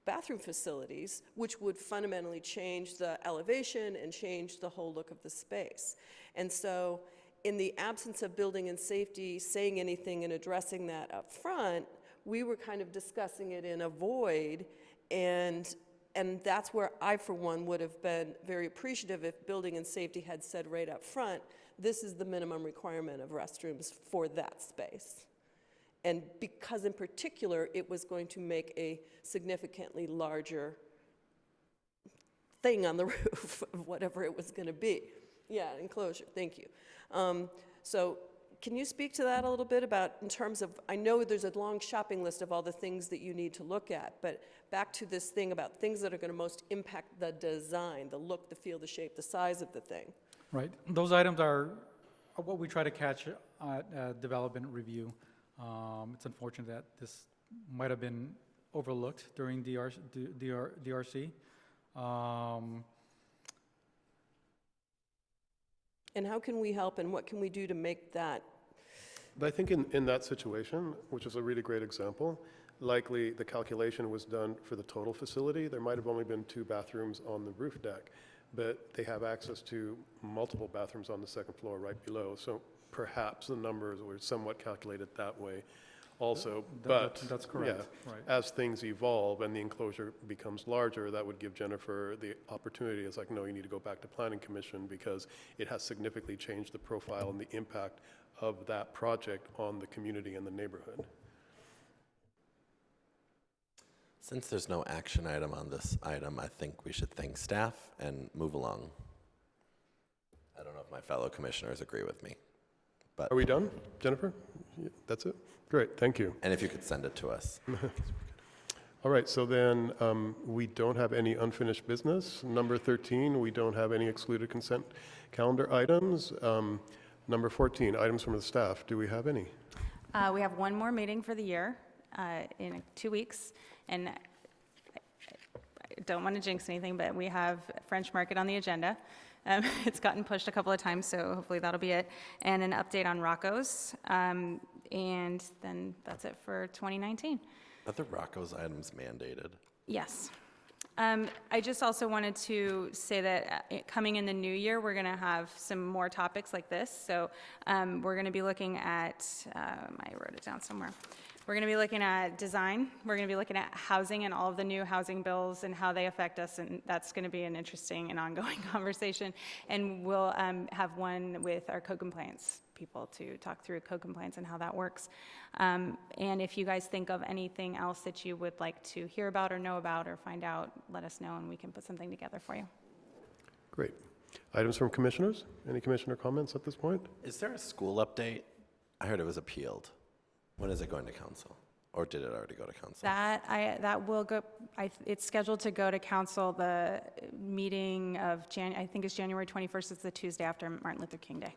bathroom facilities, which would fundamentally change the elevation and change the whole look of the space. And so, in the absence of building and safety saying anything and addressing that up front, we were kind of discussing it in a void, and that's where I, for one, would have been very appreciative if building and safety had said right up front, this is the minimum requirement of restrooms for that space. And because in particular, it was going to make a significantly larger thing on the roof of whatever it was going to be. Yeah, enclosure, thank you. So can you speak to that a little bit about, in terms of, I know there's a long shopping list of all the things that you need to look at, but back to this thing about things that are going to most impact the design, the look, the feel, the shape, the size of the thing. Right. Those items are what we try to catch at development review. It's unfortunate that this might have been overlooked during DRC. And how can we help, and what can we do to make that? But I think in that situation, which is a really great example, likely the calculation was done for the total facility. There might have only been 2 bathrooms on the roof deck, but they have access to multiple bathrooms on the 2nd floor right below. So perhaps the numbers were somewhat calculated that way also. But that's correct. Yeah, right. as things evolve and the enclosure becomes larger, that would give Jennifer the opportunity. It's like, no, you need to go back to Planning Commission because it has significantly changed the profile and the impact of that project on the community and the neighborhood. Since there's no action item on this item, I think we should thank staff and move along. I don't know if my fellow commissioners agree with me, but. Are we done, Jennifer? Yeah, that's it? Great, thank you. And if you could send it to us. All right, so then we don't have any unfinished business. Number 13, we don't have any excluded consent calendar items. Number 14, items from the staff. Do we have any? We have one more meeting for the year in 2 weeks, and I don't want to jinx anything, but we have French Market on the agenda. It's gotten pushed a couple of times, so hopefully that'll be it. And an update on Rocco's, and then that's it for 2019. Are the Rocco's items mandated? Yes. I just also wanted to say that coming in the new year, we're going to have some more topics like this. So we're going to be looking at, I wrote it down somewhere. We're going to be looking at design. We're going to be looking at housing and all of the new housing bills and how they affect us. And that's going to be an interesting and ongoing conversation. And we'll have one with our code compliance people to talk through code compliance and how that works. And if you guys think of anything else that you would like to hear about or know about or find out, let us know and we can put something together for you. Great. Items from commissioners? Any commissioner comments at this point? Is there a school update? I heard it was appealed. When is it going to council? Or did it already go to council? That will go, it's scheduled to go to council. The meeting of, I think it's January 21st. It's the Tuesday after Martin Luther King Day.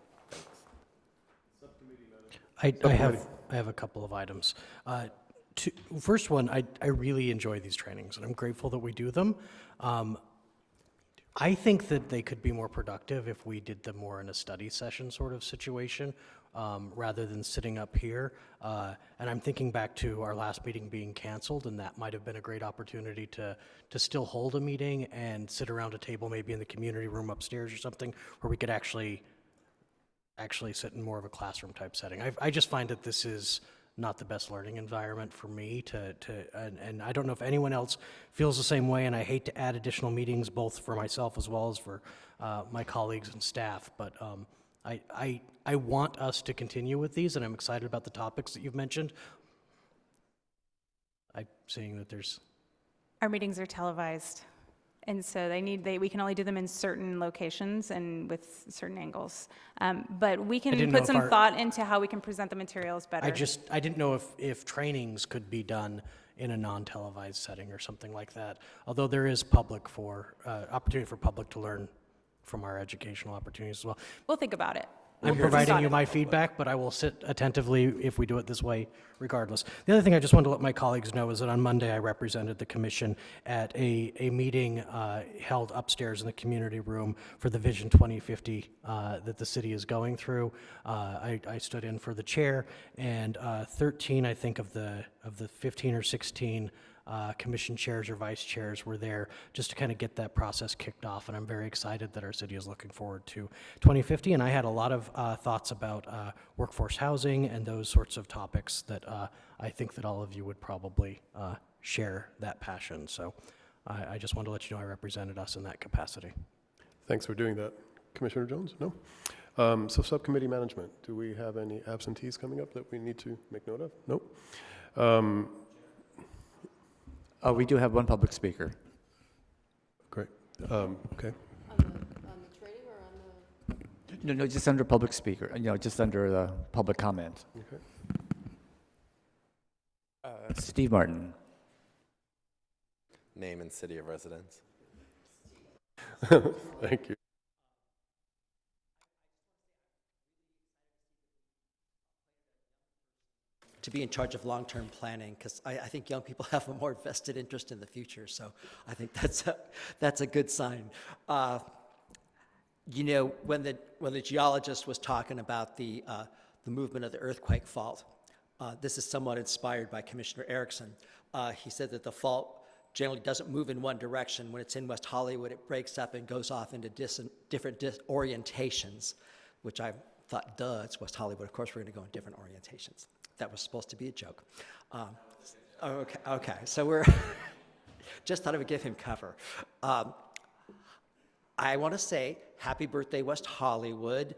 I have a couple of items. First one, I really enjoy these trainings, and I'm grateful that we do them. I think that they could be more productive if we did them more in a study session sort of situation, rather than sitting up here. And I'm thinking back to our last meeting being canceled, and that might have been a great opportunity to still hold a meeting and sit around a table, maybe in the community room upstairs or something, where we could actually sit in more of a classroom type setting. I just find that this is not the best learning environment for me and I don't know if anyone else feels the same way, and I hate to add additional meetings both for myself as well as for my colleagues and staff, but I want us to continue with these, and I'm excited about the topics that you've mentioned. I'm seeing that there's... Our meetings are televised. And so we can only do them in certain locations and with certain angles. But we can put some thought into how we can present the materials better. I didn't know if trainings could be done in a non-televised setting or something like that. Although there is opportunity for public to learn from our educational opportunities as well. We'll think about it. I'm providing you my feedback, but I will sit attentively if we do it this way regardless. The other thing I just wanted to let my colleagues know is that on Monday I represented the commission at a meeting held upstairs in the community room for the Vision 2050 that the city is going through. I stood in for the chair, and 13, I think, of the 15 or 16 commission chairs or vice chairs were there just to kind of get that process kicked off, and I'm very excited that our city is looking forward to 2050, and I had a lot of thoughts about workforce housing and those sorts of topics that I think that all of you would probably share that passion, so I just wanted to let you know I represented us in that capacity. Thanks for doing that. Commissioner Jones? No? So subcommittee management, do we have any absentees coming up that we need to make note of? Nope. We do have one public speaker. Great. Okay. On the training or on the? No, just under public speaker, just under the public comment. Okay. Steve Martin. Name and city of residence. Thank you. To be in charge of long-term planning, because I think young people have a more vested interest in the future, so I think that's a good sign. When the geologist was talking about the movement of the earthquake fault, this is somewhat inspired by Commissioner Erickson. He said that the fault generally doesn't move in one direction. When it's in West Hollywood, it breaks up and goes off into different orientations, which I thought, duh, it's West Hollywood. Of course, we're going to go in different orientations. That was supposed to be a joke. Okay, so we're just thought I would give him cover. I want to say happy birthday, West Hollywood.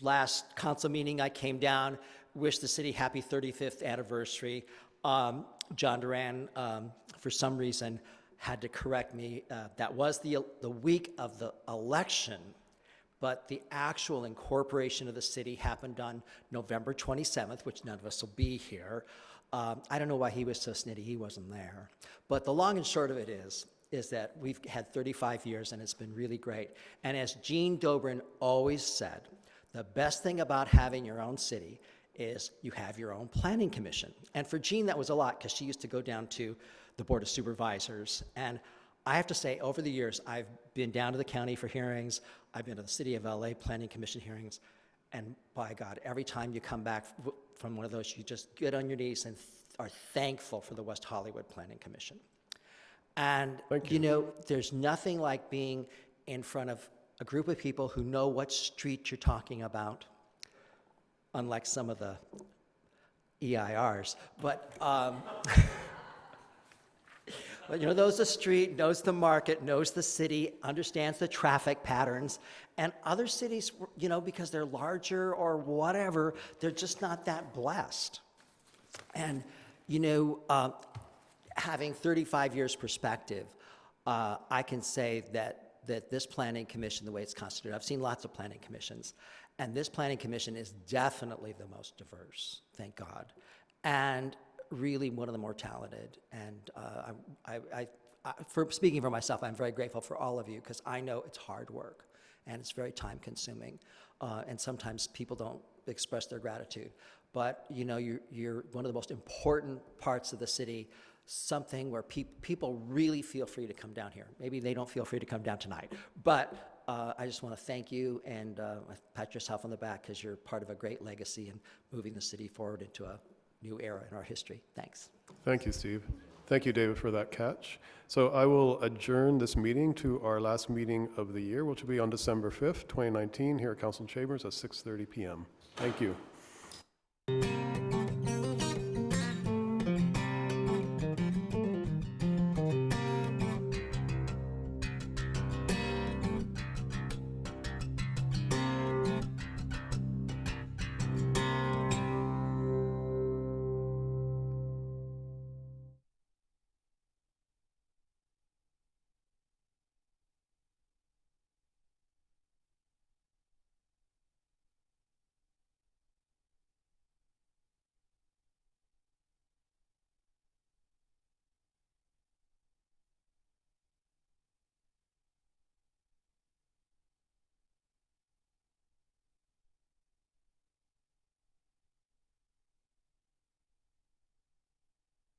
Last council meeting, I came down, wished the city happy 35th anniversary. John Duran, for some reason, had to correct me. That was the week of the election, but the actual incorporation of the city happened on November 27th, which none of us will be here. I don't know why he was so snitty, he wasn't there. But the long and short of it is that we've had 35 years and it's been really great. And as Gene Dobrin always said, the best thing about having your own city is you have your own planning commission. And for Jean, that was a lot because she used to go down to the Board of Supervisors. And I have to say, over the years, I've been down to the county for hearings. I've been to the City of LA Planning Commission hearings. And by God, every time you come back from one of those, you just get on your knees and are thankful for the West Hollywood Planning Commission. And, you know, there's nothing like being in front of a group of people who know what street you're talking about, unlike some of the EIRs. But, but you know, knows the street, knows the market, knows the city, understands the traffic patterns. And other cities, you know, because they're larger or whatever, they're just not that blessed. And, you know, having 35 years perspective, I can say that this planning commission, the way it's constituted, I've seen lots of planning commissions, and this planning commission is definitely the most diverse, thank God, and really one of the more talented. And for speaking for myself, I'm very grateful for all of you because I know it's hard work and it's very time consuming, and sometimes people don't express their gratitude. But you know, you're one of the most important parts of the city, something where people really feel free to come down here. Maybe they don't feel free to come down tonight, but I just want to thank you and pat yourself on the back because you're part of a great legacy and moving the city forward into a new era in our history. Thanks. Thank you, Steve. Thank you, David, for that catch. So I will adjourn this meeting to our last meeting of the year, which will be on December 5th, 2019, here at Council Chambers at 6:30 p.m. Thank you.